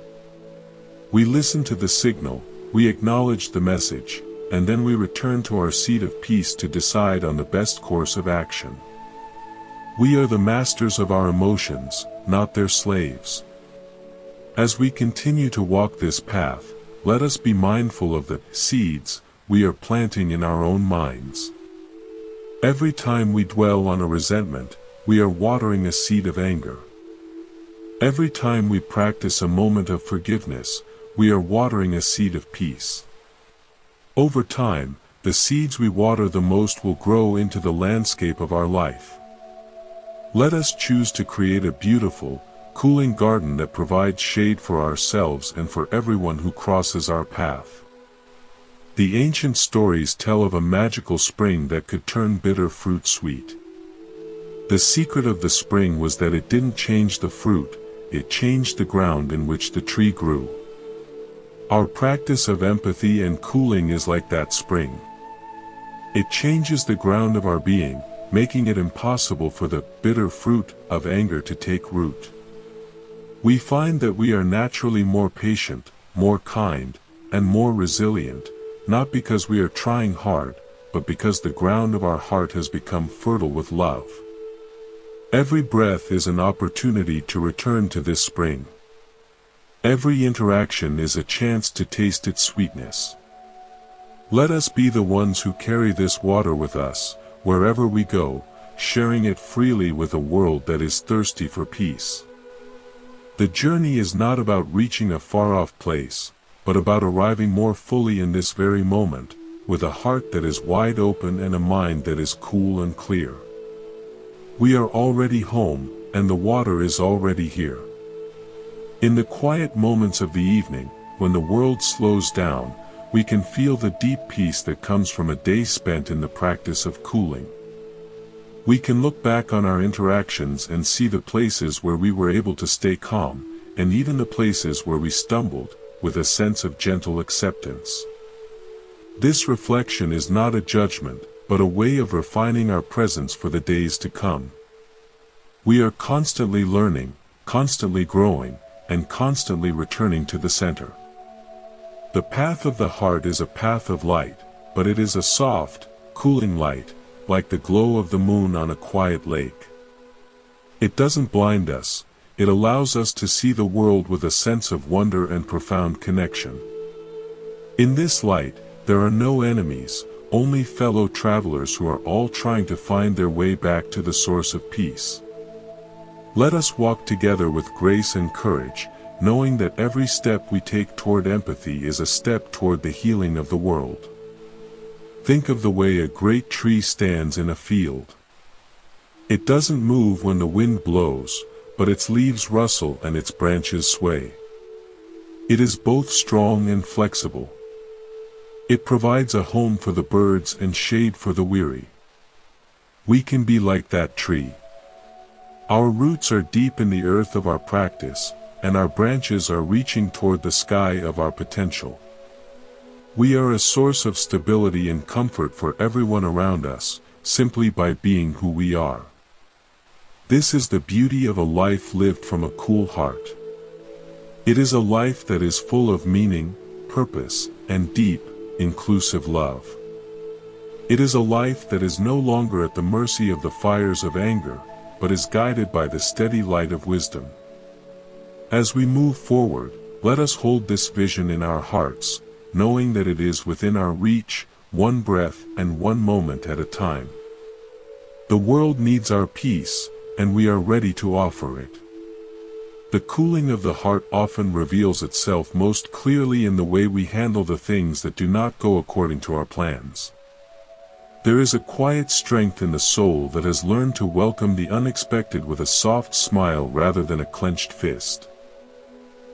We listen to the signal, we acknowledge the message, and then we return to our seat of peace to decide on the best course of action. We are the masters of our emotions, not their slaves. As we continue to walk this path, let us be mindful of the seeds we are planting in our own minds. Every time we dwell on a resentment, we are watering a seed of anger. Every time we practice a moment of forgiveness, we are watering a seed of peace. Over time, the seeds we water the most will grow into the landscape of our life. Let us choose to create a beautiful, cooling garden that provides shade for ourselves and for everyone who crosses our path. The ancient stories tell of a magical spring that could turn bitter fruit sweet. The secret of the spring was that it didn't change the fruit, it changed the ground in which the tree grew. Our practice of empathy and cooling is like that spring. It changes the ground of our being, making it impossible for the bitter fruit of anger to take root. We find that we are naturally more patient, more kind, and more resilient, not because we are trying hard, but because the ground of our heart has become fertile with love. Every breath is an opportunity to return to this spring. Every interaction is a chance to taste its sweetness. Let us be the ones who carry this water with us, wherever we go, sharing it freely with a world that is thirsty for peace. The journey is not about reaching a far-off place, but about arriving more fully in this very moment, with a heart that is wide open and a mind that is cool and clear. We are already home, and the water is already here. In the quiet moments of the evening, when the world slows down, we can feel the deep peace that comes from a day spent in the practice of cooling. We can look back on our interactions and see the places where we were able to stay calm, and even the places where we stumbled, with a sense of gentle acceptance. This reflection is not a judgment, but a way of refining our presence for the days to come. We are constantly learning, constantly growing, and constantly returning to the center. The path of the heart is a path of light, but it is a soft, cooling light, like the glow of the moon on a quiet lake. It doesn't blind us, it allows us to see the world with a sense of wonder and profound connection. In this light, there are no enemies, only fellow travelers who are all trying to find their way back to the source of peace. Let us walk together with grace and courage, knowing that every step we take toward empathy is a step toward the healing of the world. Think of the way a great tree stands in a field. It doesn't move when the wind blows, but its leaves rustle and its branches sway. It is both strong and flexible. It provides a home for the birds and shade for the weary. We can be like that tree. Our roots are deep in the earth of our practice, and our branches are reaching toward the sky of our potential. We are a source of stability and comfort for everyone around us, simply by being who we are. This is the beauty of a life lived from a cool heart. It is a life that is full of meaning, purpose, and deep, inclusive love. It is a life that is no longer at the mercy of the fires of anger, but is guided by the steady light of wisdom. As we move forward, let us hold this vision in our hearts, knowing that it is within our reach, one breath and one moment at a time. The world needs our peace, and we are ready to offer it. The cooling of the heart often reveals itself most clearly in the way we handle the things that do not go according to our plans. There is a quiet strength in the soul that has learned to welcome the unexpected with a soft smile rather than a clenched fist.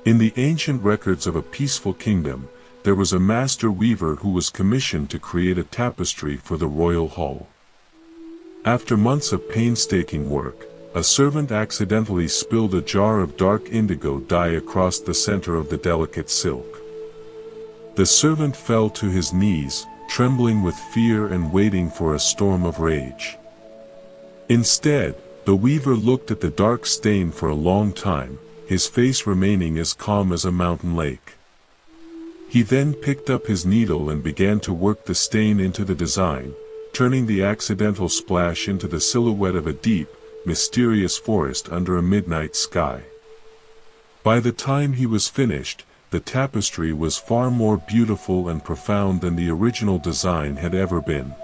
In the ancient records of a peaceful kingdom, there was a master weaver who was commissioned to create a tapestry for the royal hall. After months of painstaking work, a servant accidentally spilled a jar of dark indigo dye across the center of the delicate silk. The servant fell to his knees, trembling with fear and waiting for a storm of rage. Instead, the weaver looked at the dark stain for a long time, his face remaining as calm as a mountain lake. He then picked up his needle and began to work the stain into the design, turning the accidental splash into the silhouette of a deep, mysterious forest under a midnight sky. By the time he was finished, the tapestry was far more beautiful and profound than the original design had ever been.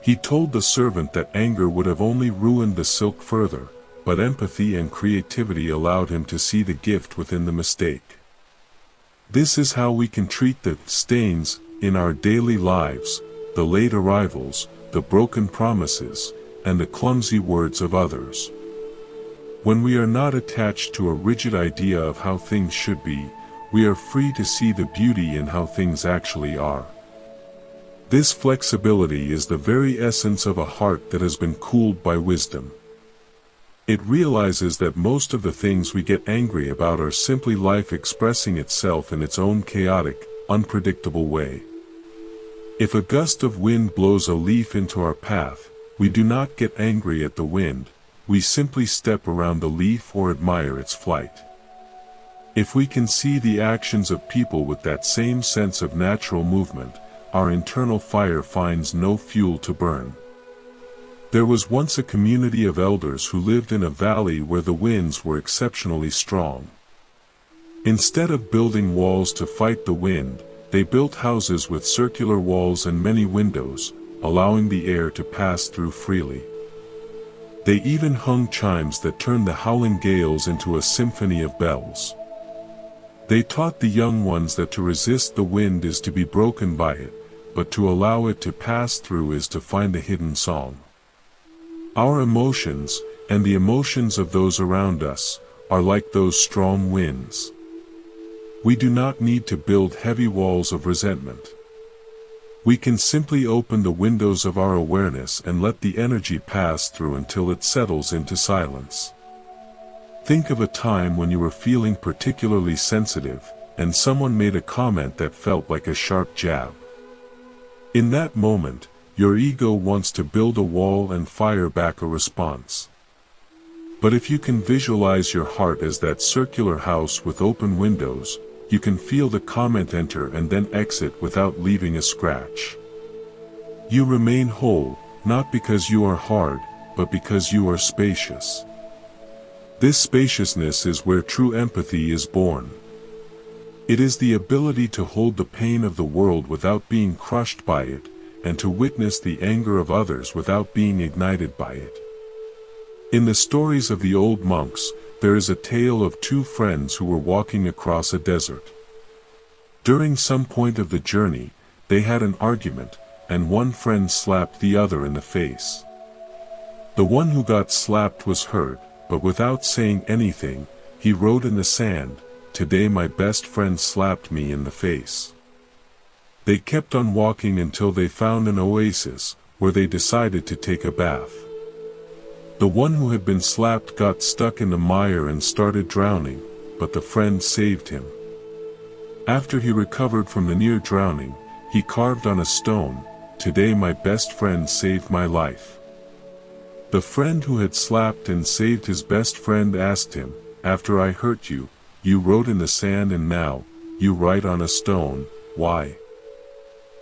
He told the servant that anger would have only ruined the silk further, but empathy and creativity allowed him to see the gift within the mistake. This is how we can treat the stains in our daily lives, the late arrivals, the broken promises, and the clumsy words of others. When we are not attached to a rigid idea of how things should be, we are free to see the beauty in how things actually are. This flexibility is the very essence of a heart that has been cooled by wisdom. It realizes that most of the things we get angry about are simply life expressing itself in its own chaotic, unpredictable way. If a gust of wind blows a leaf into our path, we do not get angry at the wind, we simply step around the leaf or admire its flight. If we can see the actions of people with that same sense of natural movement, our internal fire finds no fuel to burn. There was once a community of elders who lived in a valley where the winds were exceptionally strong. Instead of building walls to fight the wind, they built houses with circular walls and many windows, allowing the air to pass through freely. They even hung chimes that turned the howling gales into a symphony of bells. They taught the young ones that to resist the wind is to be broken by it, but to allow it to pass through is to find the hidden song. Our emotions, and the emotions of those around us, are like those strong winds. We do not need to build heavy walls of resentment. We can simply open the windows of our awareness and let the energy pass through until it settles into silence. Think of a time when you were feeling particularly sensitive, and someone made a comment that felt like a sharp jab. In that moment, your ego wants to build a wall and fire back a response. But if you can visualize your heart as that circular house with open windows, you can feel the comment enter and then exit without leaving a scratch. You remain whole, not because you are hard, but because you are spacious. This spaciousness is where true empathy is born. It is the ability to hold the pain of the world without being crushed by it, and to witness the anger of others without being ignited by it. In the stories of the old monks, there is a tale of two friends who were walking across a desert. During some point of the journey, they had an argument, and one friend slapped the other in the face. The one who got slapped was hurt, but without saying anything, he wrote in the sand, "Today my best friend slapped me in the face." They kept on walking until they found an oasis, where they decided to take a bath. The one who had been slapped got stuck in the mire and started drowning, but the friend saved him. After he recovered from the near drowning, he carved on a stone, "Today my best friend saved my life." The friend who had slapped and saved his best friend asked him, "After I hurt you, you wrote in the sand and now, you write on a stone, why?"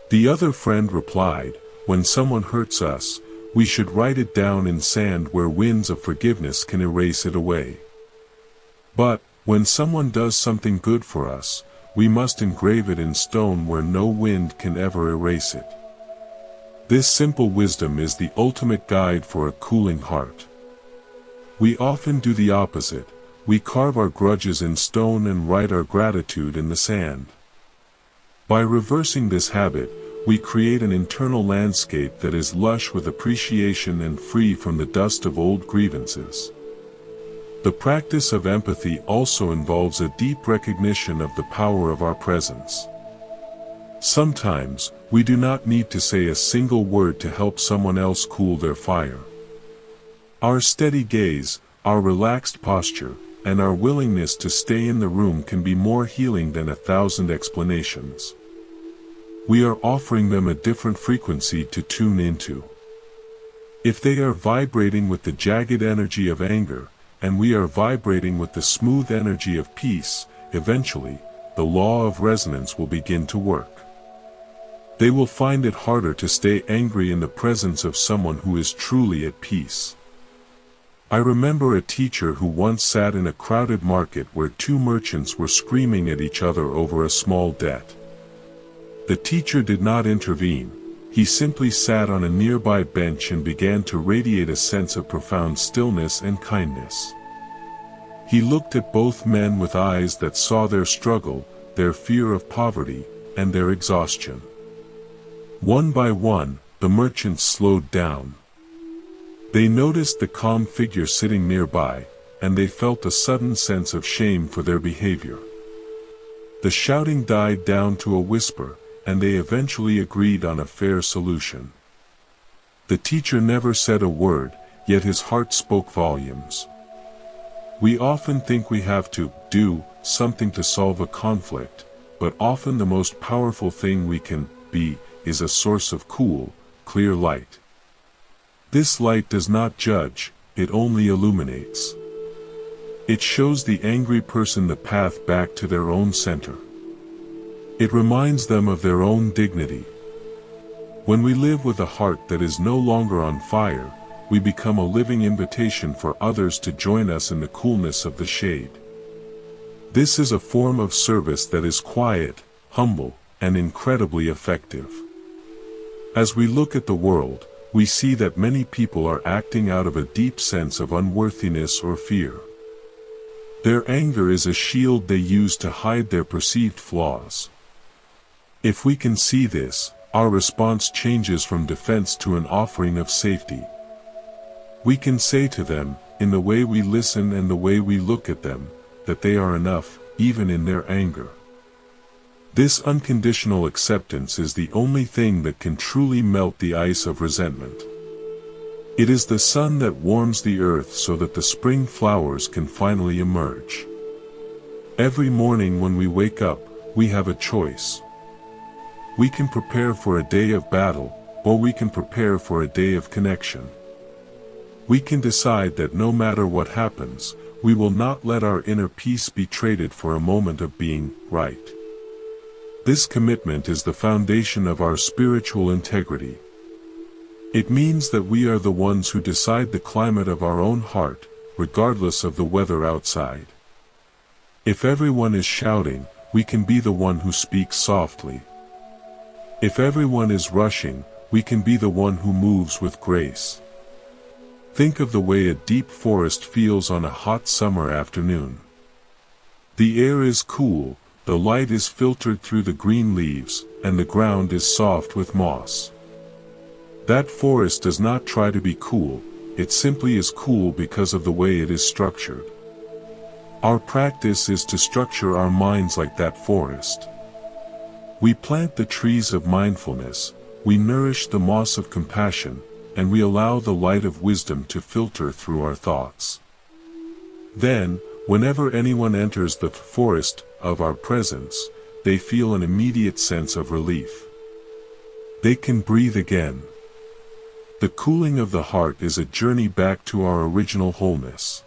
The other friend replied, when someone hurts us, we should write it down in sand where winds of forgiveness can erase it away. But, when someone does something good for us, we must engrave it in stone where no wind can ever erase it. This simple wisdom is the ultimate guide for a cooling heart. We often do the opposite. We carve our grudges in stone and write our gratitude in the sand. By reversing this habit, we create an internal landscape that is lush with appreciation and free from the dust of old grievances. The practice of empathy also involves a deep recognition of the power of our presence. Sometimes, we do not need to say a single word to help someone else cool their fire. Our steady gaze, our relaxed posture, and our willingness to stay in the room can be more healing than 1,000 explanations. We are offering them a different frequency to tune into. If they are vibrating with the jagged energy of anger, and we are vibrating with the smooth energy of peace, eventually, the law of resonance will begin to work. They will find it harder to stay angry in the presence of someone who is truly at peace. I remember a teacher who once sat in a crowded market where two merchants were screaming at each other over a small debt. The teacher did not intervene. He simply sat on a nearby bench and began to radiate a sense of profound stillness and kindness. He looked at both men with eyes that saw their struggle, their fear of poverty, and their exhaustion. One by one, the merchants slowed down. They noticed the calm figure sitting nearby, and they felt a sudden sense of shame for their behavior. The shouting died down to a whisper, and they eventually agreed on a fair solution. The teacher never said a word, yet his heart spoke volumes. We often think we have to do something to solve a conflict, but often the most powerful thing we can be is a source of cool, clear light. This light does not judge, it only illuminates. It shows the angry person the path back to their own center. It reminds them of their own dignity. When we live with a heart that is no longer on fire, we become a living invitation for others to join us in the coolness of the shade. This is a form of service that is quiet, humble, and incredibly effective. As we look at the world, we see that many people are acting out of a deep sense of unworthiness or fear. Their anger is a shield they use to hide their perceived flaws. If we can see this, our response changes from defense to an offering of safety. We can say to them, in the way we listen and the way we look at them, that they are enough, even in their anger. This unconditional acceptance is the only thing that can truly melt the ice of resentment. It is the sun that warms the earth so that the spring flowers can finally emerge. Every morning when we wake up, we have a choice. We can prepare for a day of battle, or we can prepare for a day of connection. We can decide that no matter what happens, we will not let our inner peace be traded for a moment of being right. This commitment is the foundation of our spiritual integrity. It means that we are the ones who decide the climate of our own heart, regardless of the weather outside. If everyone is shouting, we can be the one who speaks softly. If everyone is rushing, we can be the one who moves with grace. Think of the way a deep forest feels on a hot summer afternoon. The air is cool, the light is filtered through the green leaves, and the ground is soft with moss. That forest does not try to be cool, it simply is cool because of the way it is structured. Our practice is to structure our minds like that forest. We plant the trees of mindfulness, we nourish the moss of compassion, and we allow the light of wisdom to filter through our thoughts. Then, whenever anyone enters the forest of our presence, they feel an immediate sense of relief. They can breathe again. The cooling of the heart is a journey back to our original wholeness.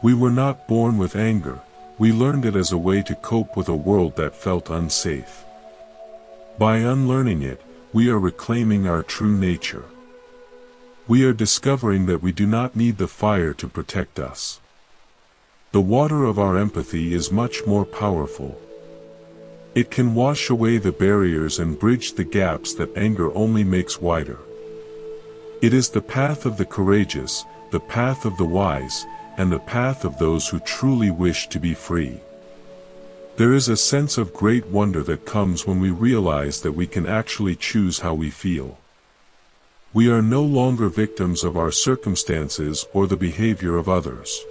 We were not born with anger, we learned it as a way to cope with a world that felt unsafe. By unlearning it, we are reclaiming our true nature. We are discovering that we do not need the fire to protect us. The water of our empathy is much more powerful. It can wash away the barriers and bridge the gaps that anger only makes wider. It is the path of the courageous, the path of the wise, and the path of those who truly wish to be free. There is a sense of great wonder that comes when we realize that we can actually choose how we feel. We are no longer victims of our circumstances or the behavior of others.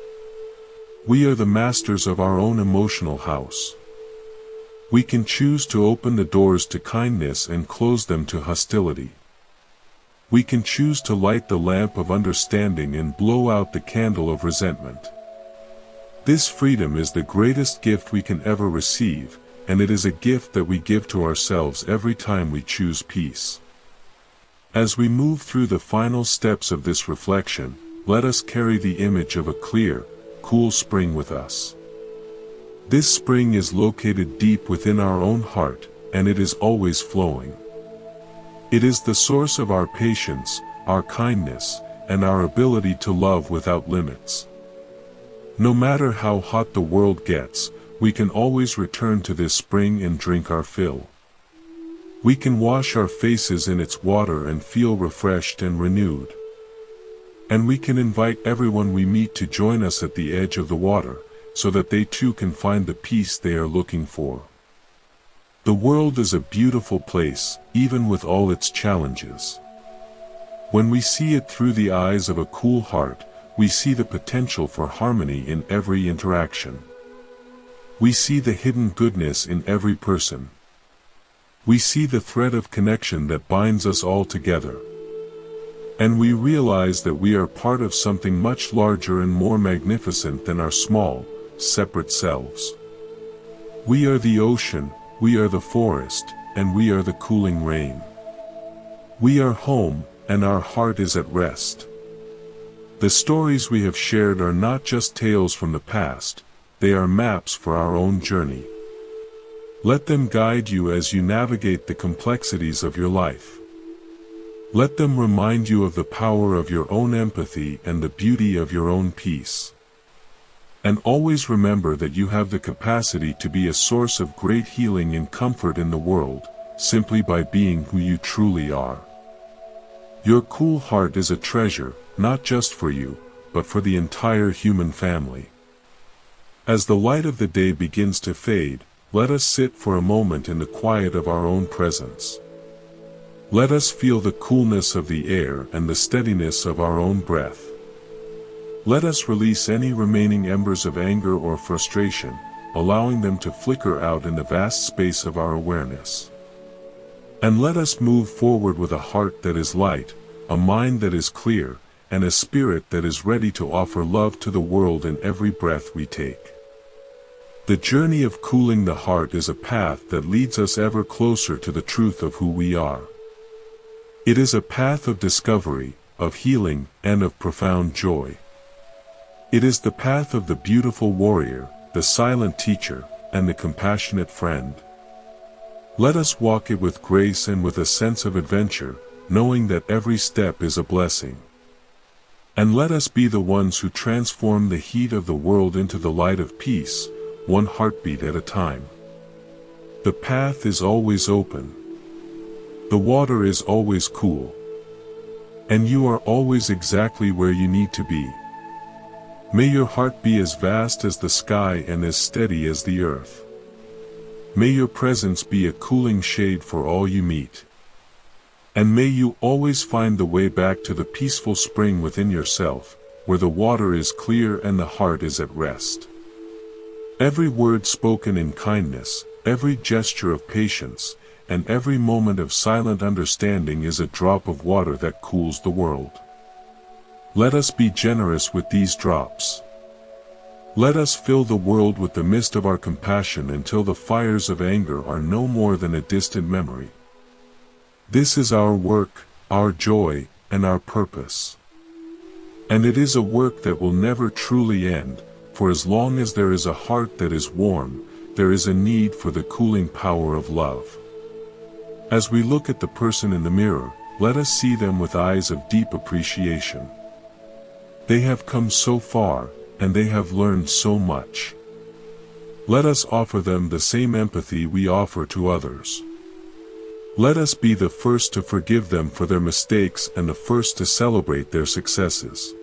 We are the masters of our own emotional house. We can choose to open the doors to kindness and close them to hostility. We can choose to light the lamp of understanding and blow out the candle of resentment. This freedom is the greatest gift we can ever receive, and it is a gift that we give to ourselves every time we choose peace. As we move through the final steps of this reflection, let us carry the image of a clear, cool spring with us. This spring is located deep within our own heart, and it is always flowing. It is the source of our patience, our kindness, and our ability to love without limits. No matter how hot the world gets, we can always return to this spring and drink our fill. We can wash our faces in its water and feel refreshed and renewed. And we can invite everyone we meet to join us at the edge of the water, so that they too can find the peace they are looking for. The world is a beautiful place, even with all its challenges. When we see it through the eyes of a cool heart, we see the potential for harmony in every interaction. We see the hidden goodness in every person. We see the thread of connection that binds us all together. And we realize that we are part of something much larger and more magnificent than our small, separate selves. We are the ocean, we are the forest, and we are the cooling rain. We are home, and our heart is at rest. The stories we have shared are not just tales from the past, they are maps for our own journey. Let them guide you as you navigate the complexities of your life. Let them remind you of the power of your own empathy and the beauty of your own peace. And always remember that you have the capacity to be a source of great healing and comfort in the world, simply by being who you truly are. Your cool heart is a treasure, not just for you, but for the entire human family. As the light of the day begins to fade, let us sit for a moment in the quiet of our own presence. Let us feel the coolness of the air and the steadiness of our own breath. Let us release any remaining embers of anger or frustration, allowing them to flicker out in the vast space of our awareness. And let us move forward with a heart that is light, a mind that is clear, and a spirit that is ready to offer love to the world in every breath we take. The journey of cooling the heart is a path that leads us ever closer to the truth of who we are. It is a path of discovery, of healing, and of profound joy. It is the path of the beautiful warrior, the silent teacher, and the compassionate friend. Let us walk it with grace and with a sense of adventure, knowing that every step is a blessing. And let us be the ones who transform the heat of the world into the light of peace, one heartbeat at a time. The path is always open. The water is always cool. And you are always exactly where you need to be. May your heart be as vast as the sky and as steady as the earth. May your presence be a cooling shade for all you meet. And may you always find the way back to the peaceful spring within yourself, where the water is clear and the heart is at rest. Every word spoken in kindness, every gesture of patience, and every moment of silent understanding is a drop of water that cools the world. Let us be generous with these drops. Let us fill the world with the mist of our compassion until the fires of anger are no more than a distant memory. This is our work, our joy, and our purpose. And it is a work that will never truly end, for as long as there is a heart that is warm, there is a need for the cooling power of love. As we look at the person in the mirror, let us see them with eyes of deep appreciation. They have come so far, and they have learned so much. Let us offer them the same empathy we offer to others. Let us be the first to forgive them for their mistakes and the first to celebrate their successes.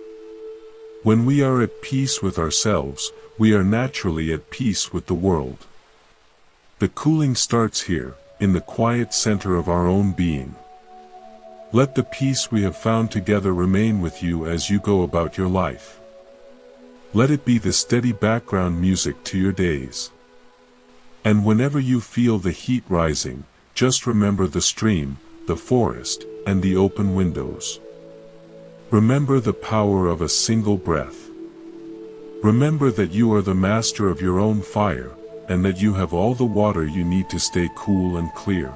When we are at peace with ourselves, we are naturally at peace with the world. The cooling starts here, in the quiet center of our own being. Let the peace we have found together remain with you as you go about your life. Let it be the steady background music to your days. And whenever you feel the heat rising, just remember the stream, the forest, and the open windows. Remember the power of a single breath. Remember that you are the master of your own fire, and that you have all the water you need to stay cool and clear.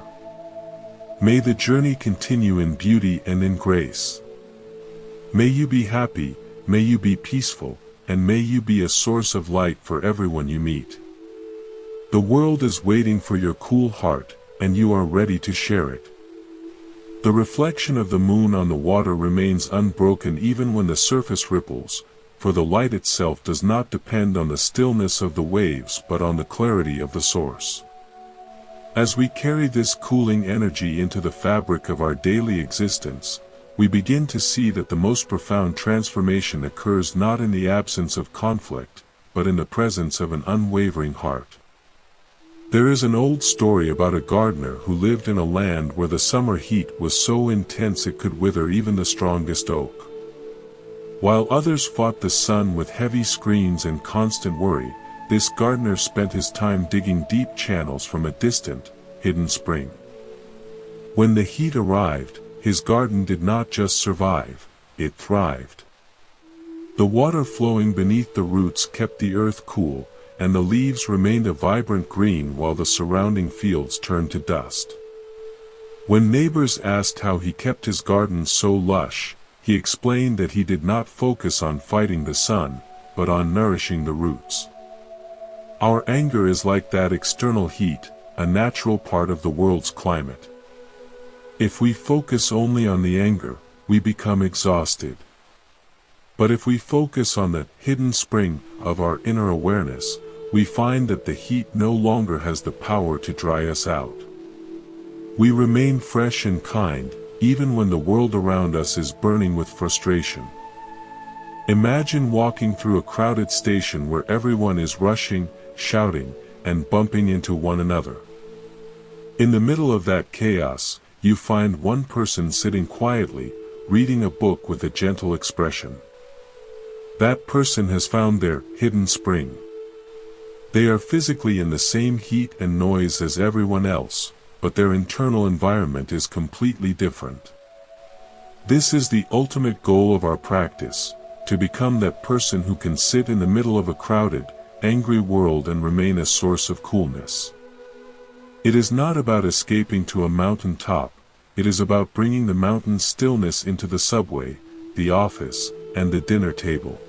May the journey continue in beauty and in grace. May you be happy, may you be peaceful, and may you be a source of light for everyone you meet. The world is waiting for your cool heart, and you are ready to share it. The reflection of the moon on the water remains unbroken even when the surface ripples, for the light itself does not depend on the stillness of the waves but on the clarity of the source. As we carry this cooling energy into the fabric of our daily existence, we begin to see that the most profound transformation occurs not in the absence of conflict, but in the presence of an unwavering heart. There is an old story about a gardener who lived in a land where the summer heat was so intense it could wither even the strongest oak. While others fought the sun with heavy screens and constant worry, this gardener spent his time digging deep channels from a distant, hidden spring. When the heat arrived, his garden did not just survive, it thrived. The water flowing beneath the roots kept the earth cool, and the leaves remained a vibrant green while the surrounding fields turned to dust. When neighbors asked how he kept his garden so lush, he explained that he did not focus on fighting the sun, but on nourishing the roots. Our anger is like that external heat, a natural part of the world's climate. If we focus only on the anger, we become exhausted. But if we focus on the hidden spring of our inner awareness, we find that the heat no longer has the power to dry us out. We remain fresh and kind, even when the world around us is burning with frustration. Imagine walking through a crowded station where everyone is rushing, shouting, and bumping into one another. In the middle of that chaos, you find one person sitting quietly, reading a book with a gentle expression. That person has found their hidden spring. They are physically in the same heat and noise as everyone else, but their internal environment is completely different. This is the ultimate goal of our practice, to become that person who can sit in the middle of a crowded, angry world and remain a source of coolness. It is not about escaping to a mountain top, it is about bringing the mountain stillness into the subway, the office, and the dinner table.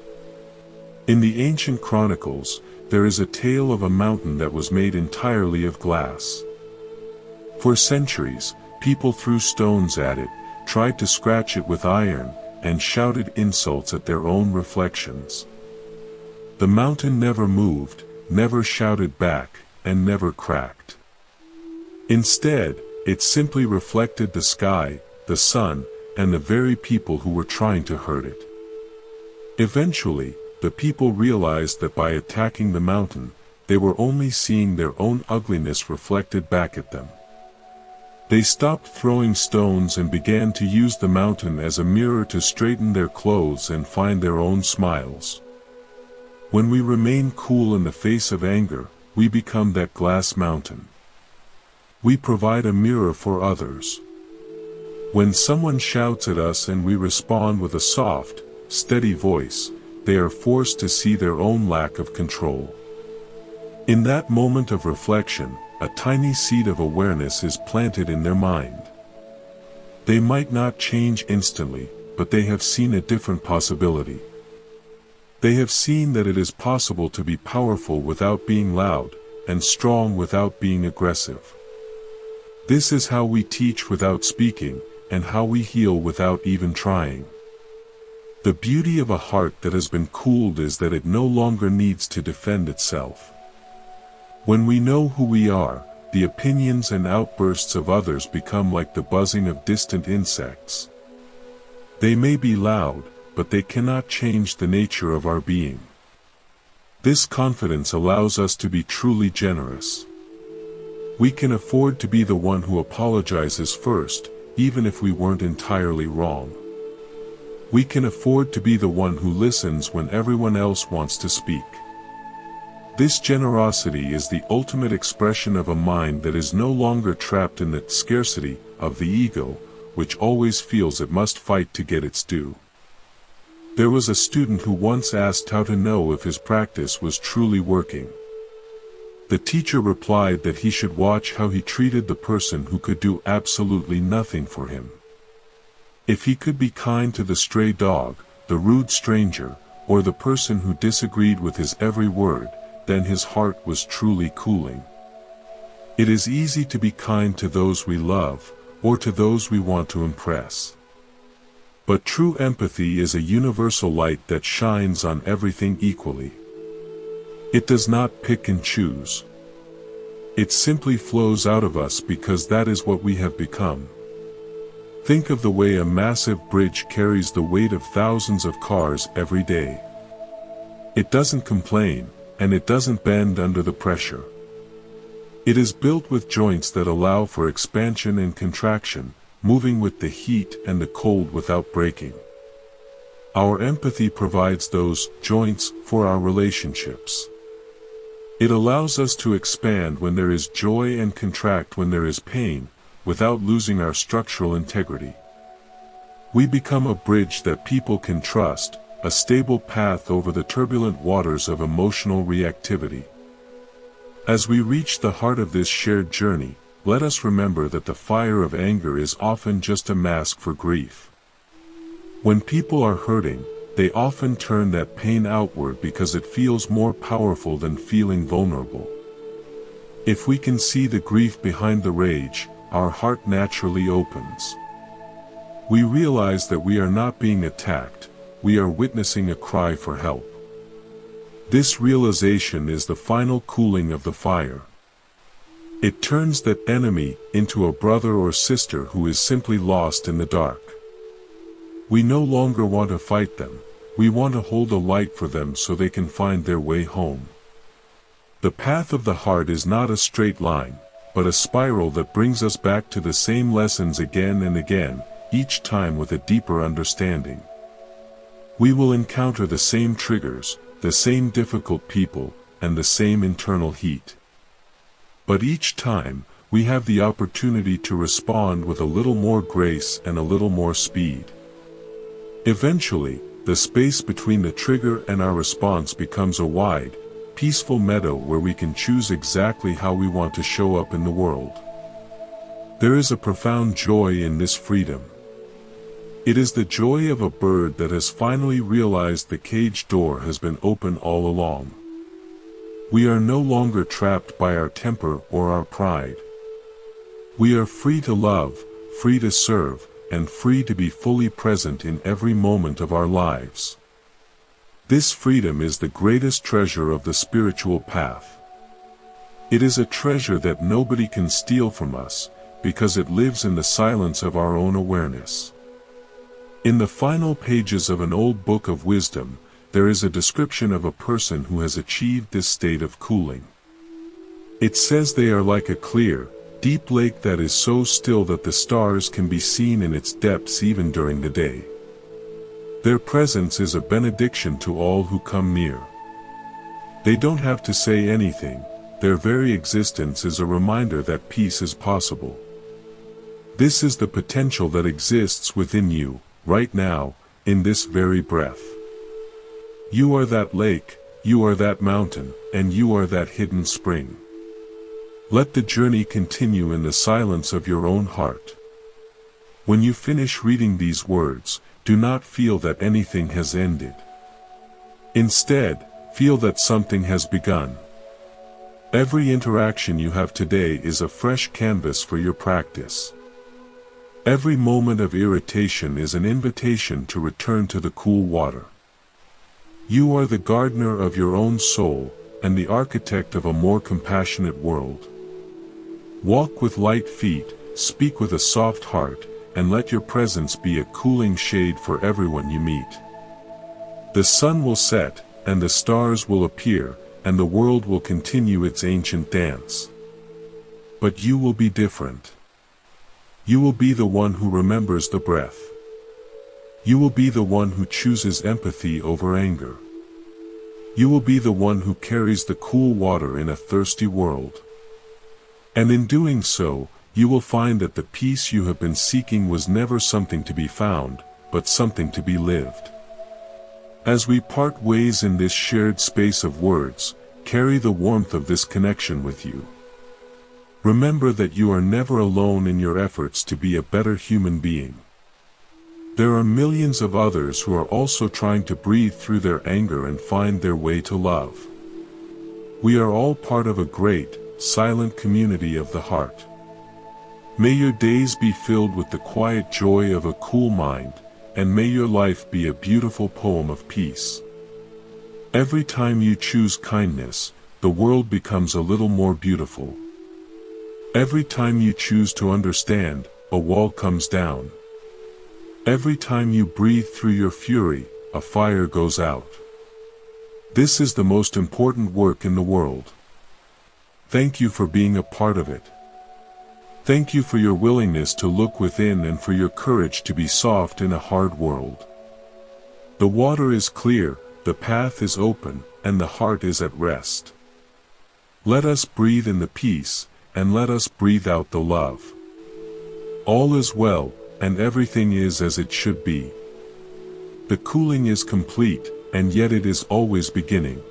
In the ancient chronicles, there is a tale of a mountain that was made entirely of glass. For centuries, people threw stones at it, tried to scratch it with iron, and shouted insults at their own reflections. The mountain never moved, never shouted back, and never cracked. Instead, it simply reflected the sky, the sun, and the very people who were trying to hurt it. Eventually, the people realized that by attacking the mountain, they were only seeing their own ugliness reflected back at them. They stopped throwing stones and began to use the mountain as a mirror to straighten their clothes and find their own smiles. When we remain cool in the face of anger, we become that glass mountain. We provide a mirror for others. When someone shouts at us and we respond with a soft, steady voice, they are forced to see their own lack of control. In that moment of reflection, a tiny seed of awareness is planted in their mind. They might not change instantly, but they have seen a different possibility. They have seen that it is possible to be powerful without being loud, and strong without being aggressive. This is how we teach without speaking, and how we heal without even trying. The beauty of a heart that has been cooled is that it no longer needs to defend itself. When we know who we are, the opinions and outbursts of others become like the buzzing of distant insects. They may be loud, but they cannot change the nature of our being. This confidence allows us to be truly generous. We can afford to be the one who apologizes first, even if we weren't entirely wrong. We can afford to be the one who listens when everyone else wants to speak. This generosity is the ultimate expression of a mind that is no longer trapped in the scarcity of the ego, which always feels it must fight to get its due. There was a student who once asked how to know if his practice was truly working. The teacher replied that he should watch how he treated the person who could do absolutely nothing for him. If he could be kind to the stray dog, the rude stranger, or the person who disagreed with his every word, then his heart was truly cooling. It is easy to be kind to those we love, or to those we want to impress. But true empathy is a universal light that shines on everything equally. It does not pick and choose. It simply flows out of us because that is what we have become. Think of the way a massive bridge carries the weight of thousands of cars every day. It doesn't complain, and it doesn't bend under the pressure. It is built with joints that allow for expansion and contraction, moving with the heat and the cold without breaking. Our empathy provides those joints for our relationships. It allows us to expand when there is joy and contract when there is pain, without losing our structural integrity. We become a bridge that people can trust, a stable path over the turbulent waters of emotional reactivity. As we reach the heart of this shared journey, let us remember that the fire of anger is often just a mask for grief. When people are hurting, they often turn that pain outward because it feels more powerful than feeling vulnerable. If we can see the grief behind the rage, our heart naturally opens. We realize that we are not being attacked, we are witnessing a cry for help. This realization is the final cooling of the fire. It turns that enemy into a brother or sister who is simply lost in the dark. We no longer want to fight them, we want to hold a light for them so they can find their way home. The path of the heart is not a straight line, but a spiral that brings us back to the same lessons again and again, each time with a deeper understanding. We will encounter the same triggers, the same difficult people, and the same internal heat. But each time, we have the opportunity to respond with a little more grace and a little more speed. Eventually, the space between the trigger and our response becomes a wide, peaceful meadow where we can choose exactly how we want to show up in the world. There is a profound joy in this freedom. It is the joy of a bird that has finally realized the cage door has been open all along. We are no longer trapped by our temper or our pride. We are free to love, free to serve, and free to be fully present in every moment of our lives. This freedom is the greatest treasure of the spiritual path. It is a treasure that nobody can steal from us, because it lives in the silence of our own awareness. In the final pages of an old book of wisdom, there is a description of a person who has achieved this state of cooling. It says they are like a clear, deep lake that is so still that the stars can be seen in its depths even during the day. Their presence is a benediction to all who come near. They don't have to say anything, their very existence is a reminder that peace is possible. This is the potential that exists within you, right now, in this very breath. You are that lake, you are that mountain, and you are that hidden spring. Let the journey continue in the silence of your own heart. When you finish reading these words, do not feel that anything has ended. Instead, feel that something has begun. Every interaction you have today is a fresh canvas for your practice. Every moment of irritation is an invitation to return to the cool water. You are the gardener of your own soul, and the architect of a more compassionate world. Walk with light feet, speak with a soft heart, and let your presence be a cooling shade for everyone you meet. The sun will set, and the stars will appear, and the world will continue its ancient dance. But you will be different. You will be the one who remembers the breath. You will be the one who chooses empathy over anger. You will be the one who carries the cool water in a thirsty world. And in doing so, you will find that the peace you have been seeking was never something to be found, but something to be lived. As we part ways in this shared space of words, carry the warmth of this connection with you. Remember that you are never alone in your efforts to be a better human being. There are millions of others who are also trying to breathe through their anger and find their way to love. We are all part of a great, silent community of the heart. May your days be filled with the quiet joy of a cool mind, and may your life be a beautiful poem of peace. Every time you choose kindness, the world becomes a little more beautiful. Every time you choose to understand, a wall comes down. Every time you breathe through your fury, a fire goes out. This is the most important work in the world. Thank you for being a part of it. Thank you for your willingness to look within and for your courage to be soft in a hard world. The water is clear, the path is open, and the heart is at rest. Let us breathe in the peace, and let us breathe out the love. All is well, and everything is as it should be. The cooling is complete, and yet it is always beginning.